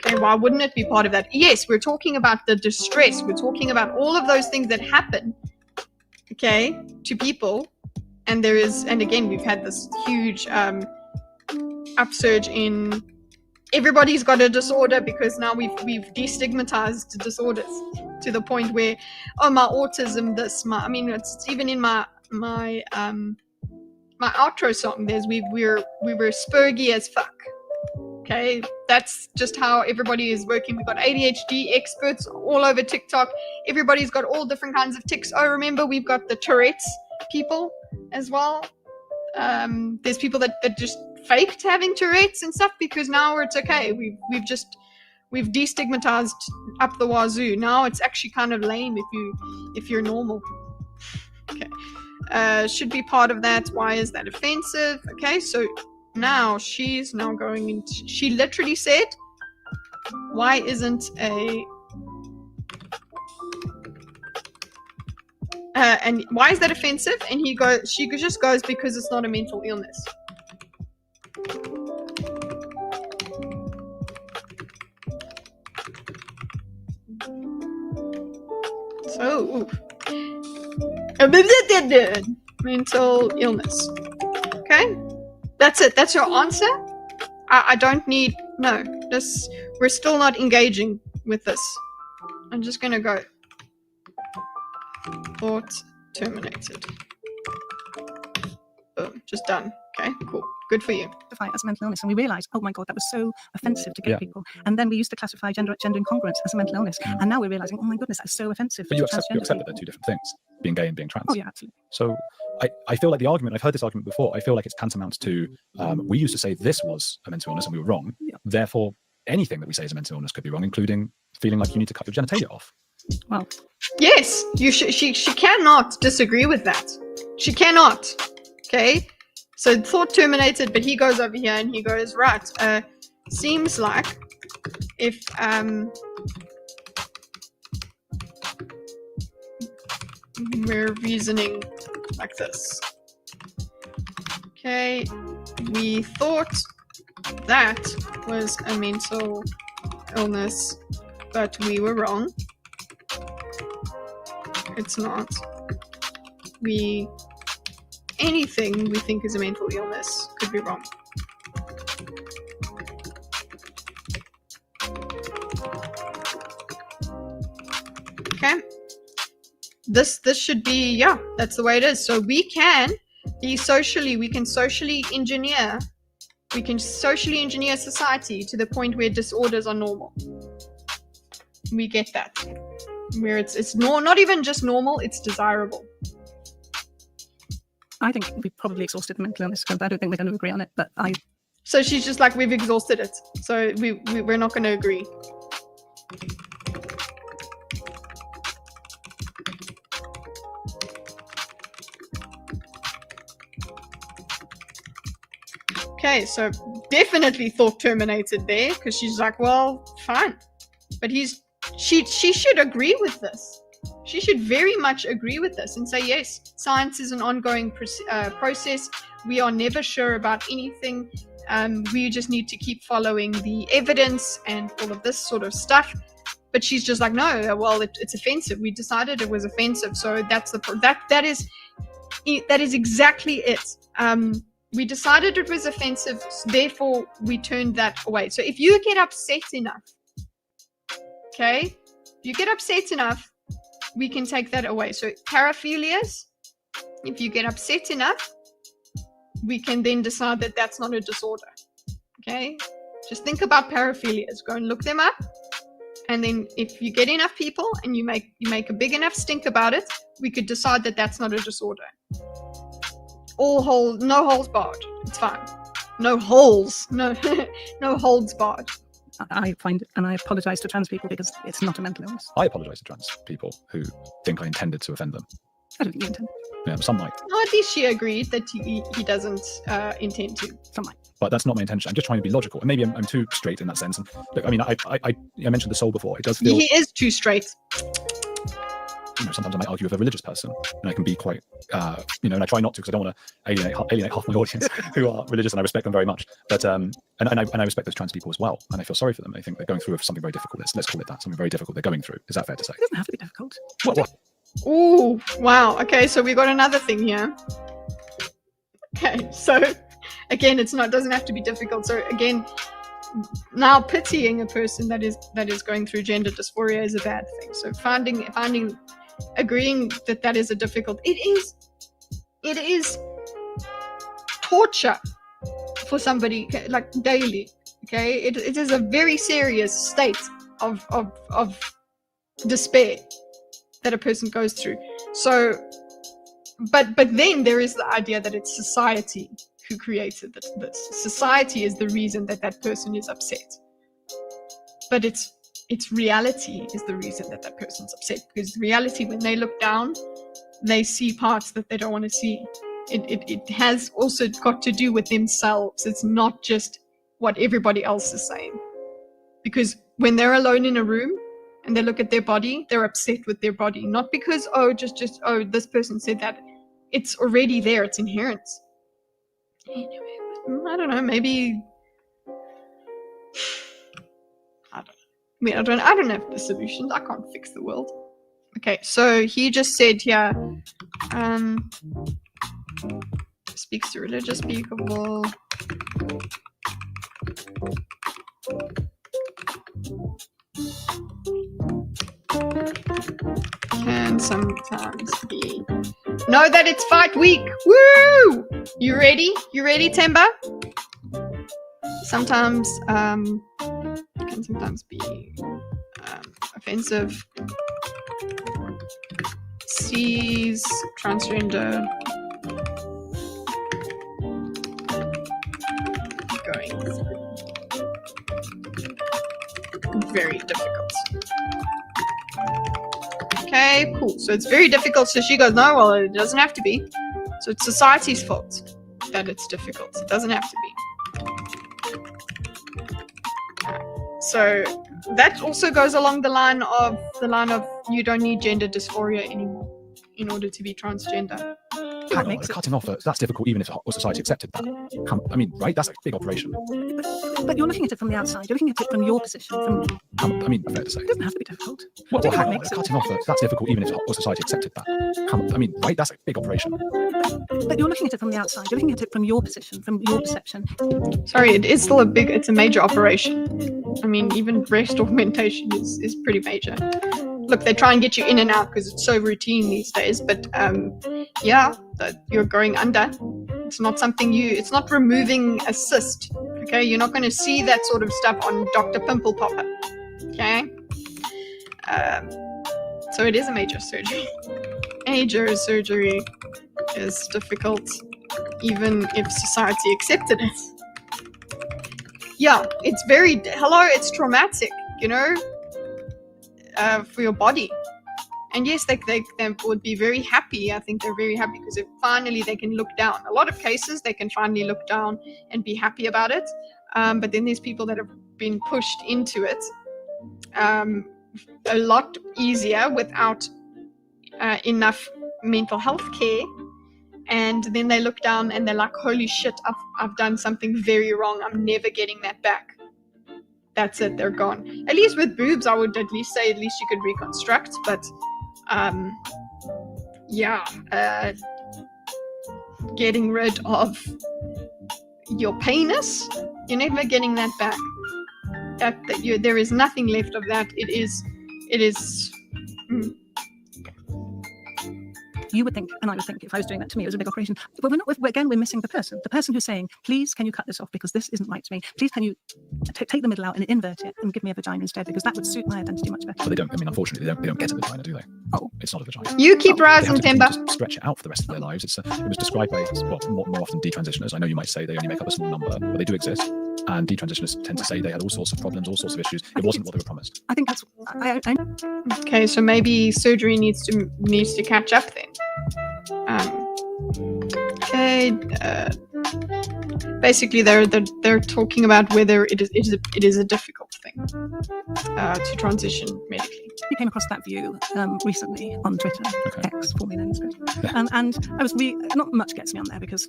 Okay, why wouldn't it be part of that? Yes, we're talking about the distress. We're talking about all of those things that happen, okay, to people. And again, we've had this huge upsurge in everybody's got a disorder, because now we've destigmatized disorders to the point where, oh, my autism, it's even in my outro song. We were spurgy as fuck. Okay, that's just how everybody is working. We've got ADHD experts all over TikTok. Everybody's got all different kinds of tics. Oh, remember, we've got the Tourette's people as well. There's people that just faked having Tourette's and stuff, because now it's okay. We've destigmatized up the wazoo. Now it's actually kind of lame if you're normal. Okay, should be part of that. Why is that offensive? Okay, so now she's now going into, she literally said, why isn't and why is that offensive? And she just goes, because it's not a mental illness. So, mental illness. Okay? That's it. That's your answer? I don't need... No. We're still not engaging with this. I'm just going to go. Thought terminated. Boom. Just done. Okay, cool. Good for you. As mental illness, and we realised, oh my god, that was so offensive to gay people. And then we used to classify gender incongruence as a mental illness, and now we're realising, oh my goodness, that's so offensive. But you accept that they're two different things, being gay and being trans. Oh yeah, absolutely. So I feel like the argument, I've heard this argument before, I feel like it's tantamount to, we used to say this was a mental illness and we were wrong. Yeah. Therefore, anything that we say is a mental illness could be wrong, including feeling like you need to cut your genitalia off. Well, yes, she cannot disagree with that. She cannot. Okay? So thought terminated, but he goes over here and he goes, right, seems like if we're reasoning like this. Okay, We thought that was a mental illness, but we were wrong. It's not. Anything we think is a mental illness could be wrong. Okay. This should be, yeah, that's the way it is. So we can socially engineer society to the point where disorders are normal. We get that. Where it's not even just normal, it's desirable. I think we've probably exhausted the mental illness, because I don't think we're going to agree on it, but So she's just like, we've exhausted it, so we're not going to agree. Okay, so definitely thought terminated there, because she's like, well, fine. But she should agree with this. She should very much agree with this and say, yes, science is an ongoing process. We are never sure about anything. We just need to keep following the evidence and all of this sort of stuff. But she's just like, no, well, it's offensive. We decided it was offensive, so that's that is exactly it. We decided it was offensive, so therefore we turned that away. So if you get upset enough, okay, you get upset enough, we can take that away. So paraphilias, if you get upset enough, we can then decide that that's not a disorder. Okay, just think about paraphilias. Go and look them up, and then if you get enough people and you make a big enough stink about it, we could decide that that's not a disorder. No holes barred. It's fine. No holes. No holds barred. I find, and I apologize to trans people because it's not a mental illness. I apologise to trans people who think I intended to offend them. I don't think you intend. Yeah, some might. No, at least she agreed that he doesn't intend to. Some might. But that's not my intention. I'm just trying to be logical, and maybe I'm too straight in that sense. And look, I mean, I mentioned the soul before. It does feel. He is too straight. Sometimes I might argue with a religious person, and I can be quite, and I try not to, because I don't want to alienate half my audience who are religious, and I respect them very much. But and I respect those trans people as well, and I feel sorry for them. I think they're going through something very difficult. Let's call it that. Something very difficult they're going through. Is that fair to say? It doesn't have to be difficult. What? Ooh, wow. Okay, so we got another thing here. Okay, so again, doesn't have to be difficult. So again, now pitying a person that is going through gender dysphoria is a bad thing. So agreeing that is a difficult, it is torture for somebody, like daily. Okay, it is a very serious state of despair that a person goes through. So but then there is the idea that it's society who created this. Society is the reason that person is upset, but it's reality is the reason that person's upset, because reality, when they look down, they see parts that they don't want to see. It has also got to do with themselves. It's not just what everybody else is saying, because when they're alone in a room and they look at their body, they're upset with their body, not because this person said that. It's already there, it's inherent. Anyway, I don't know, maybe I don't have the solutions. I can't fix the world. Okay, so he just said here, speaks to religious people. Can sometimes be. Know that it's fight week. Woo! You ready? You ready, Temba? Sometimes can sometimes be offensive. Sees transgender going through. Very difficult. Okay, cool. So it's very difficult. So she goes, no, well, it doesn't have to be. So it's society's fault that it's difficult. It doesn't have to be. So that also goes along the line of you don't need gender dysphoria anymore in order to be transgender. that makes it cutting off, that's difficult even if society accepted that. I mean, right? That's a big operation. But you're looking at it from the outside. You're looking at it from your position. I mean, fair to say. It doesn't have to be difficult. Well, That hang on, makes it. cutting off, that's difficult even if society accepted that. I mean, right? That's a big operation. But you're looking at it from the outside. You're looking at it from your position, from your perception. Sorry, it is still it's a major operation. I mean, even breast augmentation is pretty major. Look, they try and get you in and out because it's so routine these days, but yeah, you're going under. It's not something it's not removing a cyst, okay? You're not going to see that sort of stuff on Dr. Pimple Popper, okay? So it is a major surgery. Major surgery is difficult, even if society accepted it. Yeah, it's it's traumatic, you know, for your body. And yes, they would be very happy. I think they're very happy because finally they can look down. A lot of cases, they can finally look down and be happy about it. But then there's people that have been pushed into it a lot easier without enough mental health care. And then they look down and they're like, holy shit, I've done something very wrong. I'm never getting that back. That's it, they're gone. At least with boobs, I would at least say you could reconstruct, but getting rid of your penis, you're never getting that back. There is nothing left of that. It is You would think, and I would think, if I was doing that to me, it was a big operation. But we're missing the person who's saying, please, can you cut this off because this isn't right to me? Please, can you take the middle out and invert it and give me a vagina instead because that would suit my identity much better. But they don't. I mean, unfortunately, they don't get a vagina, do they? Oh, it's not a vagina. You keep rising, They Timber. have to just stretch it out for the rest of their lives. It was described by more often detransitioners. I know you might say they only make up a small number, but they do exist. And detransitioners tend to say they had all sorts of problems, all sorts of issues. It wasn't what they were promised. I think that's. Okay, so maybe surgery needs to catch up then. Basically, they're talking about whether it is a difficult thing to transition medically. We came across that view recently on Twitter, X, formerly known as Twitter, and I was not much gets me on there because.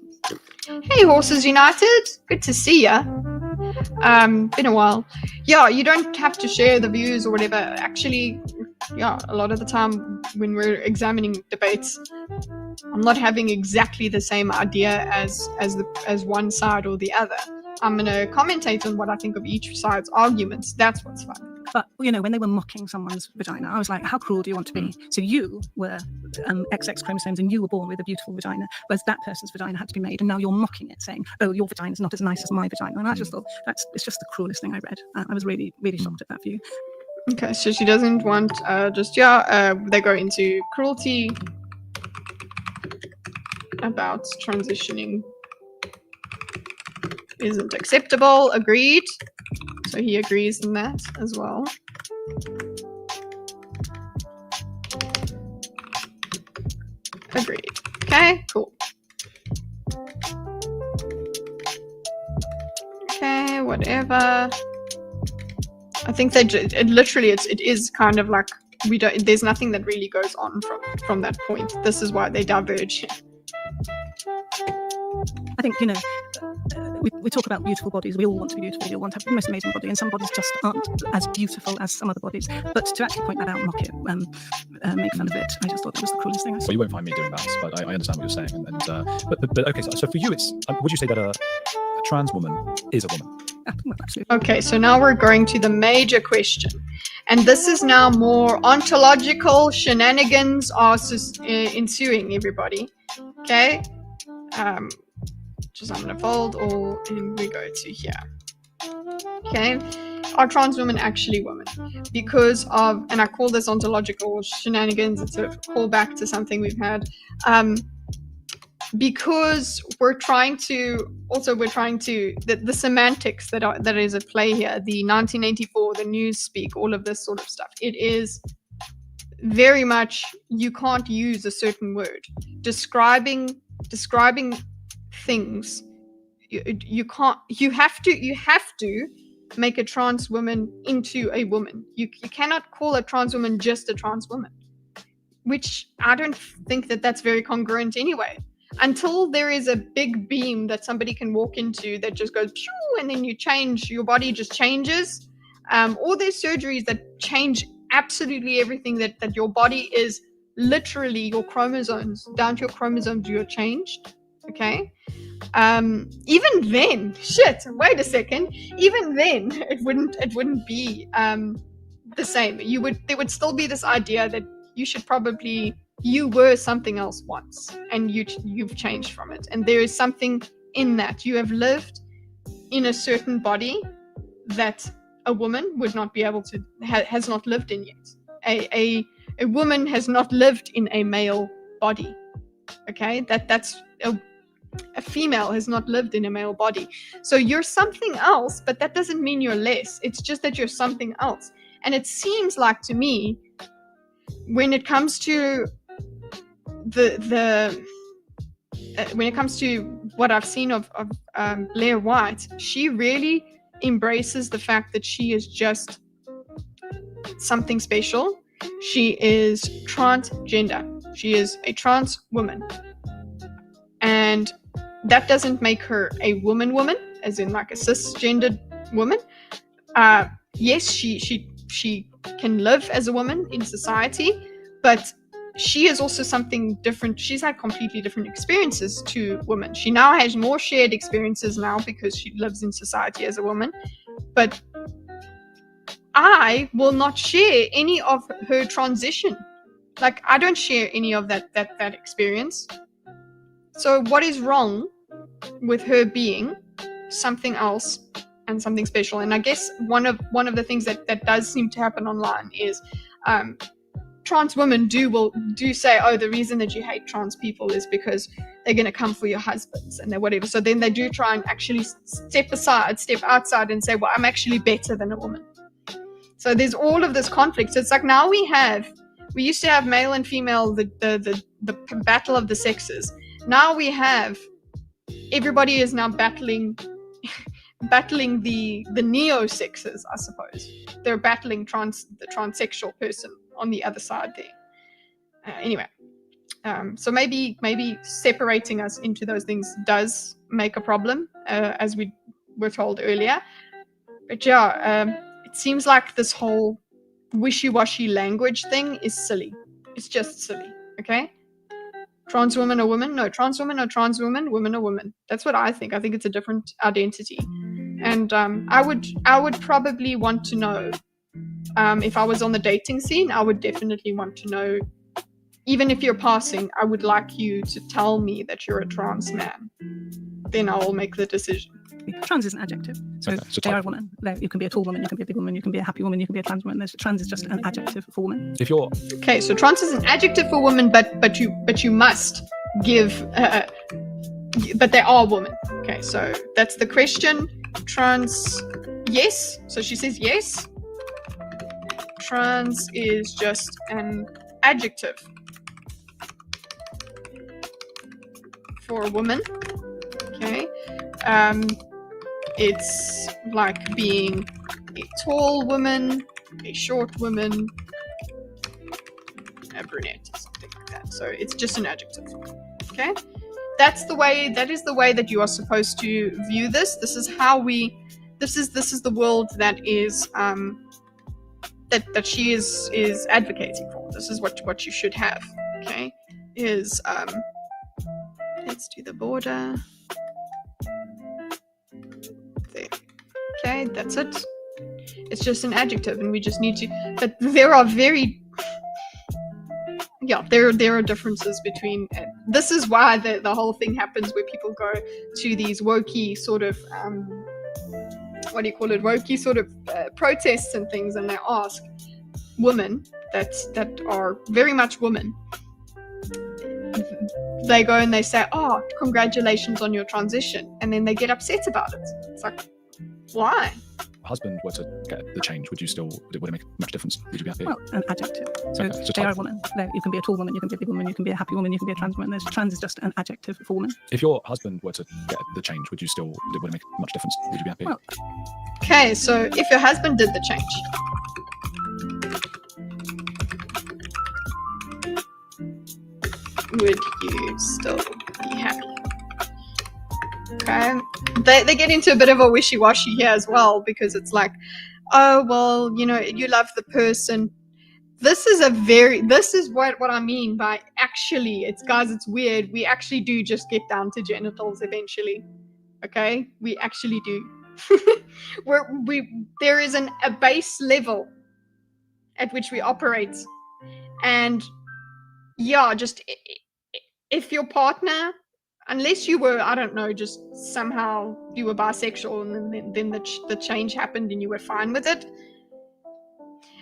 Hey, Horses United, good to see ya. Been a while. Yeah, you don't have to share the views or whatever. Actually, yeah, a lot of the time when we're examining debates, I'm not having exactly the same idea as one side or the other. I'm going to commentate on what I think of each side's arguments. That's what's fun. But, when they were mocking someone's vagina, I was like, how cruel do you want to be? So you were XX chromosomes and you were born with a beautiful vagina, whereas that person's vagina had to be made. And now you're mocking it, saying, oh, your vagina is not as nice as my vagina. And I just thought, it's just the cruelest thing I read. I was really, really shocked at that view. Okay, so she doesn't want they go into cruelty about transitioning isn't acceptable. Agreed. So he agrees in that as well. Agreed. Okay, cool. Okay, whatever. I think it is kind of like there's nothing that really goes on from that point. This is why they diverge. I think, we talk about beautiful bodies. We all want to be beautiful. We all want to have the most amazing body, and some bodies just aren't as beautiful as some other bodies. But to actually point that out, mock it, make fun of it, I just thought that was the cruelest thing I saw. Well, you won't find me doing that, but I understand what you're saying. But okay, so for you, would you say that a trans woman is a woman? Well, absolutely. Okay, so now we're going to the major question. And this is now more ontological shenanigans are ensuing, everybody. Okay? Just I'm going to fold all and we go to here. Okay? Are trans women actually women? Because of, and I call this ontological shenanigans, it's a callback to something we've had. Because we're trying to the semantics that is at play here, the 1984, the newspeak, all of this sort of stuff. It is very much, you can't use a certain word describing things. You can't. You have to make a trans woman into a woman. You cannot call a trans woman just a trans woman, which I don't think that's very congruent anyway. until there is a big beam that somebody can walk into that just goes pew, and then you change, your body just changes. Or there's surgeries that change absolutely everything, that your body is literally your chromosomes, down to your chromosomes, you're changed. Okay. Even then, wait a second. Even then, it wouldn't be the same. There would still be this idea that you were something else once, and you've changed from it. And there is something in that. You have lived in a certain body that a woman would not be able to, has not lived in yet. A woman has not lived in a male body. Okay, that's a female has not lived in a male body. So you're something else, but that doesn't mean you're less. It's just that you're something else. And it seems like to me, when it comes to when it comes to what I've seen of Blair White, she really embraces the fact that she is just something special. She is transgender. She is a trans woman. And that doesn't make her a woman, as in like a cisgendered woman. Yes, she can live as a woman in society, but she is also something different. She's had completely different experiences to women. She now has more shared experiences now because she lives in society as a woman. But I will not share any of her transition. Like, I don't share any of that experience. So what is wrong with her being something else and something special? And I guess one of the things that does seem to happen online is trans women do say, oh, the reason that you hate trans people is because they're going to come for your husbands and they're whatever. So then they do try and actually step outside and say, well, I'm actually better than a woman. So there's all of this conflict. So it's like now we used to have male and female, the battle of the sexes. Now we have, everybody is now battling the neo-sexes, I suppose. They're battling the transsexual person on the other side there. Anyway, so maybe separating us into those things does make a problem, as we were told earlier. But yeah, it seems like this whole wishy-washy language thing is silly. It's just silly, okay? Trans woman or woman? No, trans woman or trans woman, woman or woman. That's what I think. I think it's a different identity. And I would probably want to know, if I was on the dating scene, I would definitely want to know, even if you're passing, I would like you to tell me that you're a trans man. Then I'll make the decision. Trans is an adjective. So they are a woman. You can be a tall woman, you can be a big woman, you can be a happy woman, you can be a trans woman. Trans is just an adjective for woman. If you're okay, so trans is an adjective for woman, but you must give but they are women. Okay, so that's the question. Trans, yes. So she says yes. Trans is just an adjective for a woman. Okay. It's like being a tall woman, a short woman, a brunette, or something like that. So it's just an adjective. Okay? That is the way that you are supposed to view this. This is the world that is that she is advocating for. This is what you should have. Okay? Let's do the border. There. Okay, that's it. It's just an adjective, and we just need to. But there are there are differences between. This is why the whole thing happens, where people go to these wokey sort of wokey sort of protests and things, and they ask women that are very much women. They go and they say, oh, congratulations on your transition. And then they get upset about it. It's like, why? Husband were to get the change, would it make much difference? Would you be happy? Well, an adjective. So they are a woman. You can be a tall woman, you can be a big woman, you can be a happy woman, you can be a trans woman. Trans is just an adjective for woman. If your husband were to get the change, would it make much difference? Would you be happy? Well, okay, so if your husband did the change, would you still be be happy. Okay, they get into a bit of a wishy-washy here as well, because it's like, oh well, you know, you love the person. This is what I mean by actually, it's weird. We actually do just get down to genitals eventually. Okay, we actually do. There is a base level at which we operate, and yeah, just if your partner, unless you were, I don't know, just somehow you were bisexual and then the change happened and you were fine with it.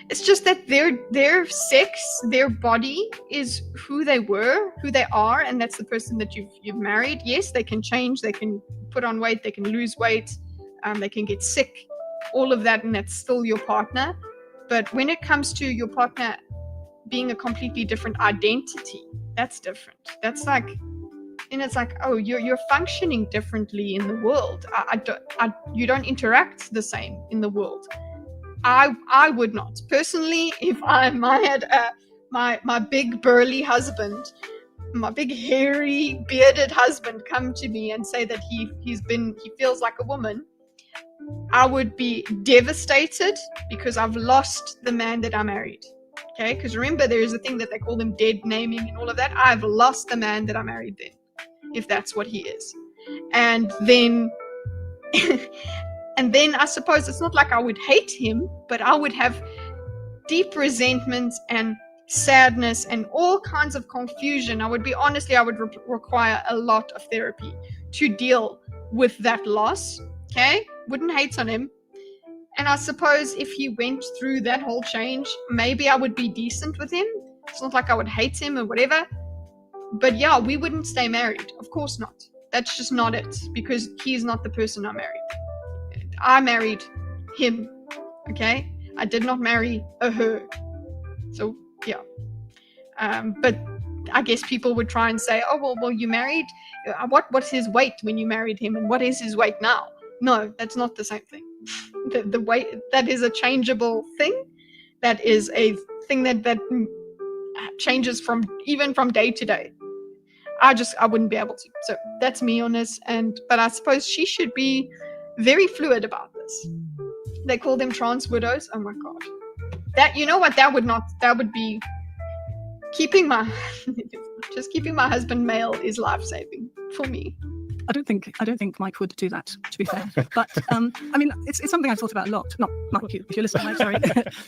It's just that their sex, their body is who they are, and that's the person that you've married. Yes, they can change, they can put on weight, they can lose weight, they can get sick, all of that, and that's still your partner. But when it comes to your partner being a completely different identity, that's different. That's like, and it's like, oh, you're functioning differently in the world. You don't interact the same in the world. I would not personally, if I had my big burly husband, my big hairy bearded husband come to me and say that he feels like a woman, I would be devastated, because I've lost the man that I married. Okay, because remember, there is a thing that they call them dead naming and all of that. I've lost the man that I married then, if that's what he is. And then and then I suppose it's not like I would hate him, but I would have deep resentment and sadness and all kinds of confusion. I would require a lot of therapy to deal with that loss. Okay, wouldn't hate on him. And I suppose if he went through that whole change, maybe I would be decent with him. It's not like I would hate him or whatever. But yeah, we wouldn't stay married. Of course not. That's just not it, because he's not the person I married. I married him. Okay? I did not marry a her. So yeah. But I guess people would try and say, oh, well, you married, what's his weight when you married him, and what is his weight now? No, that's not the same thing. The weight, that is a changeable thing. That is a thing that changes even from day to day. I wouldn't be able to. So that's me on this. But I suppose she should be very fluid about this. They call them trans widows. Oh my god. That, you know what, that would be keeping my husband male is life-saving for me. I don't think Mike would do that, to be fair. But I mean, it's something I've thought about a lot. Not Mike, if you're listening, Mike, sorry.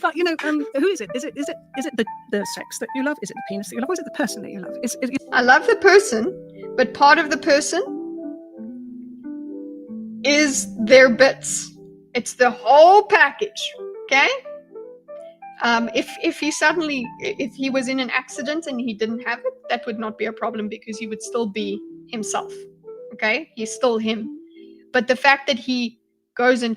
But you know, who is it? Is it the sex that you love? Is it the penis that you love? Or is it the person that you love? I love the person, but part of the person is their bits. It's the whole package. Okay. If he was in an accident and he didn't have it, that would not be a problem, because he would still be himself. Okay, he's still him. But the fact that he goes and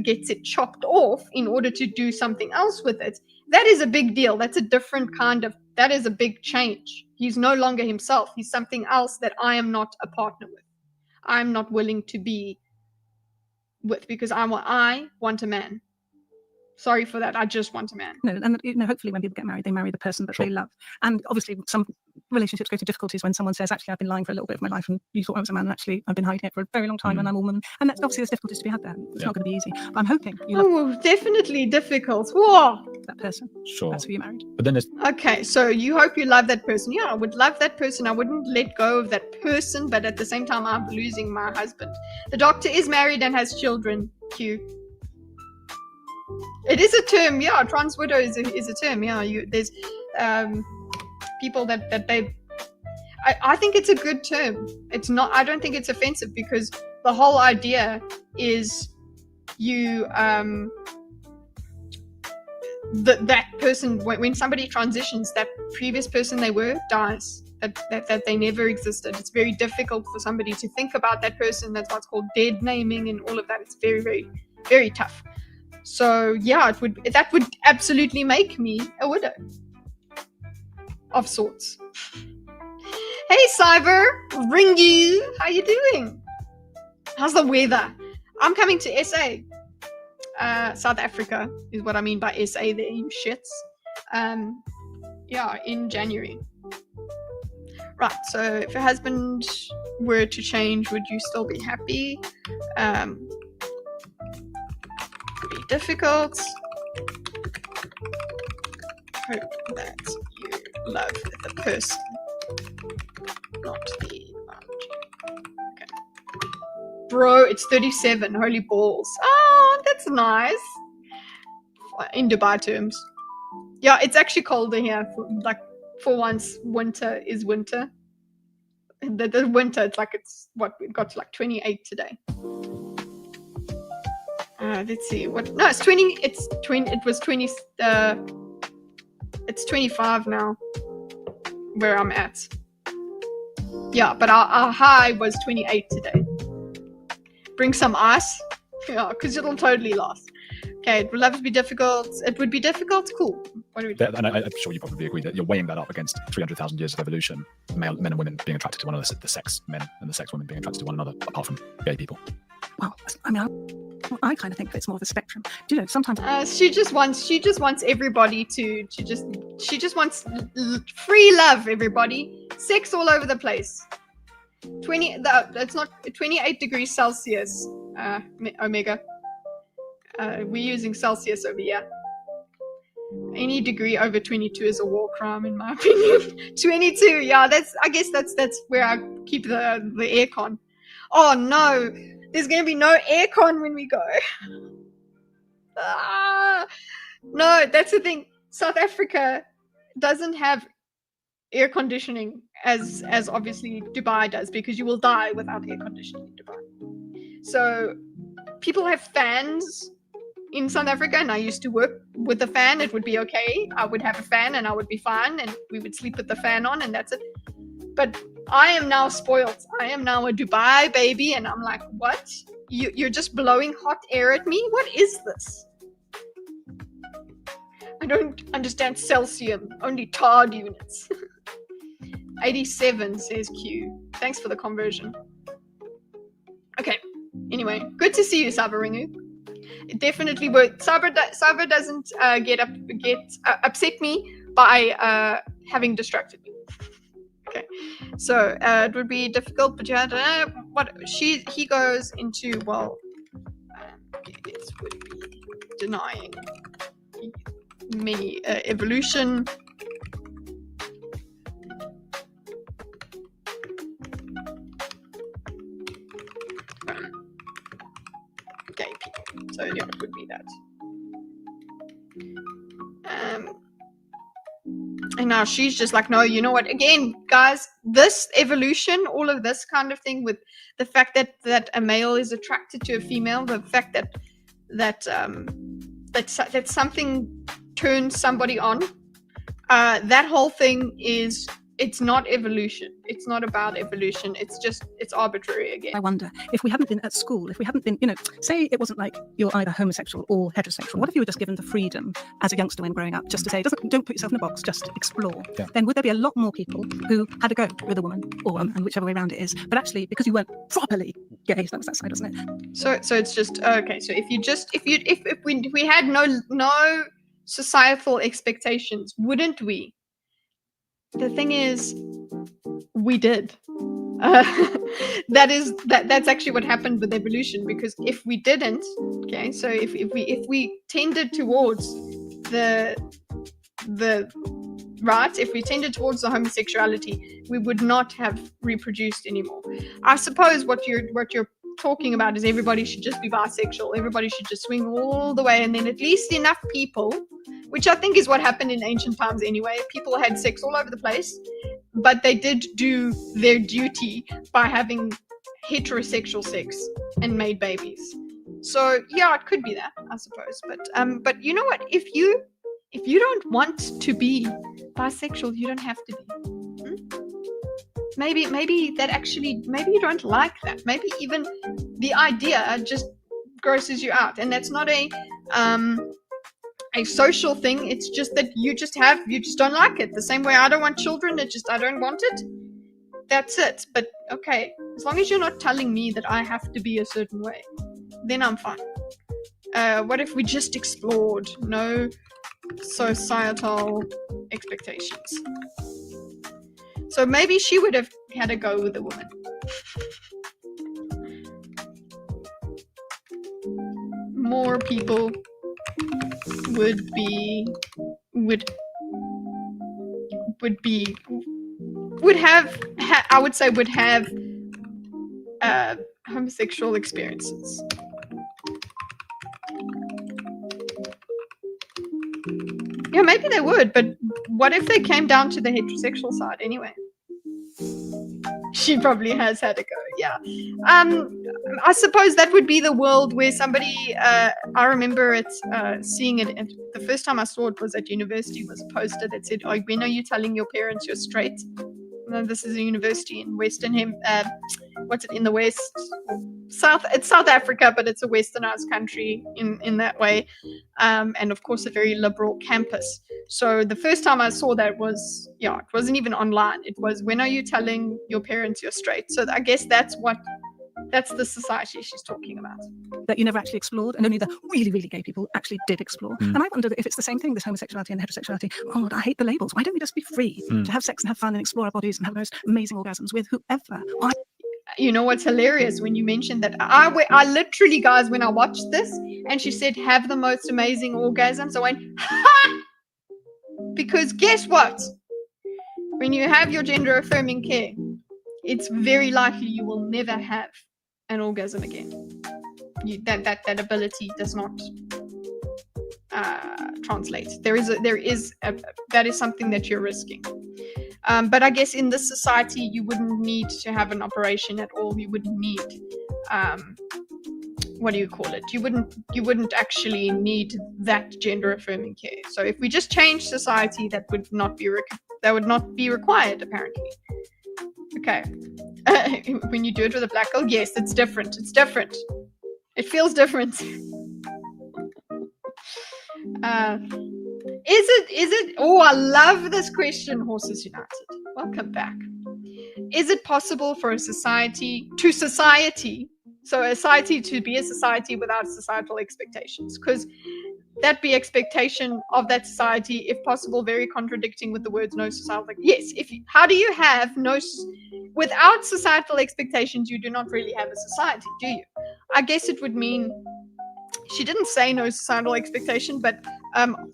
gets it chopped off in order to do something else with it, that is a big deal. That's a different that is a big change. He's no longer himself. He's something else that I am not a partner with. I'm not willing to be with, because I want a man. Sorry for that. I just want a man. No, and hopefully when people get married, they marry the person that they love. And obviously some relationships go through difficulties when someone says, actually, I've been lying for a little bit of my life and you thought I was a man, and actually I've been hiding it for a very long time and I'm a woman. And that's obviously there's difficulties to be had there. It's not going to be easy. But I'm hoping you love definitely difficult. Whoa. that person. Sure. That's who you married. But then there's Okay, so you hope you love that person. Yeah, I would love that person. I wouldn't let go of that person, but at the same time, I'm losing my husband. The doctor is married and has children. Q. It is a term, yeah. Trans widow is a term, yeah. There's people that they. I think it's a good term. It's not. I don't think it's offensive, because the whole idea is you that person, when somebody transitions, that previous person they were dies. That they never existed. It's very difficult for somebody to think about that person. That's what's called dead naming and all of that. It's very, very, very tough. So yeah, that would absolutely make me a widow of sorts. Hey Cyber, ring you. How you doing? How's the weather? I'm coming to SA. South Africa is what I mean by SA there, you shits. Yeah, in January. Right, so if your husband were to change, would you still be happy? Be difficult. Hope that you love the person, not the okay. Bro, it's 37. Holy balls. Oh, that's nice. In Dubai terms. Yeah, it's actually colder here. For once, winter is winter. The winter, it's what we got to 28 today. Let's see what. No, it's 20. It's 20. It was 20. It's 25 now, where I'm at. Yeah, but our high was 28 today. Bring some ice. Yeah, because it'll totally last. Okay, it would love to be difficult. It would be difficult. Cool. What do we do? And I'm sure you probably agree that you're weighing that up against 300,000 years of evolution, men and women being attracted to one another, the sex men and the sex women being attracted to one another, apart from gay people. Well, I mean, I kind of think it's more of a spectrum. Do you know, sometimes She just wants everybody to just. She just wants free love. Everybody, sex all over the place. That's not 28 degrees Celsius. Omega. We're using Celsius over here. Any degree over 22 is a war crime, in my opinion. 22, yeah, I guess that's where I keep the aircon. Oh no, there's gonna be no aircon when we go. No, that's the thing. South Africa doesn't have air conditioning as obviously Dubai does, because you will die without air conditioning in Dubai. So people have fans in South Africa, and I used to work with a fan. It would be okay. I would have a fan and I would be fine, and we would sleep with the fan on, and that's it. But I am now spoiled. I am now a Dubai baby, and I'm like, what? You're just blowing hot air at me? What is this? I don't understand Celsius, only TARD units. 87 says Q. Thanks for the conversion. Okay, anyway, good to see you, Sabaringu. It definitely would. Saber doesn't get upset me by having distracted me. Okay, so it would be difficult, but you had he goes into, well, it would be denying many evolution. Gay people. So yeah, it would be that. And now she's just like, no, you know what? Again, guys, this evolution, all of this kind of thing, with the fact that a male is attracted to a female, the fact that something turns somebody on, that whole thing it's not evolution. It's not about evolution. It's arbitrary again. I wonder if we hadn't been at school, if we hadn't been, say it wasn't like you're either homosexual or heterosexual. What if you were just given the freedom as a youngster when growing up, just to say, don't put yourself in a box, just explore? Yeah. Then would there be a lot more people who had a go with a woman or and whichever way around it is? But actually, because you weren't properly gay, that was that side, wasn't it? So it's just okay. So if we had no societal expectations, wouldn't we? The thing is, we did. That's actually what happened with evolution. Because if we didn't, okay, so if we tended towards the right, if we tended towards the homosexuality, we would not have reproduced anymore. I suppose what you're talking about is everybody should just be bisexual. Everybody should just swing all the way, and then at least enough people, which I think is what happened in ancient times anyway. People had sex all over the place, but they did do their duty by having heterosexual sex and made babies. So yeah, it could be that, I suppose. But you know what? If you don't want to be bisexual, you don't have to be. Maybe that actually, maybe you don't like that. Maybe even the idea just grosses you out, and that's not a social thing. It's just that you just don't like it. The same way I don't want children, I don't want it. That's it. But okay, as long as you're not telling me that I have to be a certain way, then I'm fine. What if we just explored? No societal expectations. So maybe she would have had a go with a woman. More people would have homosexual experiences. Yeah, maybe they would, but what if they came down to the heterosexual side anyway? She probably has had a go, yeah. I suppose that would be the world where somebody, I remember seeing it, and the first time I saw it was at university, was a poster that said, "Oh, when are you telling your parents you're straight?" No, this is a university in in the West? It's South Africa, but it's a westernized country in that way. And of course, a very liberal campus. So the first time I saw that was, it wasn't even online. It was, "When are you telling your parents you're straight?" So I guess that's the society she's talking about. That you never actually explored, and only the really, really gay people actually did explore. And I wonder if it's the same thing, this homosexuality and heterosexuality. God, I hate the labels. Why don't we just be free to have sex and have fun and explore our bodies and have those amazing orgasms with whoever? Why? You know what's hilarious when you mentioned that? I literally, guys, when I watched this and she said, "Have the most amazing orgasms," I went, ha! Because guess what? When you have your gender affirming care, it's very likely you will never have an orgasm again. That ability does not translate. That is something that you're risking. But I guess in this society, you wouldn't need to have an operation at all. You wouldn't need, what do you call it? You wouldn't actually need that gender affirming care. So if we just change society, that would not be required, apparently. Okay. When you do it with a black girl, yes, it's different. It's different. It feels different. Is it? Oh, I love this question, Horses United. Welcome back. Is it possible for a society to be a society without societal expectations? Because that be expectation of that society, if possible, very contradicting with the words no societal. Yes, how do you have without societal expectations? You do not really have a society, do you? I guess it would mean, she didn't say no societal expectation, but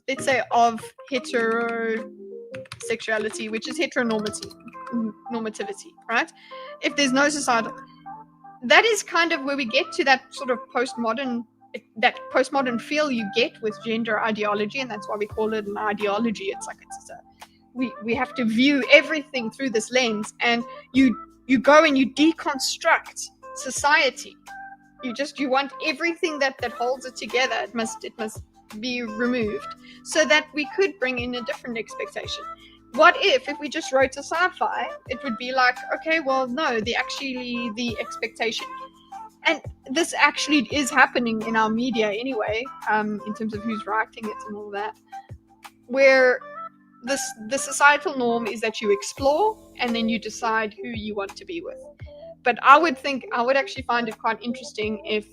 let's say of heterosexuality, which is heteronormativity, right? If there's no societal, that is kind of where we get to that sort of postmodern feel you get with gender ideology, and that's why we call it an ideology. It's like we have to view everything through this lens, and you go and you deconstruct society. You want everything that holds it together. It must be removed so that we could bring in a different expectation. What if we just wrote a sci-fi? It would be like, okay, well, no, the expectation, and this actually is happening in our media anyway, in terms of who's writing it and all that, where the societal norm is that you explore and then you decide who you want to be with. But I would actually find it quite interesting if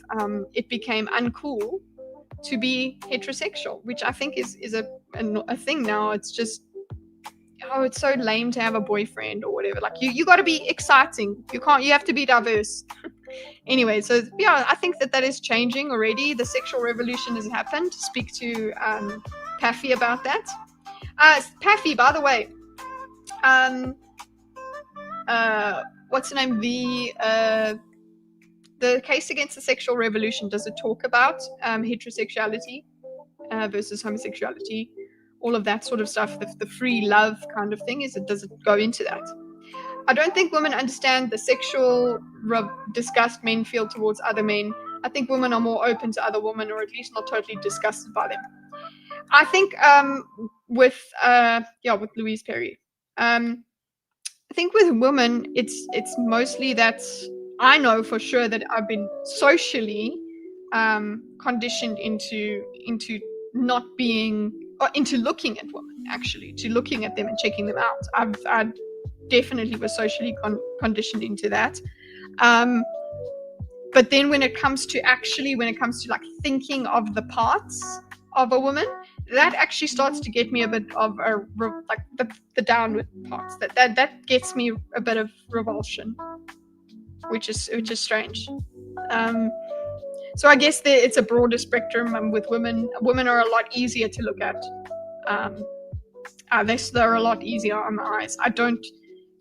it became uncool to be heterosexual, which I think is a thing now. It's just, it's so lame to have a boyfriend or whatever. Like you got to be exciting. You have to be diverse. Anyway, so yeah, I think that is changing already. The sexual revolution has happened. Speak to Paffy about that. Paffy, by the way, what's the name? The case against the sexual revolution, does it talk about heterosexuality versus homosexuality, all of that sort of stuff, the free love kind of thing? Does it go into that? I don't think women understand the sexual disgust men feel towards other men. I think women are more open to other women, or at least not totally disgusted by them. I think with Louise Perry, I think with women, it's mostly that I know for sure that I've been socially conditioned into not being, or into looking at women, actually, to looking at them and checking them out. I definitely was socially conditioned into that. But then when it comes to like thinking of the parts of a woman, that actually starts to get me a bit of like the downward parts. That gets me a bit of revulsion, which is strange. So I guess it's a broader spectrum. With women are a lot easier to look at. They're a lot easier on the eyes. I don't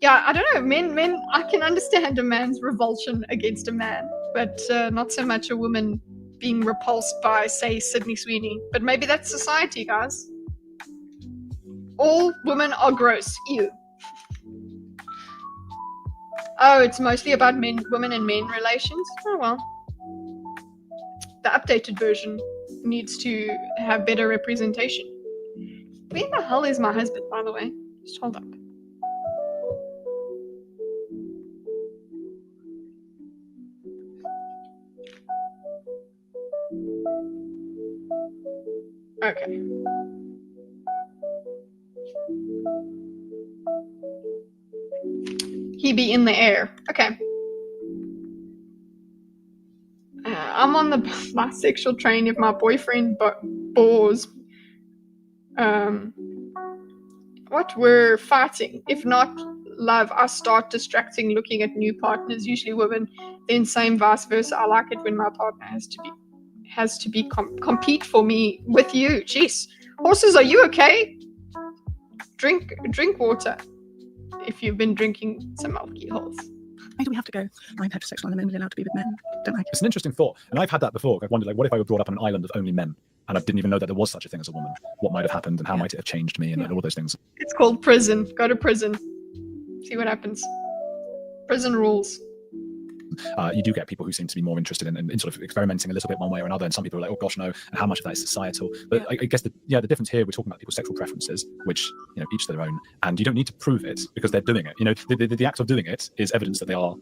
know. Men. I can understand a man's revulsion against a man, but not so much a woman being repulsed by, say, Sydney Sweeney. But maybe that's society, guys. All women are gross. Ew. Oh, it's mostly about women and men relations. Oh well. The updated version needs to have better representation. Where the hell is my husband, by the way? Just hold up. Okay. He be in the air. Okay. I'm on the bisexual train if my boyfriend bores. What? We're fighting. If not love, I start distracting, looking at new partners, usually women. Then same vice versa. I like it when my partner has to be compete for me with you. Jeez, horses, are you okay? Drink water if you've been drinking some alcohols. Why do we have to go? I'm heterosexual and I'm only allowed to be with men. Don't like it. It's an interesting thought, and I've had that before. I've wondered, like, what if I were brought up on an island of only men, and I didn't even know that there was such a thing as a woman? What might have happened, and how might it have changed me, and all those things? It's called prison. Go to prison. See what happens. Prison rules. You do get people who seem to be more interested in sort of experimenting a little bit one way or another, and some people are like, oh gosh, no, and how much of that is societal. But I guess the difference here, we're talking about people's sexual preferences, which, each their own, and you don't need to prove it because they're doing it. The act of doing it is evidence that they are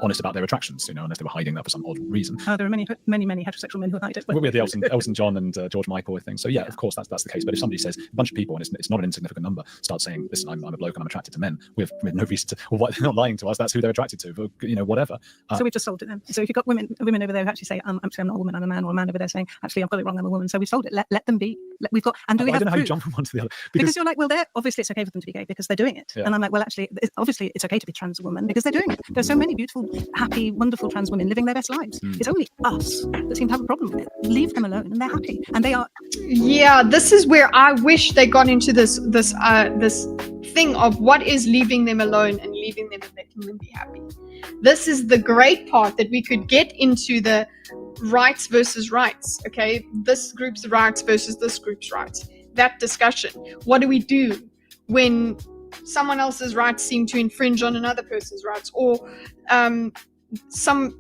honest about their attractions, unless they were hiding that for some odd reason. There are many heterosexual men who hide it. We had the Elton John and George Michael thing. So of course that's the case. But if somebody says, a bunch of people, and it's not an insignificant number, start saying, listen, I'm a bloke and I'm attracted to men, with no reason to, well, they're not lying to us, that's who they're attracted to, but, whatever. So we've just sold it then. So if you've got women over there who actually say, actually I'm not a woman, I'm a man, or a man over there saying, actually I've got it wrong, I'm a woman. So we've sold it. Let them be. We've got, and do we have I don't know proof? how you jump from one to the other. Because you're like, well, obviously it's okay for them to be gay because they're doing it. And I'm like, well, actually, obviously it's okay to be trans woman because they're doing it. There's so many beautiful, happy, wonderful trans women living their best lives. It's only us that seem to have a problem with it. Leave them alone, and they're happy, and they are. Yeah, this is where I wish they got into this thing of what is leaving them alone and leaving them and letting them be happy. This is the great part, that we could get into the rights versus rights. Okay, this group's rights versus this group's rights. That discussion. What do we do when someone else's rights seem to infringe on another person's rights, or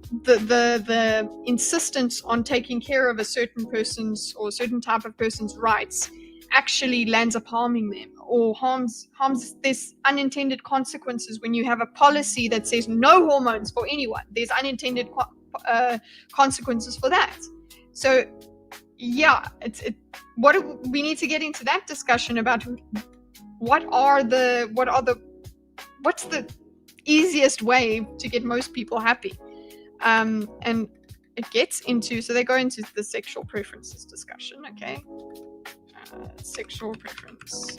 the insistence on taking care of a certain person's or a certain type of person's rights actually lands up harming them or harms. There's unintended consequences when you have a policy that says no hormones for anyone. There's unintended consequences for that. So we need to get into that discussion about what's the easiest way to get most people happy. And it gets into, so they go into the sexual preferences discussion. Okay, sexual preference.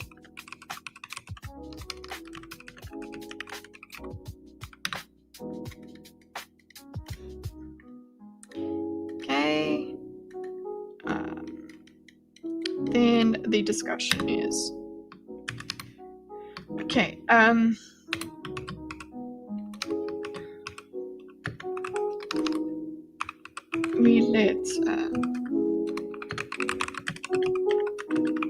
Okay. Then the discussion is, okay, we let,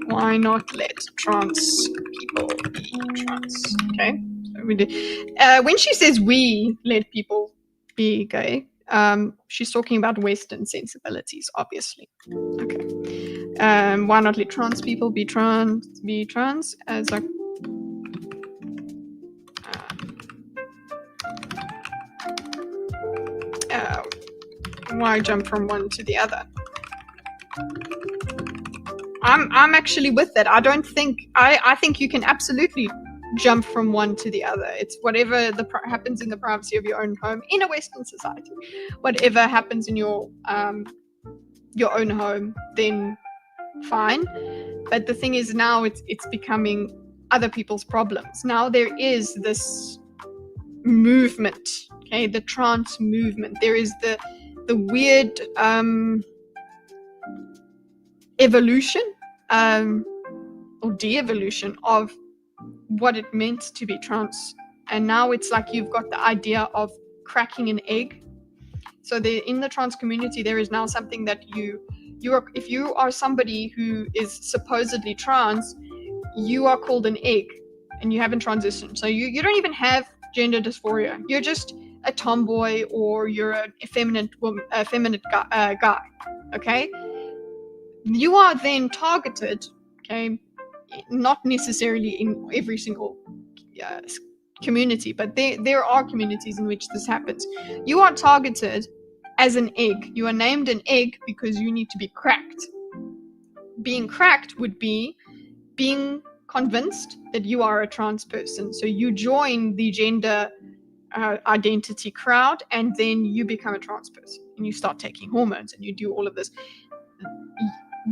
why not let trans people be trans? Okay, so we did. When she says we let people be gay, she's talking about Western sensibilities, obviously. Okay. Why not let trans people be trans as a why jump from one to the other? I'm actually with that. I don't think I think you can absolutely jump from one to the other. It's whatever happens in the privacy of your own home in a Western society. Whatever happens in your own home, then fine. But the thing is, now it's becoming other people's problems. Now there is this movement, okay, the trans movement. There is the weird evolution or de-evolution of what it meant to be trans. And now it's like you've got the idea of cracking an egg. So in the trans community, there is now something that if you are somebody who is supposedly trans, you are called an egg and you haven't transitioned. So you don't even have gender dysphoria. You're just a tomboy, or you're an effeminate woman, effeminate guy. Okay, you are then targeted. Okay, not necessarily in every single community, but there are communities in which this happens. You are targeted as an egg. You are named an egg because you need to be cracked. Being cracked would be being convinced that you are a trans person. So you join the gender identity crowd, and then you become a trans person, and you start taking hormones, and you do all of this.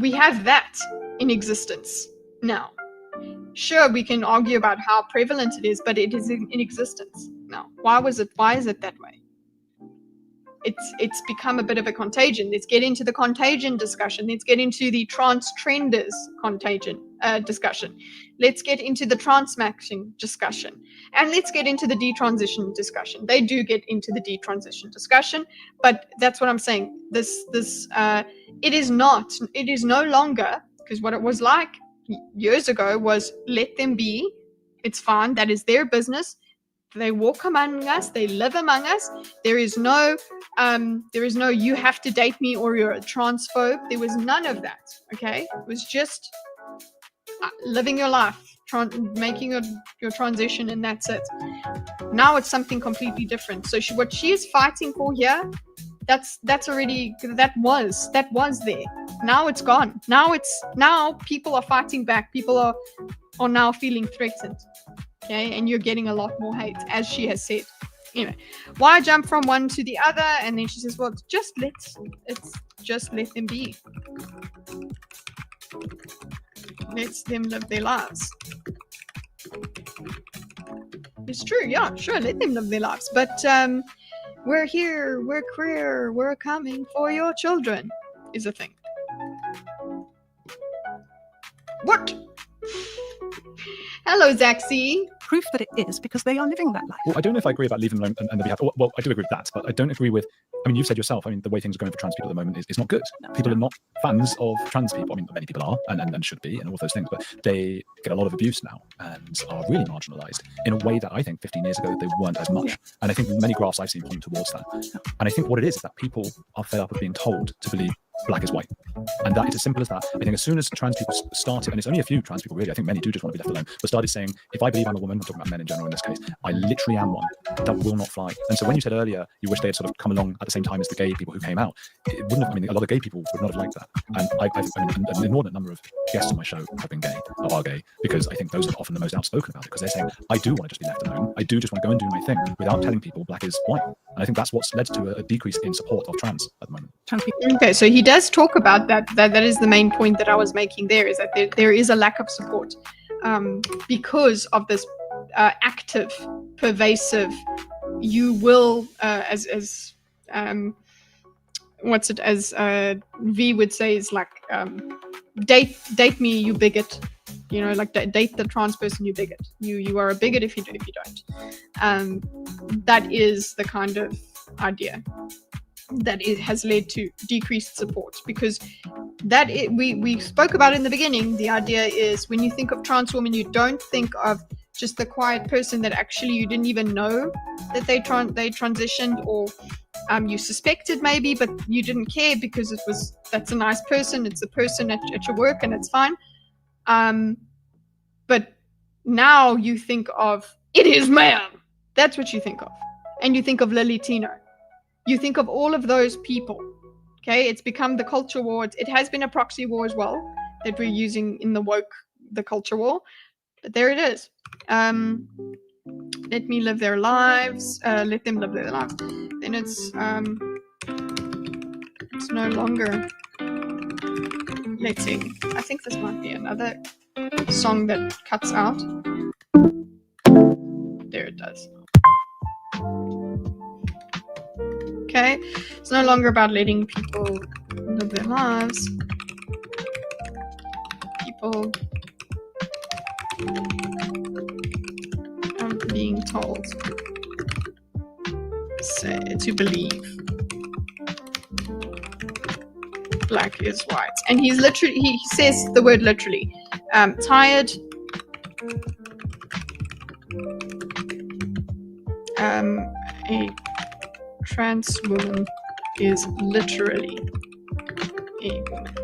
We have that in existence now. Sure, we can argue about how prevalent it is, but it is in existence now. Why is it that way? It's become a bit of a contagion. Let's get into the contagion discussion. Let's get into the trans trenders contagion discussion. Let's get into the trans matching discussion, and let's get into the detransition discussion. They do get into the detransition discussion, but that's what I'm saying. It is no longer, because what it was like years ago was, let them be. It's fine. That is their business. They walk among us. They live among us. There is no you have to date me or you're a transphobe. There was none of that. Okay, it was just living your life, making your transition, and that's it. Now it's something completely different. So what she is fighting for here, that was there. Now it's gone. Now people are fighting back. People are now feeling threatened. Okay, and you're getting a lot more hate, as she has said. Anyway, why jump from one to the other? And then she says, well, just let them be. Let them live their lives. It's true, yeah, sure, let them live their lives. But we're here, we're queer, we're coming for your children, is a thing. What? Hello, Zaxi. Proof that it is, because they are living that life. Well, I don't know if I agree about leaving them alone and the behalf. Well, I do agree with that, but I don't agree with. I mean, you've said yourself. I mean, the way things are going for trans people at the moment is not good. People are not fans of trans people. I mean, many people are, and should be, and all those things. But they get a lot of abuse now and are really marginalised in a way that I think 15 years ago they weren't as much. Yeah. And I think many graphs I've seen point towards that. Yeah. And I think what it is that people are fed up of being told to believe black is white, and that it's as simple as that. I think as soon as trans people started, and it's only a few trans people really, I think many do just want to be left alone, but started saying, if I believe I'm a woman, I'm talking about men in general in this case, I literally am one, that will not fly. And so when you said earlier you wish they had sort of come along at the same time as the gay people who came out, it wouldn't have, I mean, a lot of gay people would not have liked that. And an inordinate number of guests on my show have been gay, or are gay, because I think those are often the most outspoken about it, because they're saying, I do want to just be left alone, I do just want to go and do my thing without telling people black is white. And I think that's what's led to a decrease in support of trans at the moment. Okay, so he does talk about that is the main point that I was making there, is that there is a lack of support because of this active, pervasive, you will as V would say, is like date me, you bigot, you know, like date the trans person, you bigot, you are a bigot if you don't. That is the kind of idea that it has led to decreased support, because we spoke about in the beginning. The idea is, when you think of trans women, you don't think of just the quiet person that actually you didn't even know that they transitioned, or you suspected maybe, but you didn't care because that's a nice person, it's a person at your work, and it's fine. But now you think of, it is man. That's what you think of. And you think of Lily Tino. You think of all of those people. Okay, it's become the culture war. It has been a proxy war as well that we're using in the culture war. But there it is. Let me live their lives. Let them live their lives. Then it's no longer let's see. I think this might be another song that cuts out. There it does. Okay, it's no longer about letting people live their lives. People are being told to believe black is white. And he's literally, he says the word literally. Tired. A trans woman is literally a woman.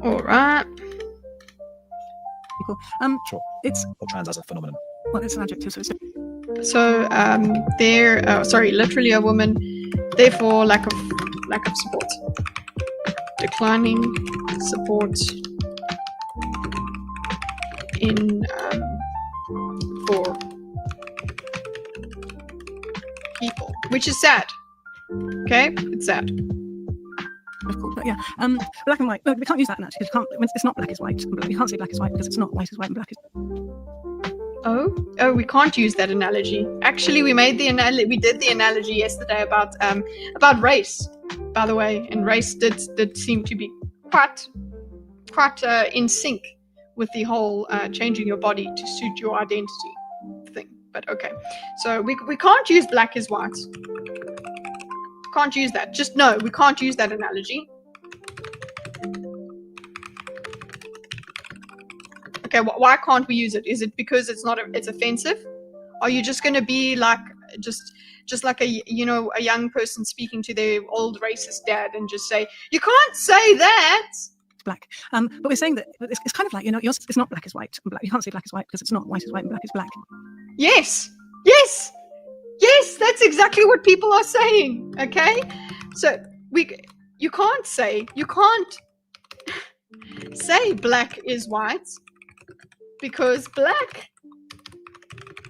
All right. Cool. Sure. It's Or trans as a phenomenon. well, it's an adjective, so it's So they're literally a woman, therefore lack of support. Declining support in for people, which is sad. Okay, it's sad. difficult. But yeah, black and white. No, we can't use that actually because you can't. It's not black is white. You can't say black is white because it's not white is white and black is. Oh, we can't use that analogy. Actually, we made the we did the analogy yesterday about race, by the way, and race did seem to be quite in sync with the whole changing your body to suit your identity thing. But okay, so we can't use black is white. Can't use that. Just no, we can't use that analogy. Okay, why can't we use it? Is it because it's offensive? Are you just going to be like just like a young person speaking to their old racist dad and just say, you can't say that? Black. But we're saying that it's kind of like, it's not black is white and black. You can't say black is white because it's not white is white and black is black. Yes, that's exactly what people are saying. Okay, so you can't say black is white because black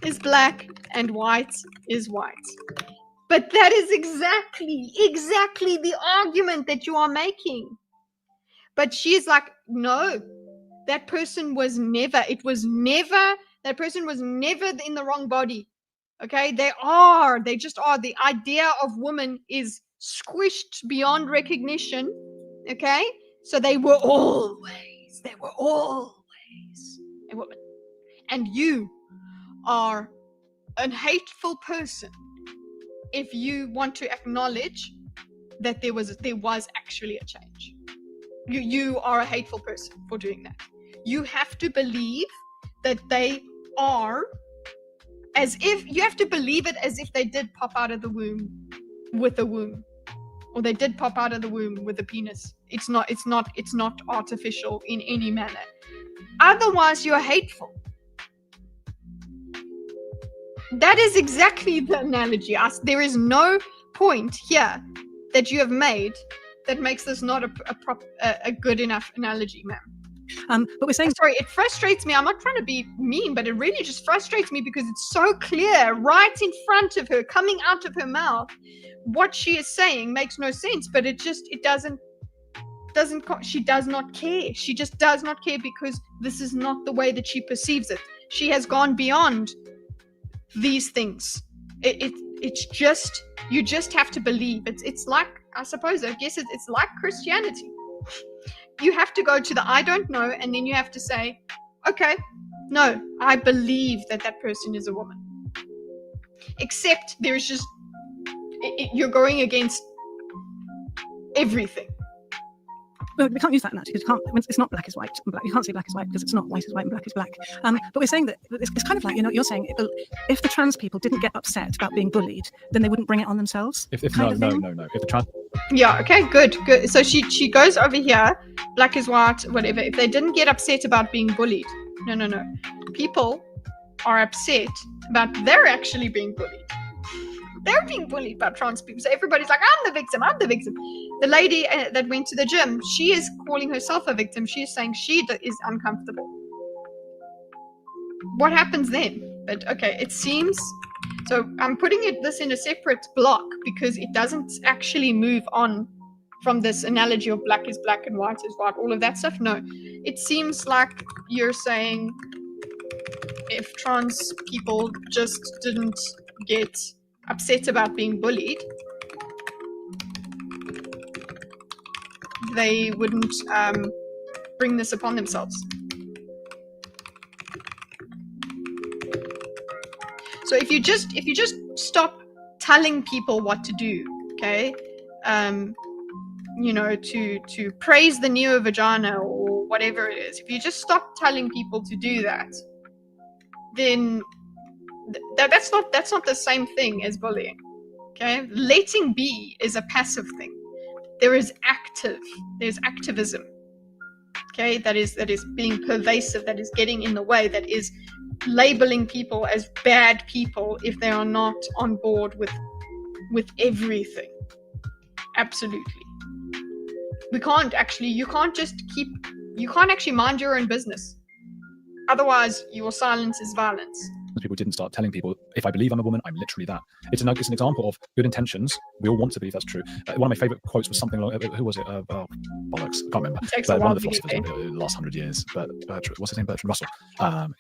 is black and white is white. But that is exactly the argument that you are making. But she's like, no, that person was never in the wrong body. Okay, they just are. The idea of woman is squished beyond recognition. Okay, so they were always a woman. And you are a hateful person if you want to acknowledge that there was actually a change. You are a hateful person for doing that. You have to believe that they are you have to believe it as if they did pop out of the womb with a womb, or they did pop out of the womb with a penis. It's not artificial in any manner. Otherwise, you're hateful. That is exactly the analogy. There is no point here that you have made that makes this not a good enough analogy, ma'am. But we're saying, sorry, it frustrates me. I'm not trying to be mean, but it really just frustrates me because it's so clear right in front of her, coming out of her mouth. What she is saying makes no sense, but she does not care. She just does not care because this is not the way that she perceives it. She has gone beyond these things. It's just, you just have to believe. It's like, I suppose, I guess it's like Christianity. You have to go to the I don't know, and then you have to say, okay, no, I believe that person is a woman. Except there's just, you're going against everything. well, we can't use that actually because it's not black is white and black. You can't say black is white because it's not white is white and black is black. But we're saying that it's kind of like, you're saying if the trans people didn't get upset about being bullied, then they wouldn't bring it on themselves. No. If the trans Yeah, okay, good. So she goes over here, black is white, whatever. If they didn't get upset about being bullied, no. People are upset about they're actually being bullied. They're being bullied by trans people. So everybody's like, I'm the victim. The lady that went to the gym, she is calling herself a victim. She is saying she is uncomfortable. What happens then? But okay, it seems So I'm putting this in a separate block because it doesn't actually move on from this analogy of black is black and white is white, all of that stuff. No, it seems like you're saying if trans people just didn't get upset about being bullied, they wouldn't bring this upon themselves. So if you just stop telling people what to do, okay, you know, to praise the neo vagina or whatever it is, if you just stop telling people to do that, then that's not the same thing as bullying. Okay, letting be is a passive thing. There's activism. Okay, that is being pervasive, that is getting in the way, that is labeling people as bad people if they are not on board with everything. Absolutely. You can't actually mind your own business. Otherwise, your silence is violence. People didn't start telling people, if I believe I'm a woman, I'm literally that. It's an example of good intentions. We all want to believe that's true. One of my favorite quotes was something like, who was it? Bollocks, I can't remember. But one of the philosophers of the last 100 years, but what's his name? Bertrand Russell.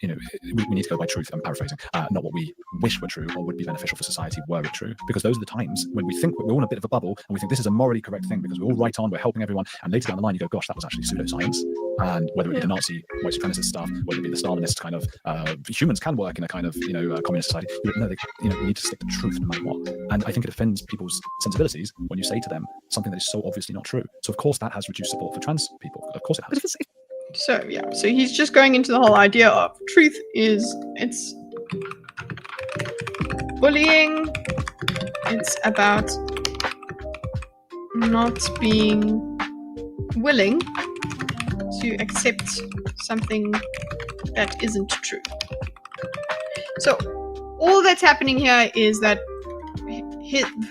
You know, we need to go by truth. I'm paraphrasing. Not what we wish were true or would be beneficial for society were it true. Because those are the times when we think we're all in a bit of a bubble and we think this is a morally correct thing because we're all right on, we're helping everyone. And later down the line, you go, gosh, that was actually pseudoscience. And whether it be the Nazi white supremacist stuff, whether it be the Stalinist kind of humans can work in a kind of, you know, communist society, no, we need to stick to truth no matter what. And I think it offends people's sensibilities when you say to them something that is so obviously not true. So of course that has reduced support for trans people. Of course it has. So he's just going into the whole idea of truth is, it's bullying, it's about not being willing to accept something that isn't true. So all that's happening here is that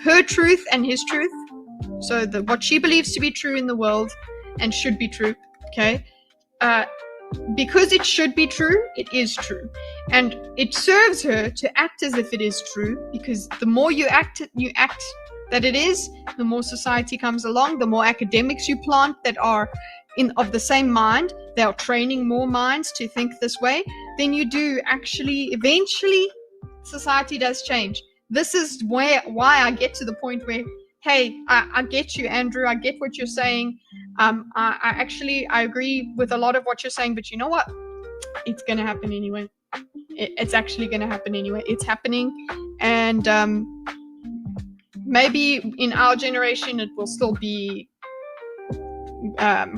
her truth and his truth, so what she believes to be true in the world and should be true, okay, because it should be true, it is true, and it serves her to act as if it is true, because the more you act that it is, the more society comes along, the more academics you plant that are of the same mind, they are training more minds to think this way, then you do actually, eventually, society does change. This is why I get to the point where, hey, I get you, Andrew, I get what you're saying. I agree with a lot of what you're saying, but you know what? It's going to happen anyway. It's actually going to happen anyway. It's happening. And maybe in our generation, it will still be a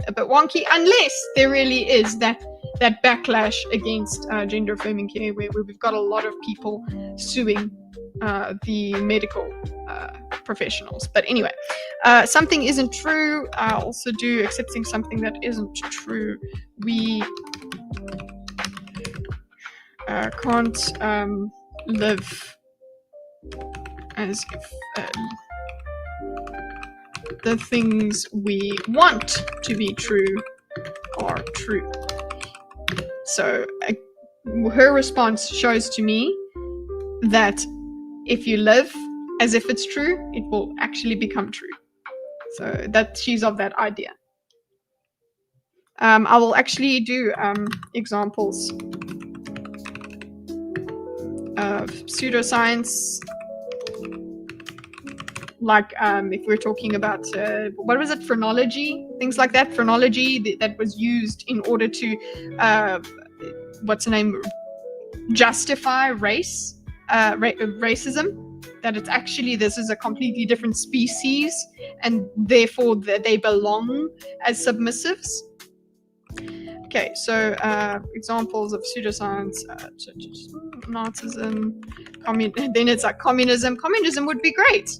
bit wonky, unless there really is that backlash against gender affirming care, where we've got a lot of people suing the medical professionals. But anyway, something isn't true. I also do accepting something that isn't true. We can't live as if the things we want to be true are true. So her response shows to me that if you live as if it's true, it will actually become true. So that she's of that idea. I will actually do examples of pseudoscience, like if we're talking about what was it, phrenology, things like that, phrenology that was used in order to justify racism, that it's actually, this is a completely different species and therefore they belong as submissives. Okay, so examples of pseudoscience, Nazism, then it's like communism. Communism would be great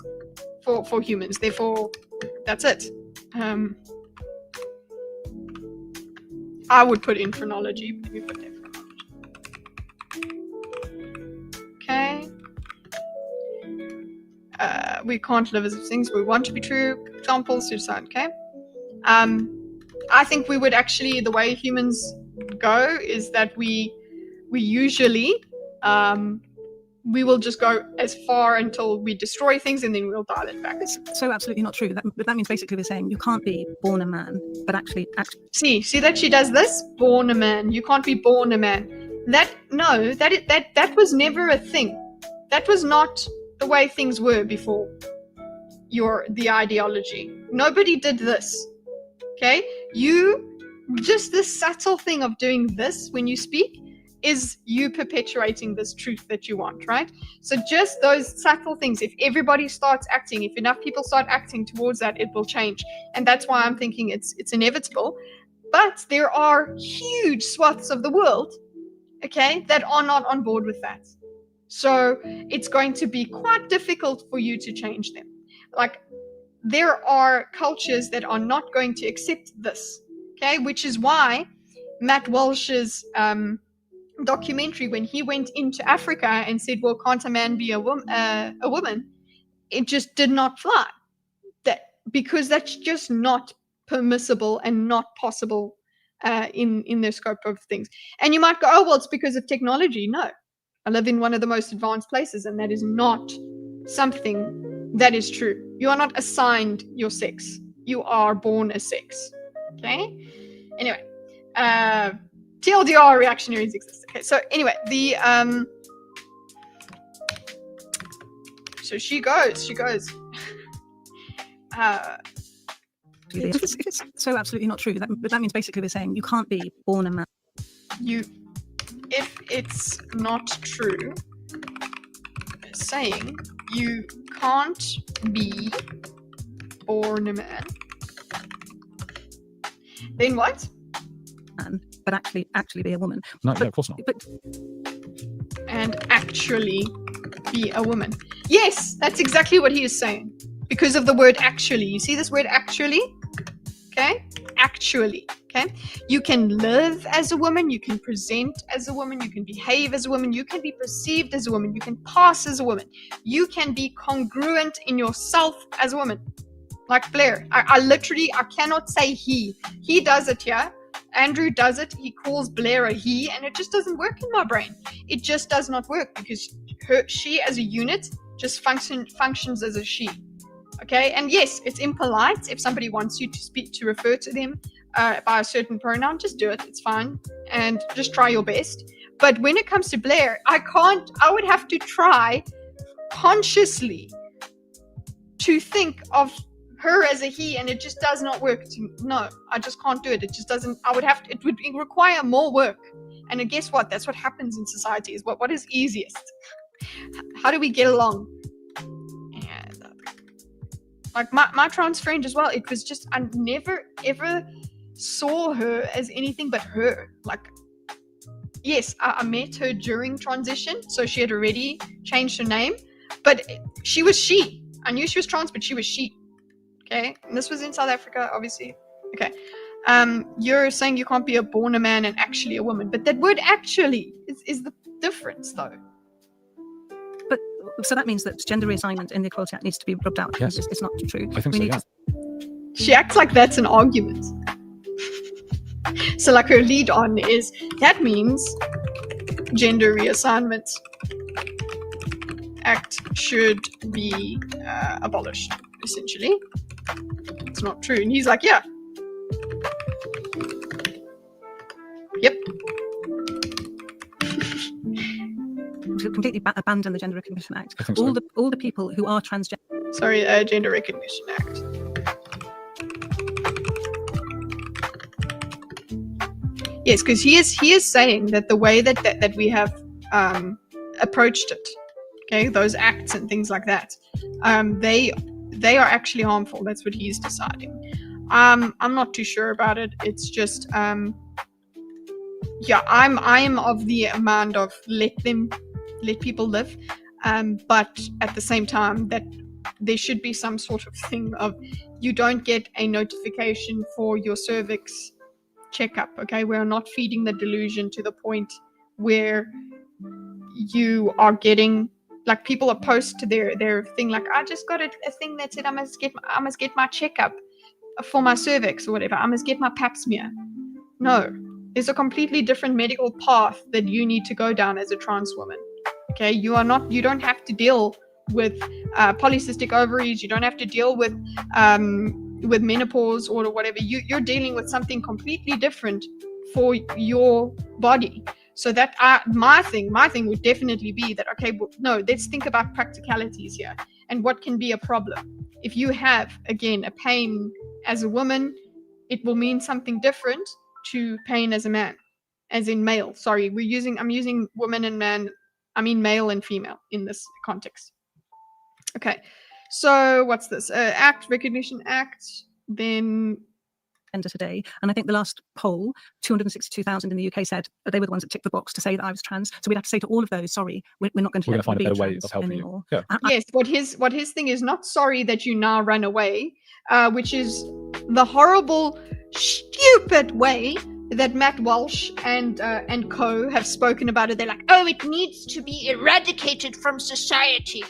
for humans, therefore that's it. I would put in phrenology. Let me put there phrenology. Okay. We can't live as if things we want to be true. Examples, suicide. Okay. I think we would actually, the way humans go is that we usually we will just go as far until we destroy things and then we'll dial it back. It's so absolutely not true. But that means basically we're saying you can't be born a man, but actually See that she does this? Born a man. You can't be born a man. That was never a thing. That was not the way things were before the ideology. Nobody did this. Okay? Just this subtle thing of doing this when you speak is you perpetuating this truth that you want, right? So just those subtle things, if everybody starts acting, if enough people start acting towards that, it will change. And that's why I'm thinking it's inevitable. But there are huge swaths of the world, okay, that are not on board with that. So it's going to be quite difficult for you to change them. Like, there are cultures that are not going to accept this, okay, which is why Matt Walsh's documentary, when he went into Africa and said, well, can't a man be a woman, it just did not fly. Because that's just not permissible and not possible in the scope of things. And you might go, oh, well, it's because of technology. No, I live in one of the most advanced places, and that is not something that is true. You are not assigned your sex. You are born a sex. Okay? Anyway, TLDR, reactionaries exist. Okay, so anyway, so she goes. It's so absolutely not true. But that means basically we're saying you can't be born a man. If it's not true, saying you can't be born a man, then what? But actually be a woman. No, of course not. And actually be a woman. Yes, that's exactly what he is saying. Because of the word actually. You see this word actually? Okay? Actually. Okay? You can live as a woman. You can present as a woman. You can behave as a woman. You can be perceived as a woman. You can pass as a woman. You can be congruent in yourself as a woman. Like Blair. I cannot say he. He does it here. Andrew does it. He calls Blair a he, and it just doesn't work in my brain. It just does not work because she as a unit just functions as a she. Okay, and yes, it's impolite if somebody wants you to refer to them by a certain pronoun. Just do it. It's fine, and just try your best. But when it comes to Blair, I would have to try consciously to think of her as a he, and it just does not work. No, I just can't do it. It just doesn't. It would require more work. And guess what? That's what happens in society. Is what is easiest. How do we get along? Like my trans friend as well, it was just, I never ever saw her as anything but her. Like, yes, I met her during transition, so she had already changed her name, but she was she. I knew she was trans, but she was she. Okay, and this was in South Africa, obviously. Okay, you're saying you can't be born a man and actually a woman, but that word actually is the difference, though. But so that means that gender reassignment in the Equality Act needs to be rubbed out. Yes. It's not true. I think so, yeah. She acts like that's an argument. So like her lead on is, that means gender reassignment act should be abolished, essentially. It's not true. And he's like, yeah. Yep. To completely abandon the Gender Recognition Act. I think so. All the people who are transgender. Sorry, Gender Recognition Act. Yes, because he is saying that the way that we have approached it, okay, those acts and things like that, they are actually harmful. That's what he's deciding. I'm not too sure about it. It's just yeah, I'm of the mind of let people live, but at the same time that there should be some sort of thing of, you don't get a notification for your cervix checkup. Okay, we're not feeding the delusion to the point where you are getting, like, people are post to their thing like, I just got a thing that said I must get my checkup for my cervix or whatever. I must get my pap smear. No, there's a completely different medical path that you need to go down as a trans woman. Okay, you don't have to deal with polycystic ovaries. You don't have to deal with menopause or whatever. You're dealing with something completely different for your body. So that my thing would definitely be that, okay, well, no, let's think about practicalities here and what can be a problem. If you have, again, a pain as a woman, it will mean something different to pain as a man, as in male. Sorry, I'm using woman and man. I mean male and female in this context. Okay, so what's this? Recognition Act, then today, and I think the last poll, 262,000 in the UK said that they were the ones that ticked the box to say that I was trans. So we'd have to say to all of those, sorry, we're not going to. We're let going to you find a be better way trans of helping anymore. you. Yeah. Yes, what his thing is, not sorry that you now run away, which is the horrible, stupid way that Matt Walsh and co have spoken about it. They're like, oh, it needs to be eradicated from society.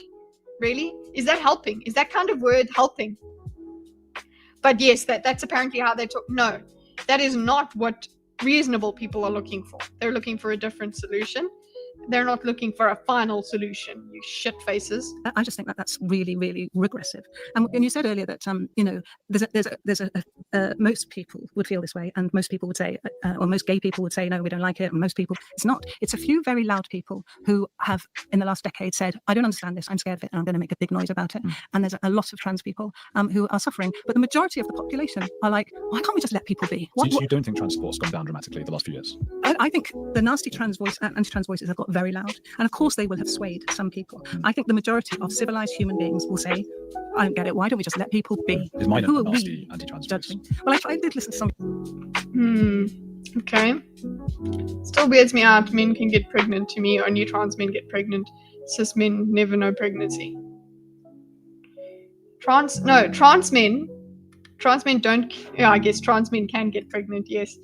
Really? Is that helping? Is that kind of word helping? But yes, that's apparently how they talk. No, that is not what reasonable people are looking for. They're looking for a different solution. They're not looking for a final solution, you shit faces. I just think that that's really, really regressive. And you said earlier that most people would feel this way, and most people would say, or most gay people would say, no, we don't like it. And most people, it's not. It's a few very loud people who have, in the last decade, said, I don't understand this. I'm scared of it, and I'm going to make a big noise about it. And there's a lot of trans people who are suffering, but the majority of the population are like, why can't we just let people be? So you don't think trans support's gone down dramatically the last few years? I think the nasty trans voice, anti-trans voices have got very loud, and of course they will have swayed some people. I think the majority of civilized human beings will say, I don't get it, why don't we just let people be? Is mine Who a are nasty we anti-trans voice? judging? Well, I did listen to some. Okay. Still weirds me out. Men can get pregnant. To me, only trans men get pregnant. Cis men never know pregnancy. Trans men don't. Yeah, I guess trans men can get pregnant. Yes.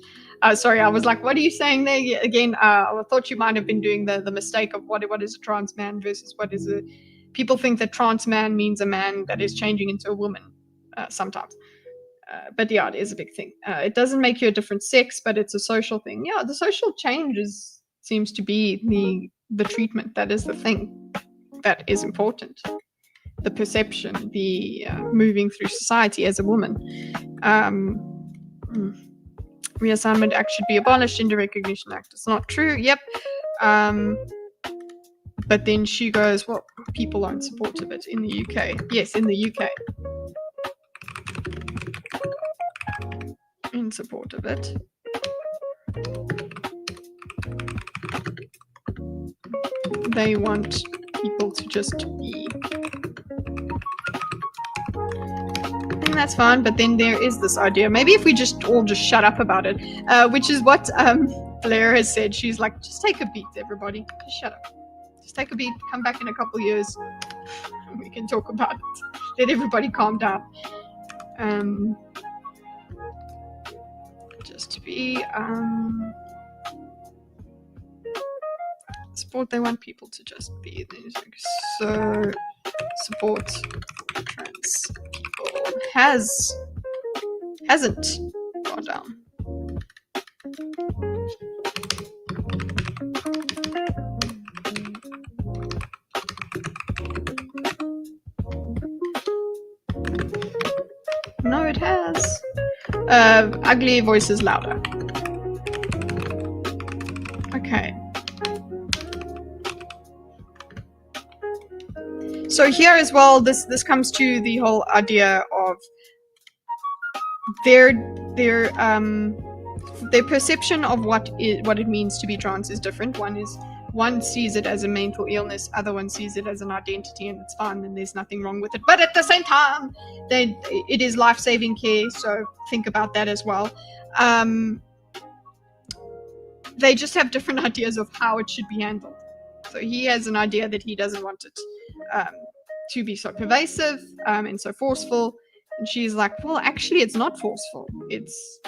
Sorry, I was like, what are you saying there? Yeah, again, I thought you might have been doing the mistake of what is a trans man versus what is a. People think that trans man means a man that is changing into a woman sometimes. But yeah, it is a big thing. It doesn't make you a different sex, but it's a social thing. Yeah, the social change seems to be the treatment. That is the thing that is important. The perception, the moving through society as a woman. Reassignment Act should be abolished. Gender Recognition Act. It's not true. Yep. But then she goes, well, people aren't supportive of it in the UK. Yes, in the UK. In support of it. They want people to just be. And that's fine, but then there is this idea. Maybe if we all just shut up about it, which is what Blair has said. She's like, just take a beat, everybody. Just shut up. Just take a beat. Come back in a couple years. And we can talk about it. Let everybody calm down. Just to be support. They want people to just be. So support trans people hasn't gone down. No, it has. Ugly voices louder. Okay. So here as well, this comes to the whole idea of their perception of what it means to be trans is different. One sees it as a mental illness, other one sees it as an identity, and it's fine, and there's nothing wrong with it. But at the same time, it is life-saving care, so think about that as well. They just have different ideas of how it should be handled. So he has an idea that he doesn't want it to be so pervasive and so forceful. And she's like, well, actually, it's not forceful. It's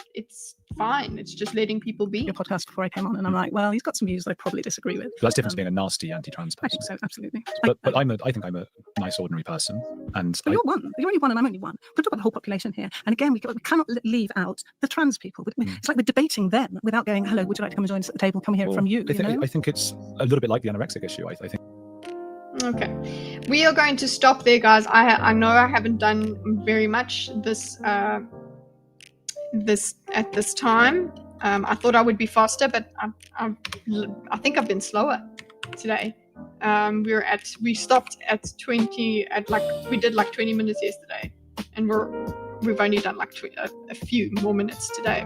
fine. It's just letting people be. Your podcast before I came on, and I'm like, well, he's got some views I probably disagree with. So that's different to being a nasty anti-trans person. I think so, absolutely. But I think I'm a nice, ordinary person. And but you're one. You're only one, and I'm only one. We're talking about the whole population here. And again, we cannot leave out the trans people. It's like we're debating them without going, hello, would you like to come and join us at the table? Come hear it from you. I think it's a little bit like the anorexic issue. I think Okay, we are going to stop there, guys. I know I haven't done very much this at this time. I thought I would be faster, but I think I've been slower today. We stopped at 20 at like we did like 20 minutes yesterday, and we've only done like a few more minutes today.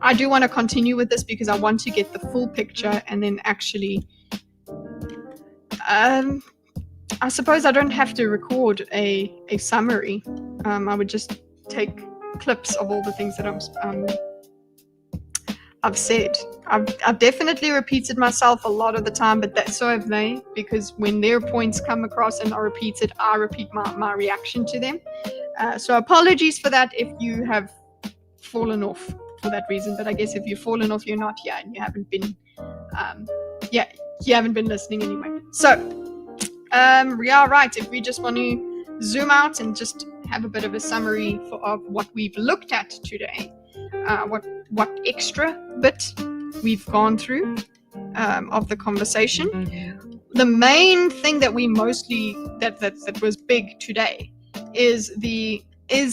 I do want to continue with this because I want to get the full picture, and then actually I suppose I don't have to record a summary. I would just take clips of all the things that I've said. I've definitely repeated myself a lot of the time, but so have they, because when their points come across and are repeated, I repeat my reaction to them. So apologies for that if you have fallen off for that reason, but I guess if you've fallen off, you're not here and you haven't been you haven't been listening anyway. So yeah, right, if we just want to zoom out and just have a bit of a summary of what we've looked at today, what extra bit we've gone through of the conversation. The main thing that we mostly that was big today is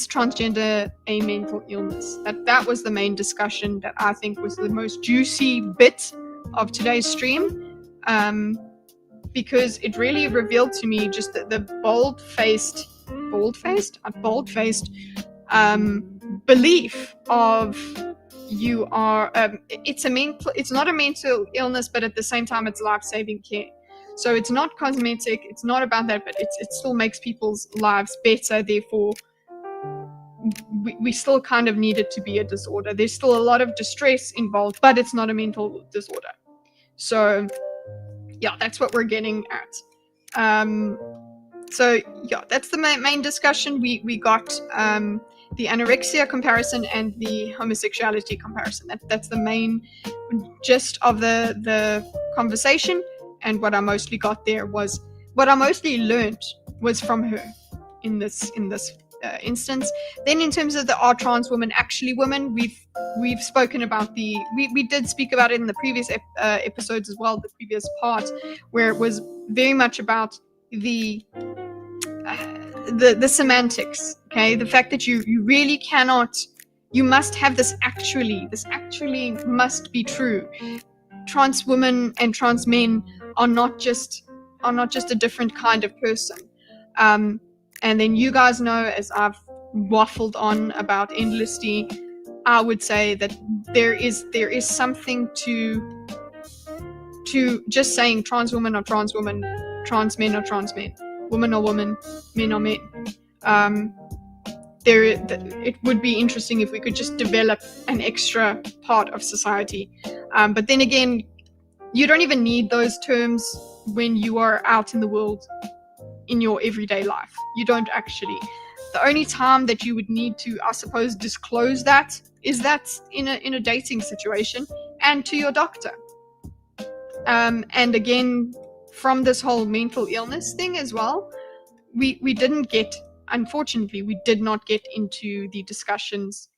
transgender a mental illness. That was the main discussion that I think was the most juicy bit of today's stream, because it really revealed to me just the bold-faced belief of you are it's not a mental illness, but at the same time it's life-saving care. So it's not cosmetic, it's not about that, but it still makes people's lives better. Therefore we still kind of need it to be a disorder. There's still a lot of distress involved, but it's not a mental disorder. So yeah, that's what we're getting at. So yeah, that's the main discussion. We got the anorexia comparison and the homosexuality comparison. That's the main gist of the conversation. And what I mostly got there was, what I mostly learned was from her in this instance. Then in terms of the are trans women actually women, we've spoken about we did speak about it in the previous episodes as well, the previous part, where it was very much about the semantics. Okay, the fact that you really cannot, you must have this actually must be true. Trans women and trans men are not just a different kind of person. And then you guys know, as I've waffled on about endlessly, I would say that there is something to just saying trans woman or trans woman, trans men or trans men, woman or woman, men or men. It would be interesting if we could just develop an extra part of society. But then again, you don't even need those terms when you are out in the world in your everyday life. You don't actually. The only time that you would need to, I suppose, disclose that is that in a dating situation and to your doctor. And again, from this whole mental illness thing as well, we didn't get, unfortunately, we did not get into the discussions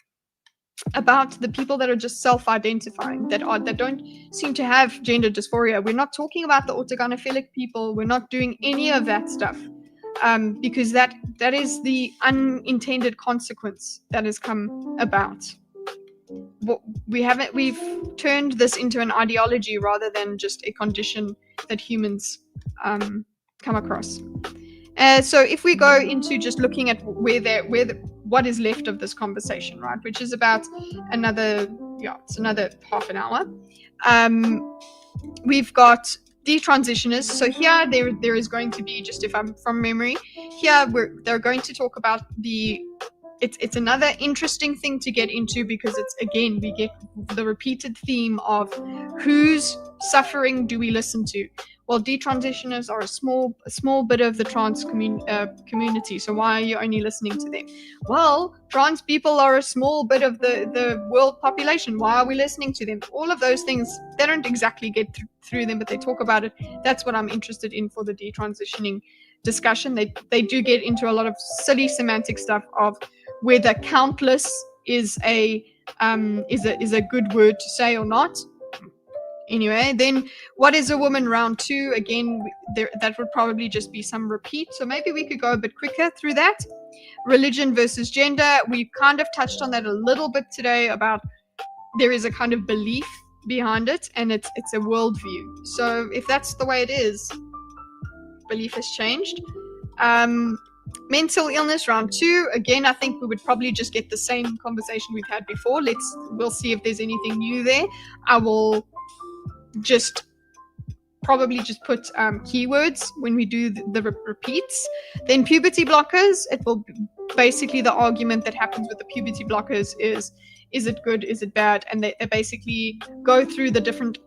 about the people that are just self-identifying, that don't seem to have gender dysphoria. We're not talking about the orthogonophilic people. We're not doing any of that stuff, because that is the unintended consequence that has come about. We've turned this into an ideology rather than just a condition that humans come across. So if we go into just looking at what is left of this conversation, right, which is about another half an hour. We've got detransitioners. So here there is going to be, just if I'm from memory, here they're going to talk about it's another interesting thing to get into, because it's, again, we get the repeated theme of whose suffering do we listen to? Well, detransitioners are a small bit of the trans community, so why are you only listening to them? Well, trans people are a small bit of the world population. Why are we listening to them? All of those things, they don't exactly get through them, but they talk about it. That's what I'm interested in for the detransitioning discussion. They do get into a lot of silly semantic stuff of whether countless is a good word to say or not. Anyway, then what is a woman round 2? Again, that would probably just be some repeat. So maybe we could go a bit quicker through that. Religion versus gender. We've kind of touched on that a little bit today about there is a kind of belief behind it, and it's a worldview. So if that's the way it is, belief has changed. Mental illness round 2. Again, I think we would probably just get the same conversation we've had before. We'll see if there's anything new there. I will probably just put keywords when we do the repeats. Then puberty blockers. It will basically, the argument that happens with the puberty blockers is it good, is it bad, and they basically go through the different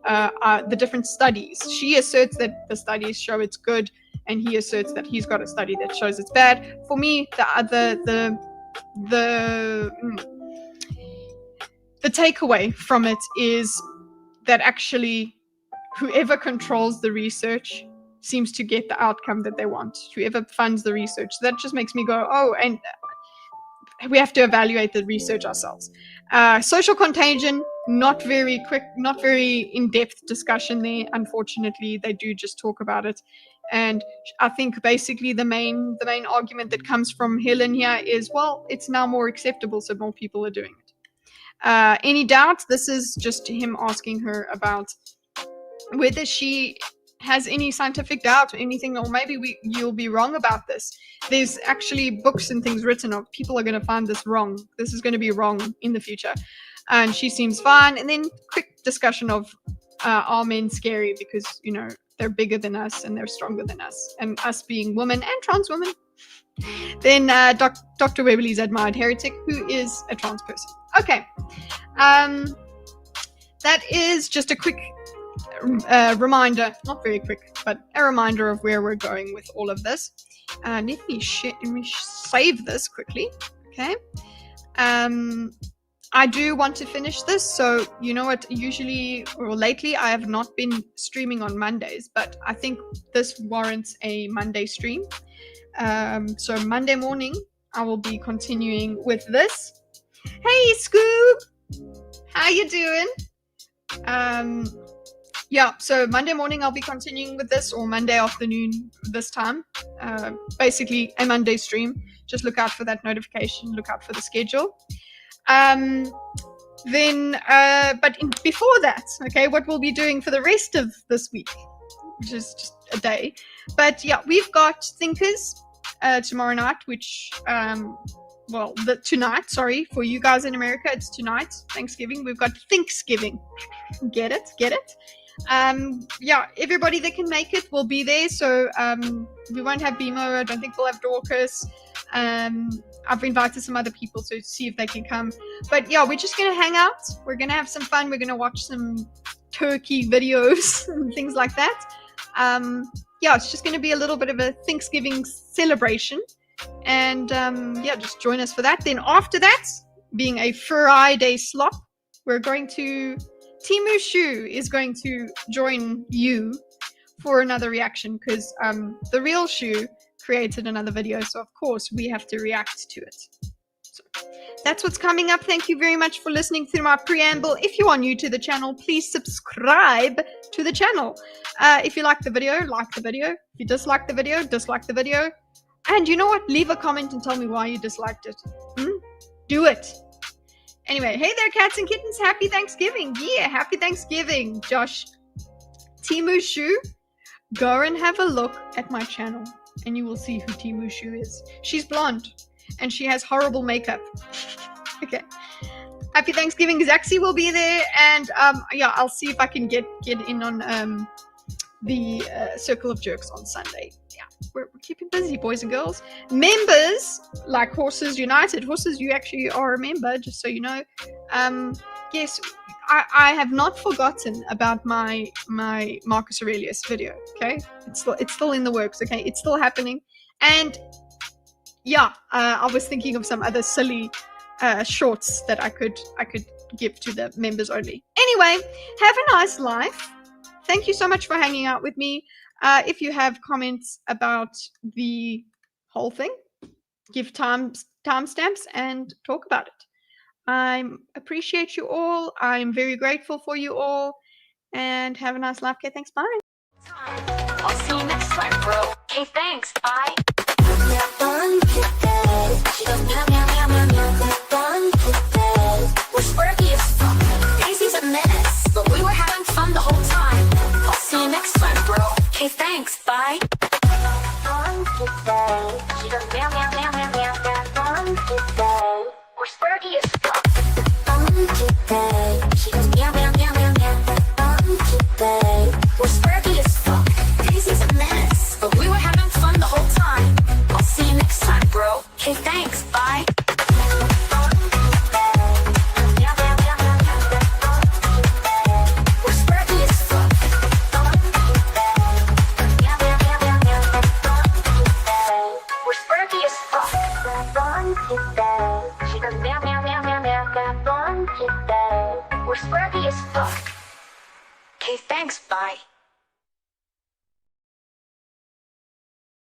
studies. She asserts that the studies show it's good, and he asserts that he's got a study that shows it's bad. For me, the takeaway from it is that actually whoever controls the research seems to get the outcome that they want. Whoever funds the research. So that just makes me go, oh, and we have to evaluate the research ourselves. Social contagion, not very quick, not very in-depth discussion there. Unfortunately, they do just talk about it. And I think basically the main argument that comes from Helen here is, well, it's now more acceptable, so more people are doing it. Any doubt? This is just him asking her about whether she has any scientific doubt or anything, or maybe you'll be wrong about this. There's actually books and things written of people are going to find this wrong. This is going to be wrong in the future. And she seems fine. And then quick discussion of are men scary because, you know, they're bigger than us and they're stronger than us, and us being women and trans women. Then Dr. Webberly's admired heretic, who is a trans person. Okay. That is just a quick reminder, not very quick, but a reminder of where we're going with all of this. Let me save this quickly. Okay. I do want to finish this, so you know what, usually or lately I have not been streaming on Mondays, but I think this warrants a Monday stream. So Monday morning I will be continuing with this. Hey Scoob, how you doing? Yeah, so Monday morning I'll be continuing with this, or Monday afternoon this time. Basically a Monday stream. Just look out for that notification, look out for the schedule. Before that, okay, what we'll be doing for the rest of this week, which is just a day. But yeah, we've got Thinkers tomorrow night, which tonight, sorry, for you guys in America, it's tonight, Thanksgiving. We've got Thanksgiving. Get it? Yeah, everybody that can make it will be there. So we won't have BMO. I don't think we'll have Dorcas. I've invited some other people to see if they can come. But yeah, we're just gonna hang out. We're gonna have some fun. We're gonna watch some turkey videos and things like that. Yeah, it's just gonna be a little bit of a Thanksgiving celebration. And yeah, just join us for that. Then after that, being a Friday slot, we're going to Timu Shu is going to join you for another reaction, because the real Shu created another video, so of course we have to react to it. So that's what's coming up. Thank you very much for listening through my preamble. If you are new to the channel, please subscribe to the channel. If you like the video, like the video. If you dislike the video, dislike the video. And you know what? Leave a comment and tell me why you disliked it. Do it. Anyway, hey there, cats and kittens. Happy Thanksgiving. Yeah, happy Thanksgiving, Josh. Timu Shu, go and have a look at my channel and you will see who Timu Shu is. She's blonde and she has horrible makeup. Okay. Happy Thanksgiving. Zaxi will be there, and yeah, I'll see if I can get in on the Circle of Jerks on Sunday. Yeah, we're keeping busy, boys and girls. Members like Horses United. Horses, you actually are a member, just so you know. Yes, I have not forgotten about my Marcus Aurelius video. Okay, it's still in the works. Okay, it's still happening. And yeah, I was thinking of some other silly shorts that I could give to the members only. Anyway, have a nice life. Thank you so much for hanging out with me. If you have comments about the whole thing, give timestamps and talk about it. I appreciate you all. I'm very grateful for you all. and have a nice life. Okay, thanks. Bye. I'll see you next time, bro. Okay, thanks. Bye. We're squirky as fuck. Daisy's a menace, but we were having fun the whole time. I'll see you next time, bro. Okay, thanks. Bye. We're squirky as fuck. We're squirky as fuck. Daisy's a menace, but we were having fun the whole time. I'll see you next time, bro. Okay, thanks. Bye. We're squirky as fuck. We're squirky as fuck. We're squirky as fuck. Okay, thanks. Bye.